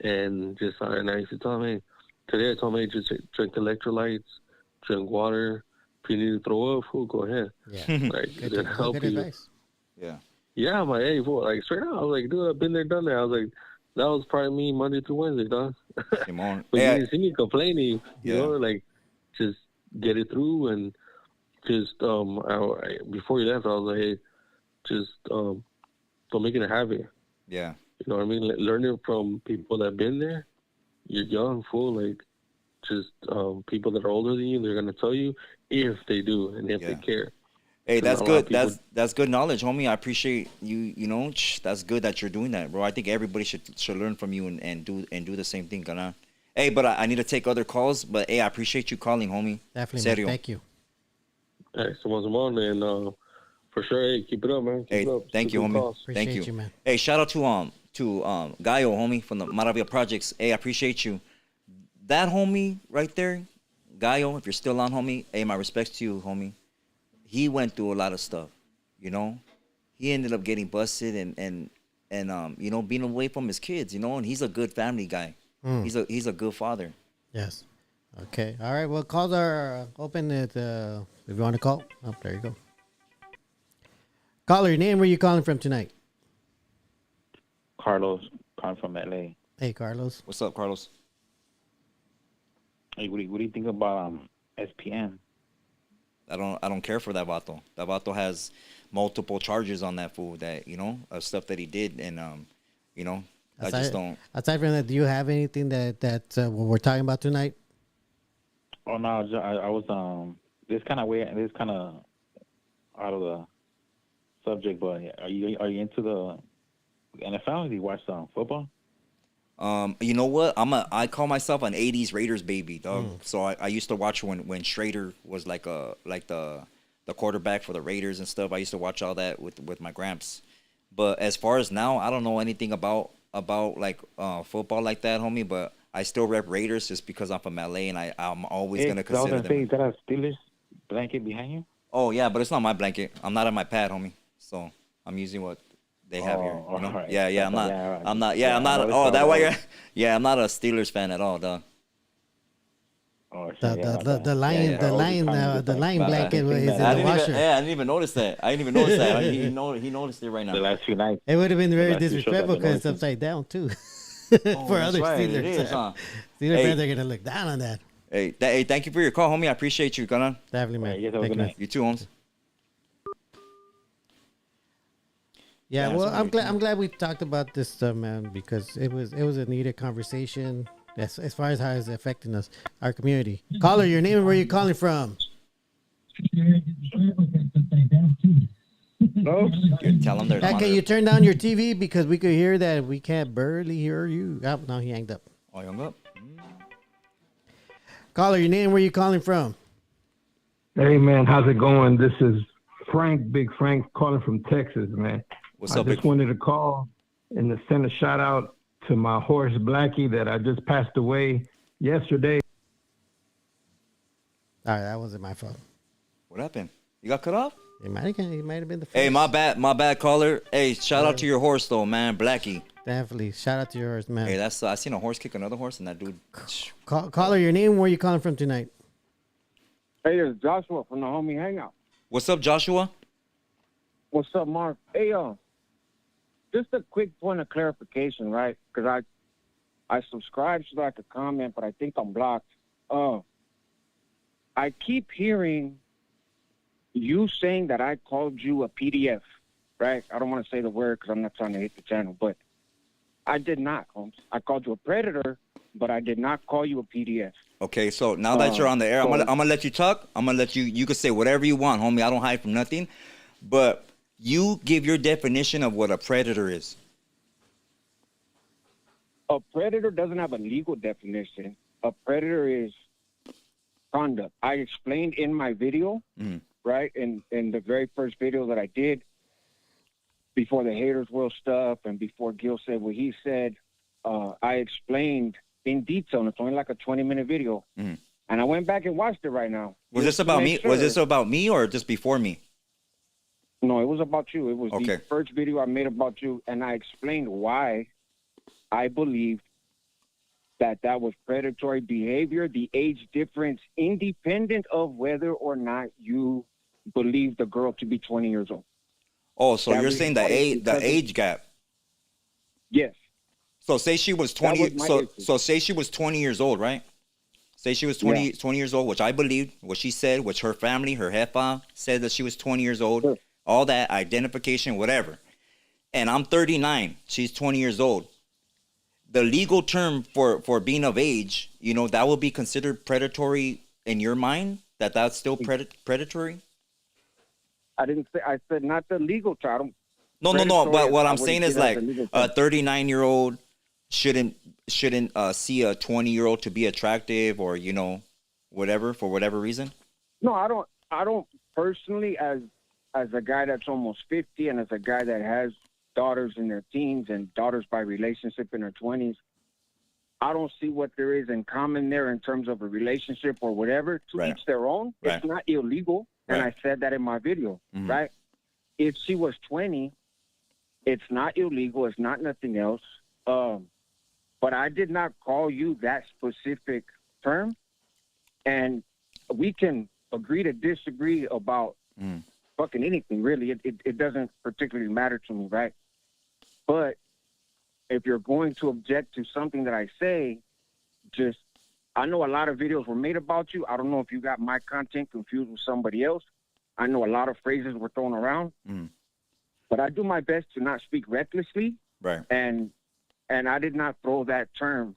and just, and I used to tell them, hey, today I told them, hey, just drink electrolytes, drink water. If you need to throw up, fool, go ahead. Yeah. Like, Good help you. advice. Yeah. Yeah, I'm like, hey, fool, like, straight out. I was like, dude, I've been there, done that. I was like, that was probably me Monday through Wednesday, dog. Simon. But you didn't see me complaining, like, just get it through. And just, before you left, I was like, hey, just don't make it a habit. Yeah. You know what I mean? Learning from people that have been there. You're young, fool, like, just people that are older than you, they're going to tell you if they do and if they care. Hey, that's good. That's good knowledge, homie. I appreciate you. That's good that you're doing that, bro. I think everybody should learn from you and do the same thing, gana. Hey, but I need to take other calls. But hey, I appreciate you calling, homie. Definitely, man. Thank you. Hey, Simon, and for sure, hey, keep it up, man. Keep it up. Thank you, homie. Thank you, man. Hey, shout out to Gaio, homie, from the Maravilla Projects. Hey, I appreciate you. That homie right there, Gaio, if you're still on, homie. Hey, my respects to you, homie. He went through a lot of stuff, He ended up getting busted and being away from his kids, and he's a good family guy. He's a good father. Yes. Okay. All right. Well, calls are open if you want to call. Oh, there you go. Caller, your name, where you calling from tonight? Carlos, calling from LA. Hey, Carlos. What's up, Carlos? Hey, what do you think about SPN? I don't care for that vato. That vato has multiple charges on that fool that, of stuff that he did. And, I just don't. Aside from that, do you have anything that what we're talking about tonight? Oh, no, I was, this kind of out of the subject, but are you into the NFL? Do you watch football? You know what? I call myself an '80s Raiders baby, dog. So I used to watch when Schrader was like the quarterback for the Raiders and stuff. I used to watch all that with my gramps. But as far as now, I don't know anything about like football like that, homie. But I still rep Raiders just because I'm from LA and I'm always gonna consider them. Is that a Steelers blanket behind you? Oh yeah, but it's not my blanket. I'm not on my pad, homie. So I'm using what they have here. Right. Yeah. I'm not. Oh, that way. I'm not a Steelers fan at all, dog. Oh, the lion blanket is in the washer. I didn't even notice that. He noticed it right now. The last few nights. It would have been very disrespectful because it's upside down too. For other Steelers, Steelers fans are gonna look down on that. Hey, thank you for your call, homie. I appreciate you, Gunnar. Definitely, man. You have a good night. You too, Holmes. Yeah, well, I'm glad we talked about this stuff, man, because it was a needed conversation as far as how it's affecting us, our community. Caller, your name and where you calling from? Oh, Tell them there's Can monitor. you turn down your TV because we could hear that we can't barely hear you? Oh, no, he hanged up. Oh, you hung up? Caller, your name, where you calling from? Hey man, how's it going? This is Frank, Big Frank, calling from Texas, man. What's I up, just big? wanted to call and to send a shout out to my horse Blackie that I just passed away yesterday. All right, that wasn't my fault. What happened? You got cut off? It might have been the first. Hey, my bad, caller. Hey, shout out to your horse though, man, Blackie. Definitely. Shout out to yours, man. Hey, that's I seen a horse kick another horse, and that dude. Caller, your name, where you calling from tonight? Hey, it's Joshua from the Homie Hangout. What's up, Joshua? What's up, Mark? Hey, just a quick point of clarification, right? Because I subscribe so that I could comment, but I think I'm blocked. I keep hearing you saying that I called you a PDF, right? I don't want to say the word because I'm not trying to hit the channel, but I did not, Holmes. I called you a predator, but I did not call you a PDF. Okay, so now that you're on the air, I'm gonna let you talk. I'm gonna let you can say whatever you want, homie. I don't hide from nothing. But you give your definition of what a predator is. A predator doesn't have a legal definition. A predator is conduct. I explained in my video, right, in the very first video that I did, before the haters will stuff and before Gil said what he said, I explained in detail, and it's only like a 20-minute video. And I went back and watched it right now. Was this about me? Sure. Was this about me or just before me? No, it was about you. It was Okay. the first video I made about you, and I explained why I believed that was predatory behavior, the age difference, independent of whether or not you believe the girl to be 20 years old. Oh, so That you're was saying because the age gap. Yes. So say she was 20. was my issue. So say she was 20 years old, right? Say she was 20 years old, which I believed, what she said, which her family, her jefa said that she was 20 years old. Sure. All that identification, whatever. And I'm 39. She's 20 years old. The legal term for being of age, you know, that will be considered predatory in your mind? That's still predatory? I didn't say, I said not the legal term. No. Predatory, But what I I'm saying wouldn't is see that like as a legal a term. 39-year-old shouldn't see a 20-year-old to be attractive or, you know, whatever, for whatever reason. No, I don't personally, as a guy that's almost 50 and as a guy that has daughters in their teens and daughters by relationship in their 20s, I don't see what there is in common there in terms of a relationship or whatever. To Right. each their own. Right. It's not illegal, and Right. I said that in my video, Mhm. right? If she was 20, it's not illegal. It's not nothing else. But I did not call you that specific term, and we can agree to disagree about fucking anything, really. It doesn't particularly matter to me, right? But if you're going to object to something that I say, just, I know a lot of videos were made about you. I don't know if you got my content confused with somebody else. I know a lot of phrases were thrown around, but I do my best to not speak recklessly. Right. And I did not throw that term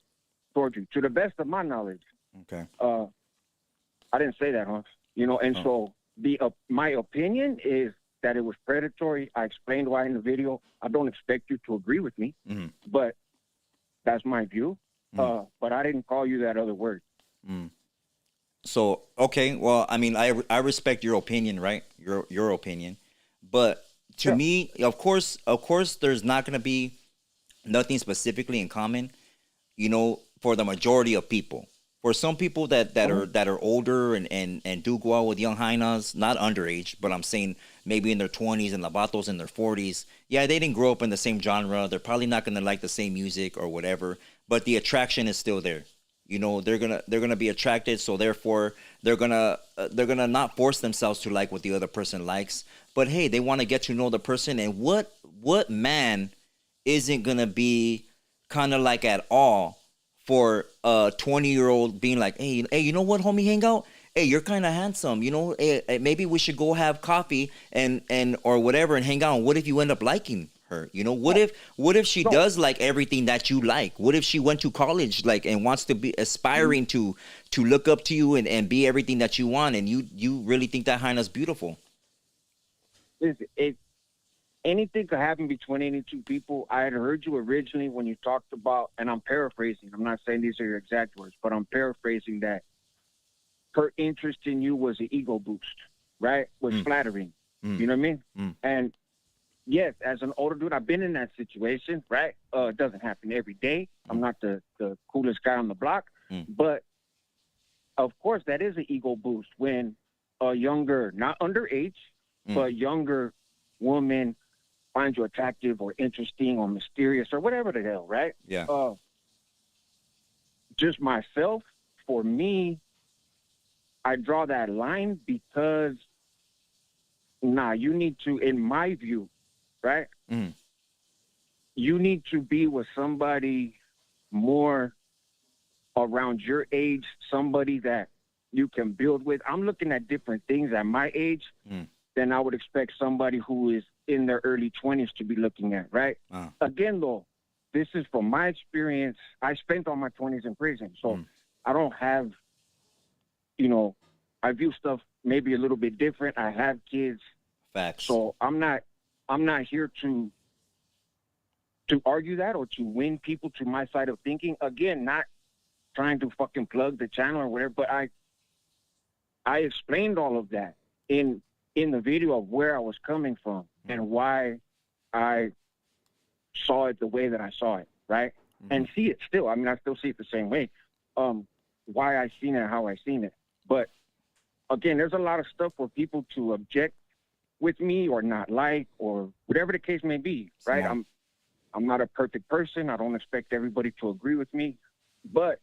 toward you, to the best of my knowledge. Okay. I didn't say that, huh? You know, and so my opinion is that it was predatory. I explained why in the video. I don't expect you to agree with me, but that's my view. But I didn't call you that other word. So, okay, well, I mean, I respect your opinion, right? Your opinion. But to me, of course, there's not going to be nothing specifically in common, you know, for the majority of people. For some people that are older and do go out with young hyenas, not underage, but I'm saying maybe in their 20s and labatos in their 40s. Yeah, they didn't grow up in the same genre. They're probably not going to like the same music or whatever, but the attraction is still there. You know, they're gonna be attracted, so therefore they're gonna not force themselves to like what the other person likes. But hey, they want to get to know the person, and what man isn't gonna be kind of like at all for a 20-year-old being like, hey, you know what, homie, hang out. Hey, you're kind of handsome. You know, hey, maybe we should go have coffee and or whatever and hang out. And what if you end up liking her? You know, what if she does like everything that you like? What if she went to college like and wants to be aspiring to look up to you and be everything that you want, and you really think that hyena's beautiful? It anything could happen between any two people. I had heard you originally when you talked about, and I'm paraphrasing. I'm not saying these are your exact words, but I'm paraphrasing that her interest in you was an ego boost, right? Was flattering. You know what I mean? And yes, as an older dude, I've been in that situation, right? It doesn't happen every day. I'm not the coolest guy on the block, but of course, that is an ego boost when a younger, not underage, but younger woman finds you attractive or interesting or mysterious or whatever the hell, right? Yeah. Just myself, for me, I draw that line because, you need to, in my view, right? You need to be with somebody more around your age, somebody that you can build with. I'm looking at different things at my age than I would expect somebody who is in their early 20s to be looking at, right? Again, though, this is from my experience. I spent all my 20s in prison, so I don't have, I view stuff maybe a little bit different. I have kids. Facts. So I'm not here to argue that or to win people to my side of thinking. Again, not trying to fucking plug the channel or whatever, but I explained all of that in the video of where I was coming from and why I saw it the way that I saw it, right? And see it still. I mean, I still see it the same way. Why I seen it, how I seen it. But again, there's a lot of stuff for people to object with me or not like or whatever the case may be, right? Smart. I'm not a perfect person. I don't expect everybody to agree with me. But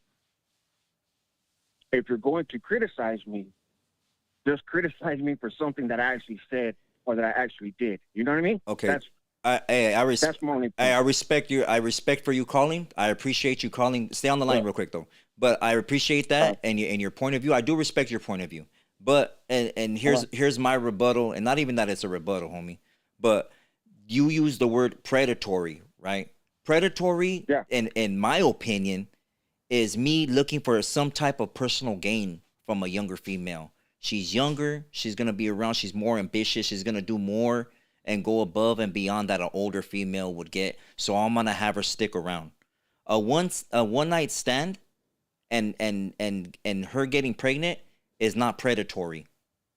if you're going to criticize me, just criticize me for something that I actually said or that I actually did. You know what I mean? Okay. That's my only point. I respect you. I respect for you calling. I appreciate you calling. Stay on the line real quick though. But I appreciate that and your point of view. I do respect your point of view. But and here's my rebuttal, and not even that it's a rebuttal, homie. But you use the word predatory, right? Predatory, in my opinion, is me looking for some type of personal gain from a younger female. She's younger. She's going to be around. She's more ambitious. She's going to do more and go above and beyond that an older female would get. So I'm going to have her stick around. A one night stand and her getting pregnant is not predatory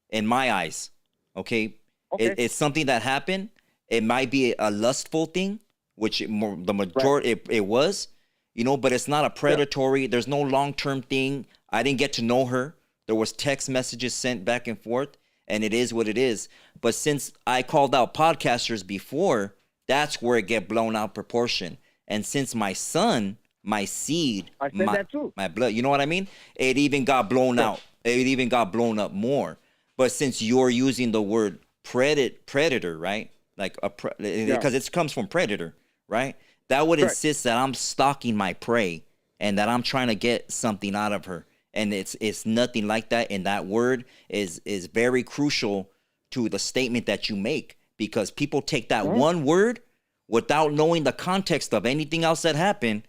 in my eyes. Okay. It's something that happened. It might be a lustful thing, which the majority it was, but it's not a predatory. There's no long-term thing. I didn't get to know her. There was text messages sent back and forth, and it is what it is. But since I called out podcasters before, that's where it get blown out proportion. And since my son, my seed, I said that too. My blood, you know what I mean? It even got blown out. It even got blown up more. But since you're using the word predator, right? Like because it comes from predator, right? That would insist that I'm stalking my prey and that I'm trying to get something out of her. And it's nothing like that. And that word is very crucial to the statement that you make, because people take that one word without knowing the context of anything else that happened.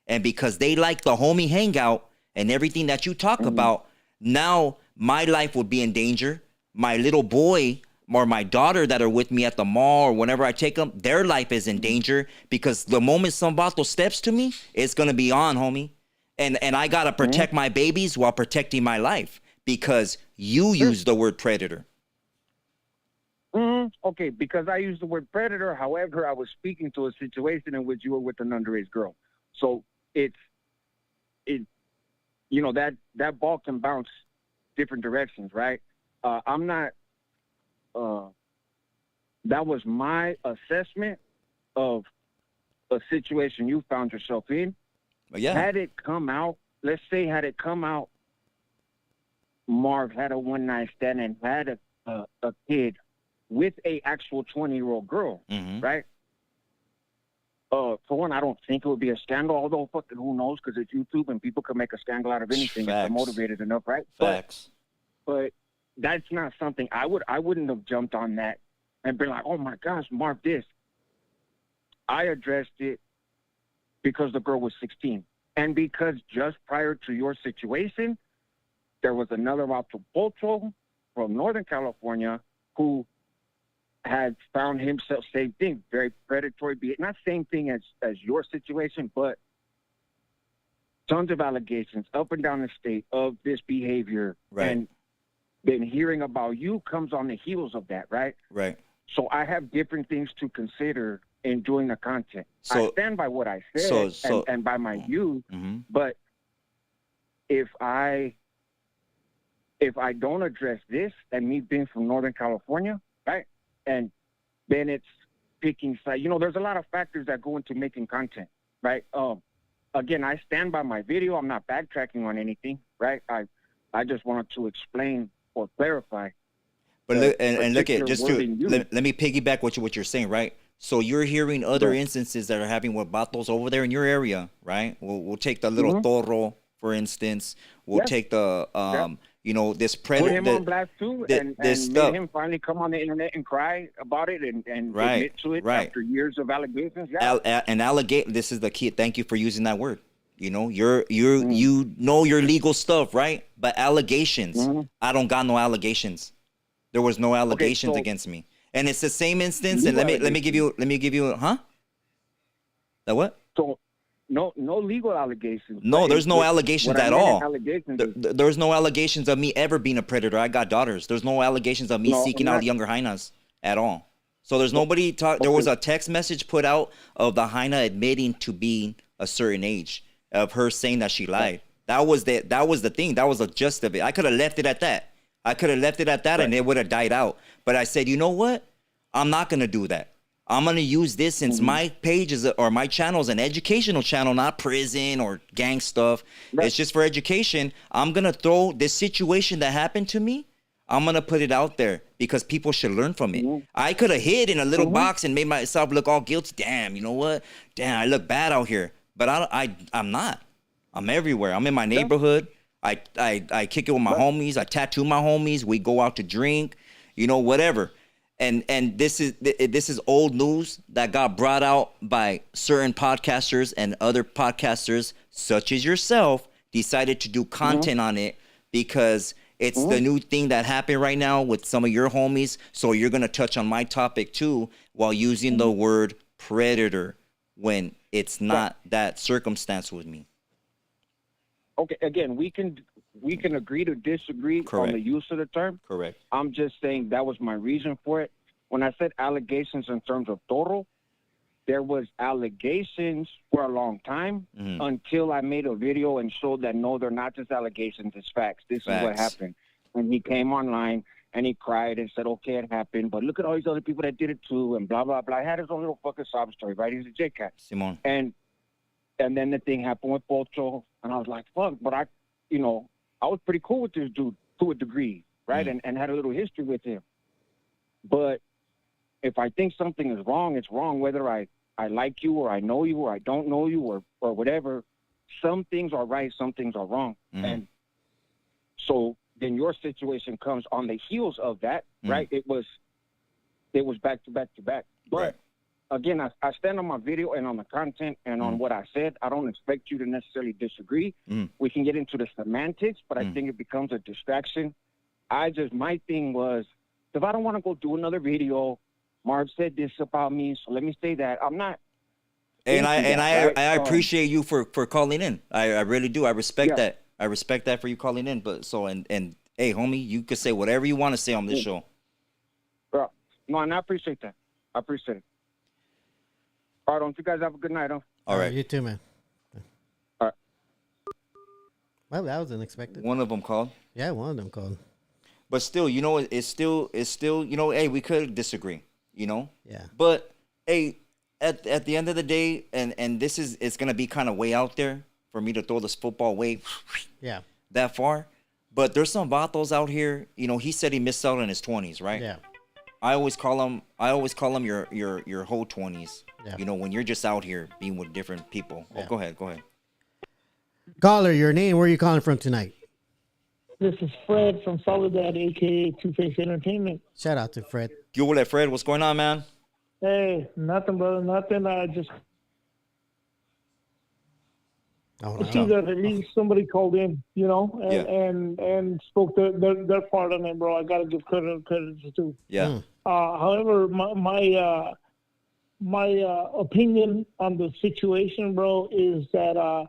And because they like the homie hangout and everything that you talk about, now my life would be in danger. My little boy or my daughter that are with me at the mall or whenever I take them, their life is in danger, because the moment some vato steps to me, it's going to be on, homie. And I got to protect my babies while protecting my life, because you use the word predator. Okay, because I used the word predator. However, I was speaking to a situation in which you were with an underage girl. So that ball can bounce different directions, right? I'm not, that was my assessment of a situation you found yourself in. Yeah. Had it come out, Marv had a one night stand and had a kid with a actual 20-year-old girl, right? For one, I don't think it would be a scandal, although fucking who knows, because it's YouTube and people can make a scandal out of anything if they're motivated enough, right? Facts. But that's not something I wouldn't have jumped on that and been like, oh my gosh, Marv this. I addressed it because the girl was 16. And because just prior to your situation, there was another Acapulco from Northern California who had found himself, same thing, very predatory, not same thing as your situation, but tons of allegations up and down the state of this behavior. Right. And then hearing about you comes on the heels of that, right? Right. So I have different things to consider in doing the content. So, I stand by what I said and by my views, but if I don't address this, and me being from Northern California, right, and then it's picking side. You know, there's a lot of factors that go into making content, right? Again, I stand by my video. I'm not backtracking on anything, right? I just wanted to explain or clarify. But look, and look at just to let me piggyback what you're saying, right? So you're hearing other instances that are happening with vatos over there in your area, right? We'll take the little toro, for instance. We'll take the you know, this predator. Put him on blast too, and made him finally come on the internet and cry about it and admit to it after years of allegations. Yeah. This is the key. Thank you for using that word. You know, you know your legal stuff, right? But allegations, I don't got no allegations. There was no allegations against me, and it's the same instance. And let me give you, The what? So. No legal allegations. No, there's no allegations at all. There's no allegations of me ever being a predator. I got daughters. There's no allegations of me seeking out younger hyenas at all. So there's nobody There was a text message put out of the hyena admitting to being a certain age, of her saying that she lied. That was the thing. That was the gist of it. I could have left it at that. And it would have died out. But I said, you know what? I'm not gonna do that. I'm going to use this since my page or my channel is an educational channel, not prison or gang stuff. Right. It's just for education. I'm going to throw this situation that happened to me. I'm going to put it out there because people should learn from it. I could have hid in a little box and made myself look all guilty. Damn, you know what? Damn, I look bad out here. But I'm not. I'm everywhere. I'm in my neighborhood. I kick it with my homies. I tattoo my homies. We go out to drink, you know, whatever. And this is old news that got brought out by certain podcasters, and other podcasters such as yourself decided to do content on it because it's the new thing that happened right now with some of your homies. So you're going to touch on my topic too while using the word predator when it's not that circumstance with me. Okay, again, we can agree to disagree on the use of the term. Correct. I'm just saying that was my reason for it. When I said allegations in terms of toro, there was allegations for a long time until I made a video and showed that no, they're not just allegations, it's facts. This is what happened. And he came online and he cried and said, okay, it happened, but look at all these other people that did it too, and blah, blah, blah. He had his own little fucking sob story, right? He's a J-Cat. Simon. And then the thing happened with Pocho, and I was like, fuck, but I was pretty cool with this dude to a degree, right? And had a little history with him. But if I think something is wrong, it's wrong, whether I like you or I know you or I don't know you or whatever. Some things are right, some things are wrong. And so then your situation comes on the heels of that, right? It was back to back to back. But again, I stand on my video and on the content and on what I said. I don't expect you to necessarily disagree. We can get into the semantics, but I think it becomes a distraction. My thing was, if I don't want to go do another video, Marv said this about me, so let me say that. I'm not. And I appreciate you for calling in. I really do. I respect that. I respect that for you calling in. But so and hey, homie, you can say whatever you want to say on this show. Bro, no, and I appreciate that. I appreciate it. All right, don't you guys have a good night, huh? All right. You too, man. All right. Well, that was unexpected. One of them called. Yeah, one of them called. But still, you know, it's still, you know, hey, we could disagree, you know? Yeah. But, hey, at the end of the day, and it's going to be kind of way out there for me to throw this football way that far. But there's some vatos out here, you know, he said he missed out in his 20s, right? Yeah. I always call them your whole 20s. Yeah. You know, when you're just out here being with different people. Yeah. Oh, go ahead. Caller, your name, where are you calling from tonight? This is Fred from Soledad, a.k.a. Two-Face Entertainment. Shout out to Fred. Yo, what up, Fred? What's going on, man? Hey, nothing, brother, nothing. I just see that at least somebody called in, you know, and spoke their part on it, bro. I got to give credit too. Yeah. However, my opinion on the situation, bro, is that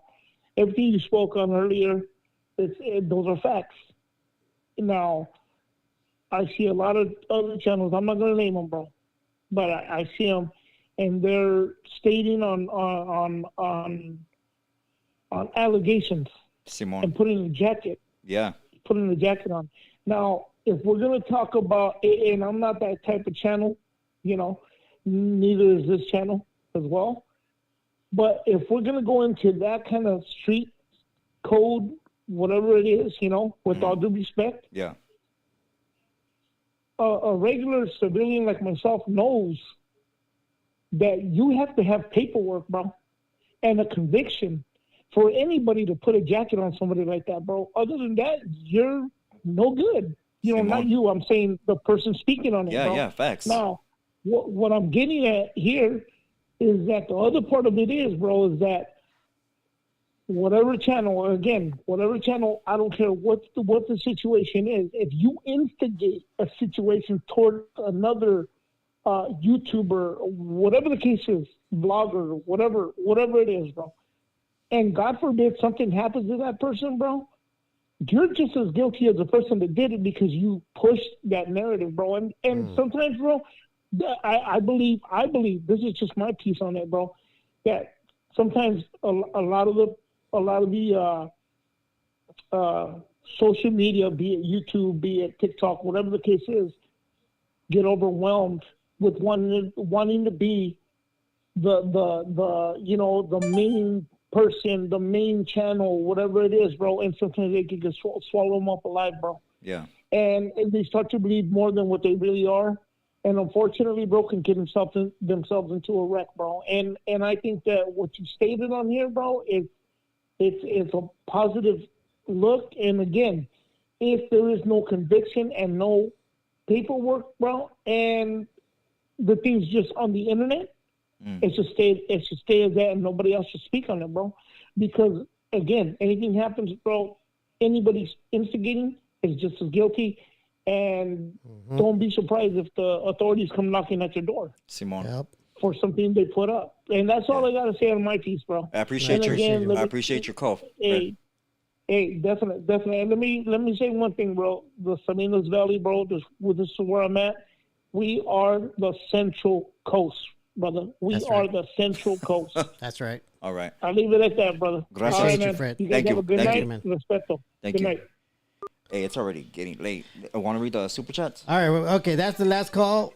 everything you spoke on earlier, those are facts. Now, I see a lot of other channels. I'm not going to name them, bro, but I see them, and they're stating on allegations Simon. and putting a jacket. Yeah. Putting the jacket on. Now, if we're going to talk about, and I'm not that type of channel, you know, neither is this channel as well. But if we're going to go into that kind of street code, whatever it is, you know, with all due respect, yeah, a regular civilian like myself knows that you have to have paperwork, bro, and a conviction for anybody to put a jacket on somebody like that, bro. Other than that, you're no good. You know, not you. I'm saying the person speaking on it, yeah, bro. yeah, facts. Now, what I'm getting at here is that the other part of it is, bro, is that whatever channel, I don't care what the situation is. If you instigate a situation toward another YouTuber, whatever the case is, blogger, whatever it is, bro, and God forbid something happens to that person, bro, you're just as guilty as the person that did it because you pushed that narrative, bro. And sometimes, bro, I believe this is just my piece on it, bro, that sometimes a lot of the social media, be it YouTube, be it TikTok, whatever the case is, get overwhelmed with wanting to be the you know, the main person, the main channel, whatever it is, bro. And sometimes they can just swallow them up alive, bro. Yeah. And they start to believe more than what they really are. And unfortunately, bro, can get themselves into a wreck, bro. And I think that what you stated on here, bro, it's a positive look. And again, if there is no conviction and no paperwork, bro, and the thing's just on the internet, it should stay as that, and nobody else should speak on it, bro. Because again, anything happens, bro, anybody's instigating is just as guilty. And don't be surprised if the authorities come knocking at your door, Simon. Yep. for something they put up. And that's all I gotta say on my piece, bro. I appreciate I appreciate your call. Hey, definitely. And let me say one thing, bro. The Salinas Valley, bro. This is where I'm at. We are the Central Coast, brother. That's are right. the Central Coast. That's right. All right. I'll leave it at that, brother. Gracias. All right, Appreciate you, man. Fred. You guys Thank have you. a good Thank night. you, man. Respeto. Thank Good you. night. Hey, it's already getting late. I want to read the super chats. All right. Okay. That's the last call.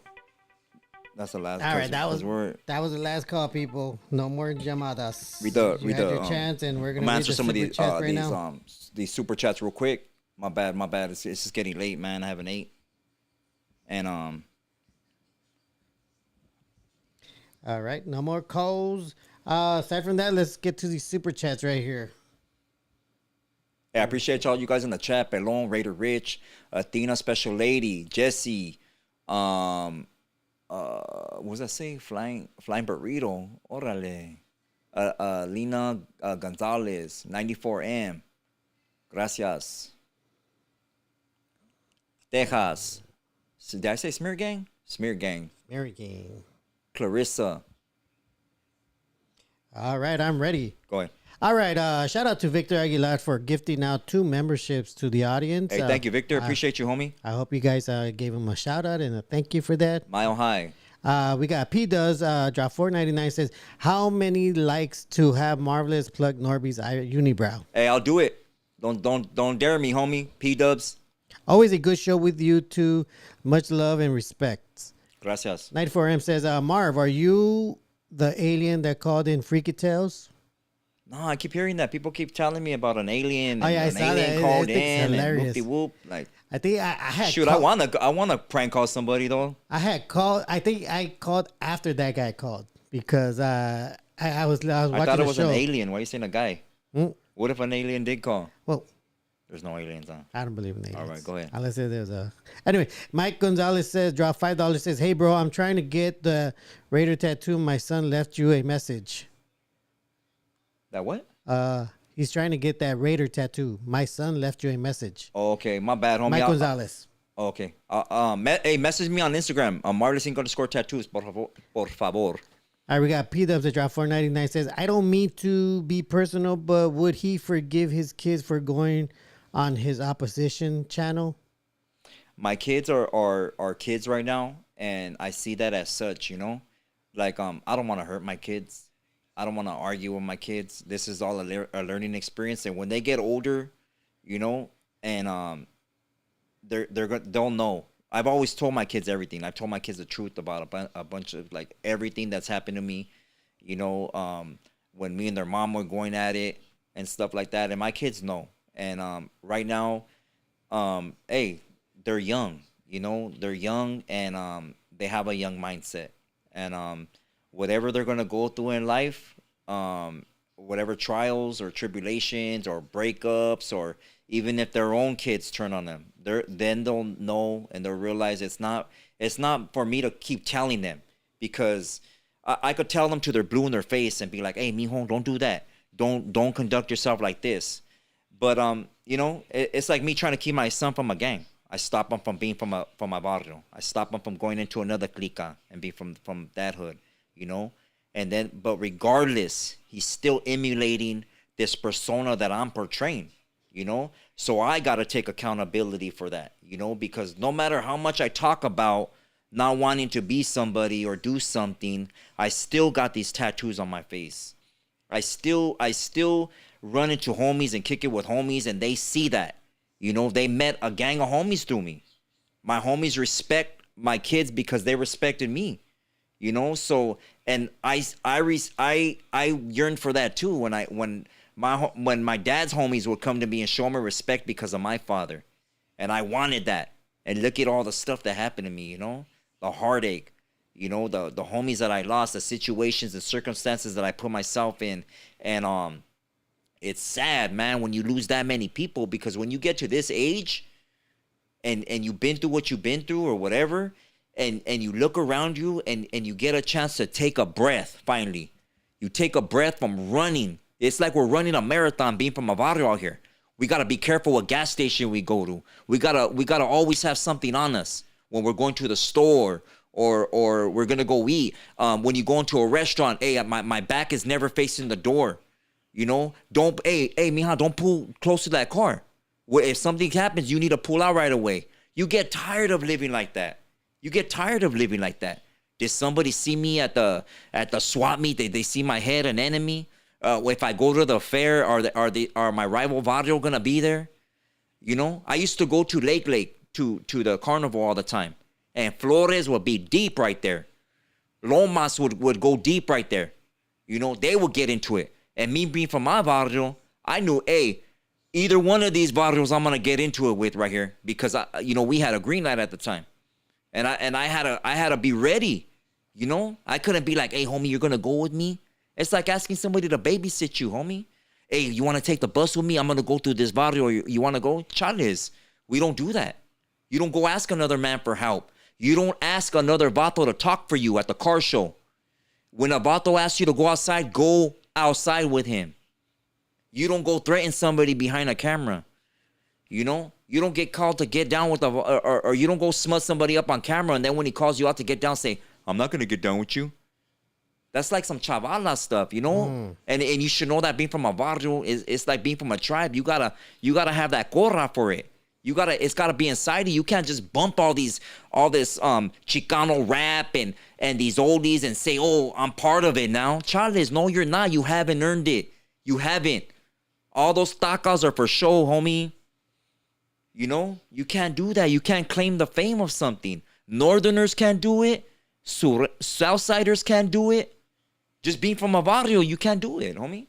That's the last. All right. That was we're. the last call, people. No more llamadas. Read the You read had the. your chance, and we're I'm gonna gonna read answer the some of super these chats right now. these super chats real quick. My bad. It's just getting late, man. I haven't ate. And All right. No more calls. Aside from that, let's get to these super chats right here. I appreciate y'all, you guys in the chat. Pelon, Raider Rich, Athena, Special Lady, Jesse, what was that say? Flying Burrito, Orale, Lina Gonzalez, 94M, Gracias, Tejas, did I say Smear Gang? Smear Gang, Mary King. Clarissa. All right, I'm ready. Go ahead. All right, shout out to Victor Aguilar for gifting out 2 memberships to the audience. Hey, thank you, Victor. Appreciate you, homie. I hope you guys gave him a shout out and a thank you for that. Mile High. We got P Does drop 499 says, how many likes to have Marvelous plug NORBEEZ unibrow? Hey, I'll do it. Don't dare me, homie. P Dubs. Always a good show with you two. Much love and respect. Gracias. 94M says, Marv, are you the alien that called in Freaky Tales? No, I keep hearing that. People keep telling me about an alien. Oh, yeah, I an saw alien that. called It's in hilarious. and whoop-de-whoop. Like, I think I had shoot, I wanna prank call somebody though. I had called. I think I called after that guy called because I was watching I thought the it was show. an alien. Why are you saying a guy? Hmm? What if an alien did call? Well, There's no aliens, huh? I don't believe in aliens. All right, go ahead. Unless there's a. Anyway, Mike Gonzalez says, drop $5. Says, hey, bro, I'm trying to get the Raider tattoo. My son left you a message. That what? He's trying to get that Raider tattoo. My son left you a message. Oh, okay, my bad, homie. Mike Gonzalez. Okay. Hey, message me on Instagram. Marley5_tattoos, por favor. All right, we got P-Dubs that dropped $4.99. Says, I don't mean to be personal, but would he forgive his kids for going on his opposition channel? My kids are kids right now, and I see that as such, you know? Like, I don't want to hurt my kids. I don't want to argue with my kids. This is all a learning experience, and when they get older, you know, and they'll know. I've always told my kids everything. I've told my kids the truth about a bunch of, like, everything that's happened to me, you know, when me and their mom were going at it and stuff like that, and my kids know. And right now, hey, they're young, you know, they're young, and they have a young mindset, and whatever they're gonna go through in life, whatever trials or tribulations or breakups, or even if their own kids turn on them, then they'll know and they'll realize it's not for me to keep telling them, because I could tell them to their blue in their face and be like, hey, mijo, don't do that, don't conduct yourself like this. But you know, it's like me trying to keep my son from a gang. I stop him from being from my barrio. I stop him from going into another clica and being from that hood, you know. And then, but regardless, he's still emulating this persona that I'm portraying, you know. So I got to take accountability for that, you know, because no matter how much I talk about not wanting to be somebody or do something, I still got these tattoos on my face. I still run into homies and kick it with homies, and they see that. You know, they met a gang of homies through me. My homies respect my kids because they respected me. You know, so, and I yearned for that too when my dad's homies would come to me and show me respect because of my father, and I wanted that. And look at all the stuff that happened to me. You know, the heartache. You know, the homies that I lost, the situations and circumstances that I put myself in, and it's sad, man, when you lose that many people, because when you get to this age and you've been through what you've been through or whatever, and you look around you and you get a chance to take a breath, finally. You take a breath from running. It's like we're running a marathon being from a barrio out here. We got to be careful what gas station we go to. We gotta always have something on us when we're going to the store or we're going to go eat. When you go into a restaurant, hey, my back is never facing the door. You know, hey, mija, don't pull close to that car. If something happens, you need to pull out right away. You get tired of living like that. Did somebody see me at the swap meet? They see my head, an enemy? If I go to the fair, are my rival barrio gonna be there? You know, I used to go to Lake to the carnival all the time, and Flores would be deep right there. Lomas would go deep right there. You know, they would get into it. And me being from my barrio, I knew, hey, either one of these barrios I'm gonna get into it with right here, because we had a green light at the time, and I had to be ready. You know, I couldn't be like, hey, homie, you're gonna go with me. It's like asking somebody to babysit you, homie. Hey, you want to take the bus with me? I'm gonna go through this barrio. You want to go? Chales, we don't do that. You don't go ask another man for help. You don't ask another vato to talk for you at the car show. When a vato asks you to go outside with him. You don't go threaten somebody behind a camera. You know, you don't get called to get down with or you don't go smut somebody up on camera, and then when he calls you out to get down, say, I'm not gonna get down with you. That's like some chavala stuff, you know. And you should know that being from a barrio it's like being from a tribe. You gotta have that corra for it. It's gotta be inside you. You can't just bump all this Chicano rap and these oldies and say, oh, I'm part of it now. Charles, no, you're not. You haven't earned it. You haven't. All those tacos are for show, homie. You know, you can't do that. You can't claim the fame of something. Northerners can't do it. Southsiders can't do it. Just being from a barrio, you can't do it, homie.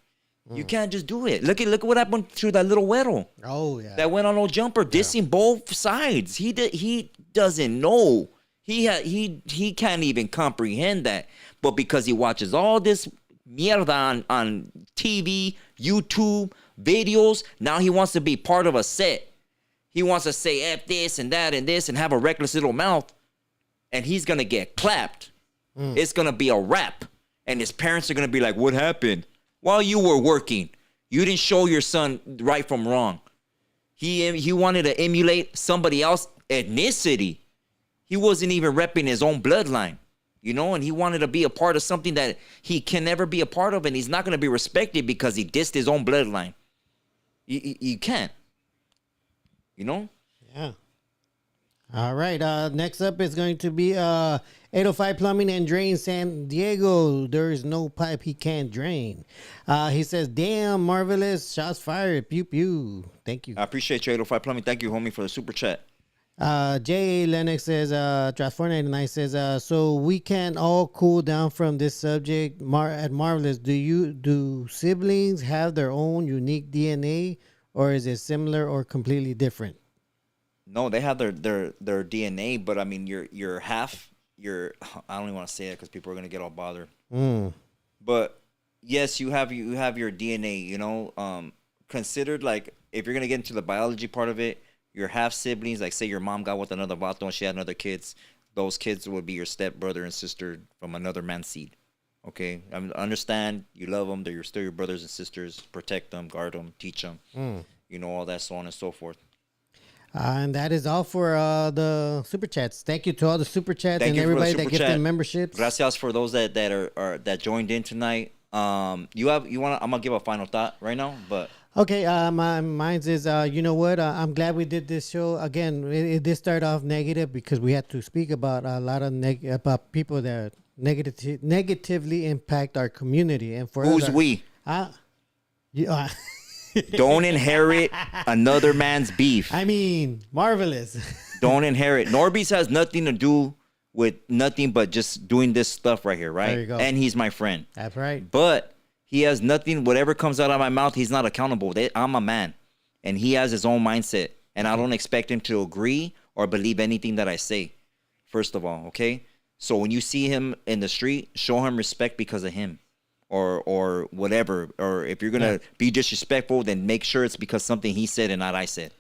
You can't just do it. Look at what happened to that little güero. Oh yeah. That went on no jumper, dissing both sides. He doesn't know. He can't even comprehend that. But because he watches all this mierda on TV, YouTube, videos, now he wants to be part of a set. He wants to say F this and that and this and have a reckless little mouth. And he's gonna get clapped. It's gonna be a rap. And his parents are gonna be like, what happened? While you were working, you didn't show your son right from wrong. He wanted to emulate somebody else ethnicity. He wasn't even repping his own bloodline, you know, and he wanted to be a part of something that he can never be a part of, and he's not going to be respected because he dissed his own bloodline. You can't, you know? Yeah. All right. Next up is going to be 805 Plumbing and Drain San Diego. There is no pipe he can't drain. He says, damn, marvelous. Shots fired. Pew, pew. Thank you. I appreciate you, 805 Plumbing. Thank you, homie, for the super chat. J.A. Lennox says, Trans499 says, so we can all cool down from this subject. At Marvelous, do siblings have their own unique DNA, or is it similar or completely different? No, they have their DNA, but I mean, you're half. I don't even want to say it because people are gonna get all bothered. But yes, you have your DNA. You know, considered like if you're gonna get into the biology part of it, your half siblings. Like say your mom got with another vato and she had another kids. Those kids would be your step brother and sister from another man's seed. Okay, I mean, understand you love them. They're still your brothers and sisters. Protect them, guard them, teach them. You know all that, so on and so forth. And that is all for the super chats. Thank you to all the super chats and everybody that gifted memberships. Gracias for those that that joined in tonight. I'm gonna give a final thought right now, but okay. Mine is you know what? I'm glad we did this show again. It did start off negative because we had to speak about a lot of about people that negatively impact our community. And for who's we? Don't inherit another man's beef. I mean, marvelous. Don't inherit. NORBEEZ has nothing to do with nothing but just doing this stuff right here, right? There you go. And he's my friend. That's right. But he has nothing. Whatever comes out of my mouth, he's not accountable. I'm a man, and he has his own mindset, and I don't expect him to agree or believe anything that I say. First of all, okay. So when you see him in the street, show him respect because of him. Or whatever, or if you're gonna be disrespectful, then make sure it's because something he said and not I said.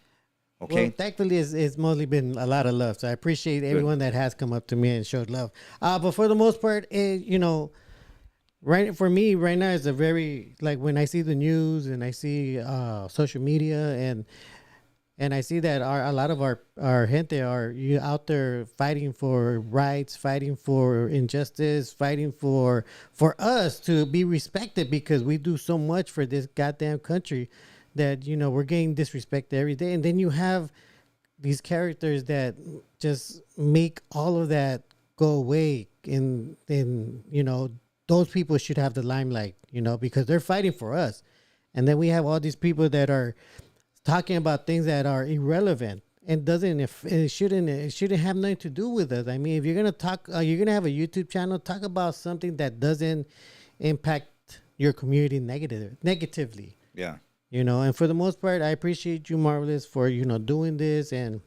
Okay. Well, thankfully, it's mostly been a lot of love, so I appreciate everyone that has come up to me and showed love. But for the most part, you know, right for me right now is a very like when I see the news and I see social media and I see that a lot of our gente are out there fighting for rights, fighting for injustice, fighting for us to be respected because we do so much for this goddamn country that, you know, we're getting disrespected every day. And then you have these characters that just make all of that go away. And you know, those people should have the limelight, you know, because they're fighting for us. And then we have all these people that are talking about things that are irrelevant and it shouldn't have nothing to do with us. I mean, if you're gonna talk, you're gonna have a YouTube channel, talk about something that doesn't impact your community negatively. Yeah, you know. And for the most part, I appreciate you, Marvelous, for doing this, and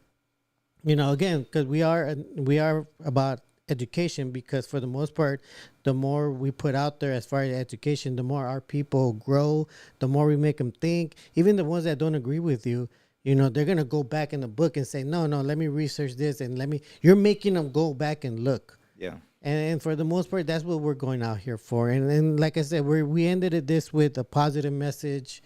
again, because we are about education, because for the most part, the more we put out there as far as education, the more our people grow, the more we make them think. Even the ones that don't agree with you, they're going to go back in the book and say, no, let me research this, and you're making them go back and look. Yeah. And for the most part, that's what we're going out here for. And like I said, we ended this with a positive message,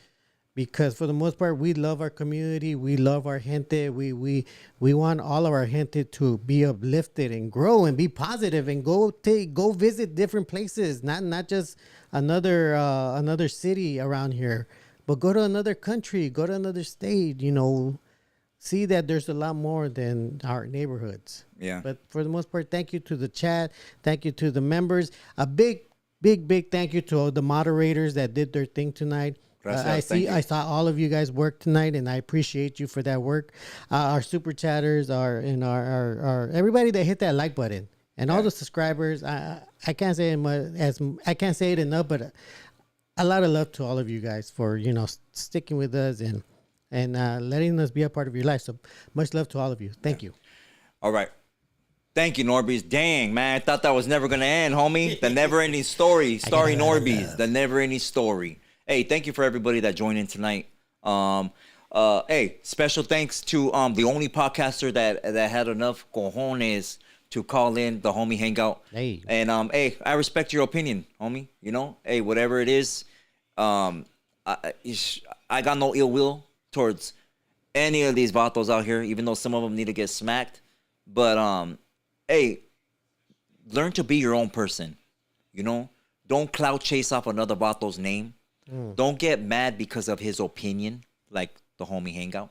because for the most part, we love our community. We love our gente. We want all of our gente to be uplifted and grow and be positive and go visit different places. Not just another city around here, but go to another country, go to another state. See that there's a lot more than our neighborhoods. Yeah. But for the most part, thank you to the chat. Thank you to the members. A big thank you to all the moderators that did their thing tonight. I saw all of you guys work tonight, and I appreciate you for that work. Our super chatters our everybody that hit that like button, and all the subscribers. I can't say it enough, but a lot of love to all of you guys for sticking with us and letting us be a part of your life. So much love to all of you. Thank you. All right. Thank you, NORBEEZ. Dang, man, I thought that was never gonna end, homie. The never-ending story, starring NORBEEZ. The never-ending story. Hey, thank you for everybody that joined in tonight. Hey, special thanks to the only podcaster that had enough cojones to call in the homie hangout. Hey. And hey, I respect your opinion, homie. Hey, whatever it is, I got no ill will towards any of these vatos out here, even though some of them need to get smacked. But hey, learn to be your own person. You know, don't clout chase off another vato's name. Don't get mad because of his opinion, like the homie hangout,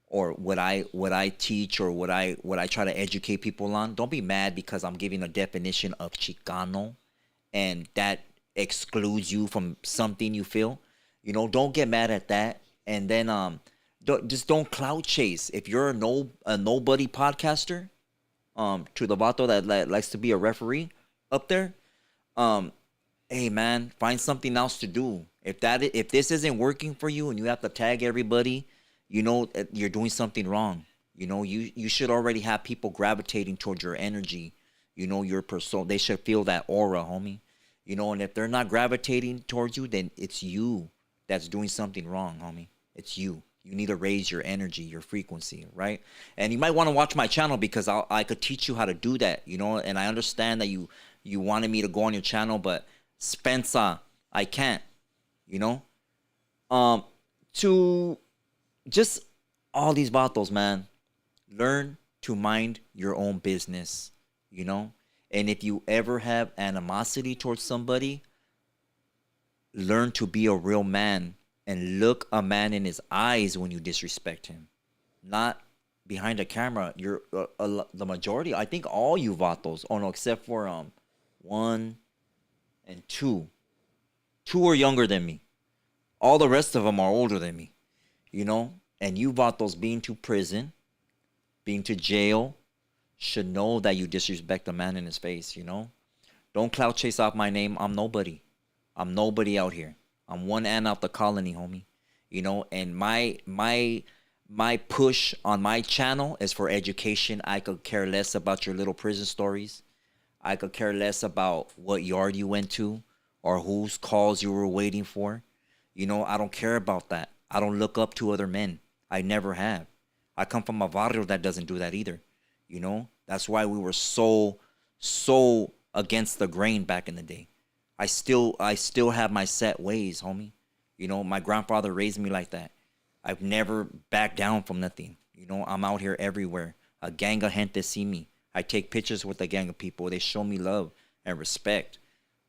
or what I teach or what I try to educate people on. Don't be mad because I'm giving a definition of Chicano, and that excludes you from something you feel. You know, don't get mad at that. And then don't clout chase. If you're a nobody podcaster, to the vato that likes to be a referee up there, hey man, find something else to do. If this isn't working for you and you have to tag everybody, you know you're doing something wrong. You know, you should already have people gravitating towards your energy. You know, your persona. They should feel that aura, homie. You know, and if they're not gravitating towards you, then it's you that's doing something wrong, homie. It's you. You need to raise your energy, your frequency, right? And you might want to watch my channel because I could teach you how to do that, you know. And I understand that you wanted me to go on your channel, but Spencer, I can't, you know. To just all these vatos, man, learn to mind your own business, you know. And if you ever have animosity towards somebody, learn to be a real man and look a man in his eyes when you disrespect him, not behind a camera. You're the majority. I think all you vatos, oh no, except for 1 and 2. 2 are younger than me. All the rest of them are older than me, you know. And you vatos being to prison, being to jail, should know that you disrespect a man in his face, you know. Don't clout chase off my name. I'm nobody. I'm nobody out here. I'm one ant out the colony, homie. You know, and my push on my channel is for education. I could care less about your little prison stories. I could care less about what yard you went to or whose calls you were waiting for. You know, I don't care about that. I don't look up to other men. I never have. I come from a barrio that doesn't do that either. You know, that's why we were so against the grain back in the day. I still have my set ways, homie. You know, my grandfather raised me like that. I've never backed down from nothing. You know, I'm out here everywhere. A gang of gente see me. I take pictures with a gang of people. They show me love and respect.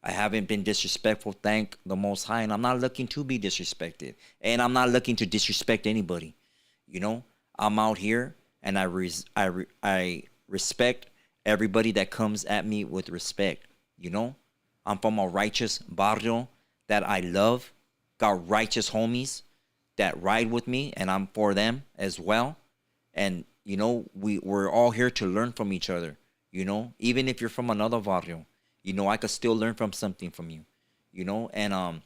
I haven't been disrespectful, thank the Most High, and I'm not looking to be disrespected. And I'm not looking to disrespect anybody. You know, I'm out here, and I respect everybody that comes at me with respect. You know, I'm from a righteous barrio that I love. Got righteous homies that ride with me, and I'm for them as well. And, you know, we're all here to learn from each other. You know, even if you're from another barrio, you know, I could still learn from something from you. You know, and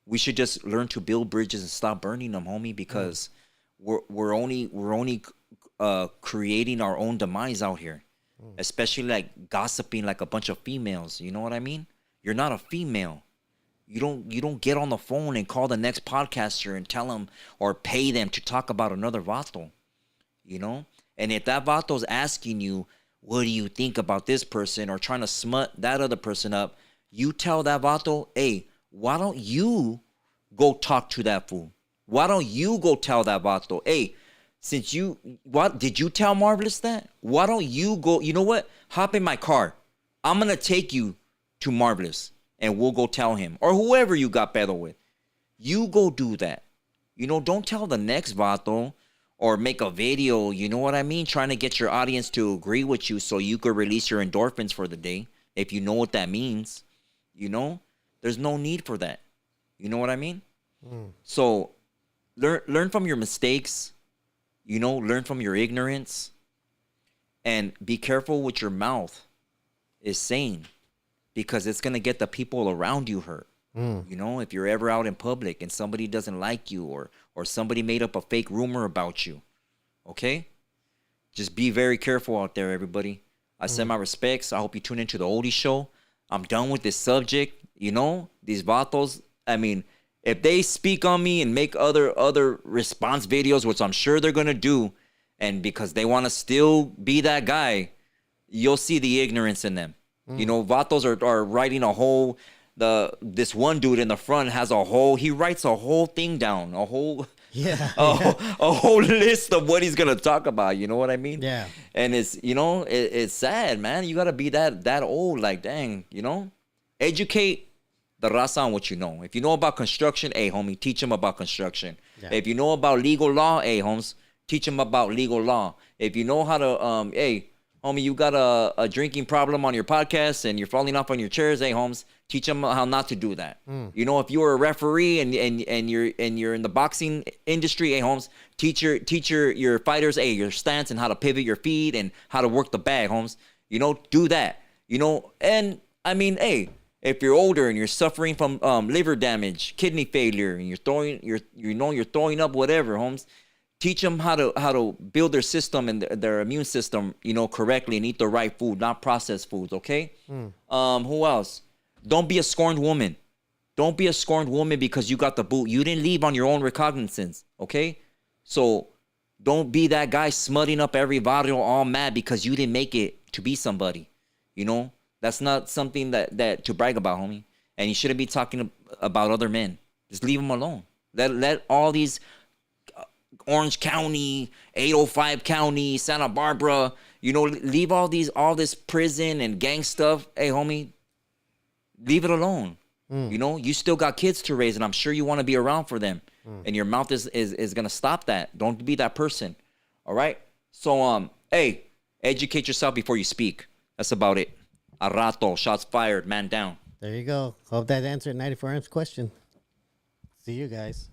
we should just learn to build bridges and stop burning them, homie, because we're only creating our own demise out here. Especially like gossiping like a bunch of females. You know what I mean? You're not a female. You don't get on the phone and call the next podcaster and tell them or pay them to talk about another vato. You know? And if that vato's asking you, what do you think about this person, or trying to smut that other person up, you tell that vato, hey, why don't you go talk to that fool? Why don't you go tell that vato, hey, since what did you tell Marvelous that? Why don't you go, you know what? Hop in my car. I'm going to take you to Marvelous and we'll go tell him, or whoever you got pedo with. You go do that. You know, don't tell the next vato or make a video, you know what I mean? Trying to get your audience to agree with you so you could release your endorphins for the day. If you know what that means, you know, there's no need for that. You know what I mean? So learn from your mistakes. You know, learn from your ignorance, and be careful what your mouth is saying, because it's going to get the people around you hurt. You know, if you're ever out in public and somebody doesn't like you, or somebody made up a fake rumor about you, okay? Just be very careful out there, everybody. I send my respects. I hope you tune into the Oldie Show. I'm done with this subject. You know, these vatos, I mean, if they speak on me and make other response videos, which I'm sure they're going to do, and because they want to still be that guy, you'll see the ignorance in them. You know, vatos are writing a whole, this one dude in the front has he writes a whole thing down, a whole Yeah. a whole list of what he's gonna talk about. You know what I mean? Yeah. And it's it's sad, man. You gotta be that old. Like, dang, educate the raza on what you know. If you know about construction, hey, homie, teach them about construction. Yeah. If you know about legal law, hey, homes, teach them about legal law. If you know how to, hey, homie, you got a drinking problem on your podcast and you're falling off on your chairs, hey, Holmes, teach them how not to do that. If you're a referee and you're in the boxing industry, hey, Holmes, teach your fighters, hey, your stance and how to pivot your feet and how to work the bag, Holmes. Do that. And I mean, hey, if you're older and you're suffering from liver damage, kidney failure, and you're throwing up, whatever, Holmes, teach them how to build their system and their immune system, correctly and eat the right food, not processed foods. Okay. Who else? Don't be a scorned woman. Don't be a scorned woman because you got the boot. You didn't leave on your own recognizance. Okay. So don't be that guy smutting up every barrio all mad because you didn't make it to be somebody. That's not something that to brag about, homie. And you shouldn't be talking about other men. Just leave them alone. Let all these Orange County, 805 County, Santa Barbara, leave all this prison and gang stuff. Hey, homie, leave it alone. You still got kids to raise, and I'm sure you want to be around for them. And your mouth is gonna stop that. Don't be that person. All right. So hey, educate yourself before you speak. That's about it. A rato, shots fired, man down. There you go. Hope that answered 94M's question. See you guys.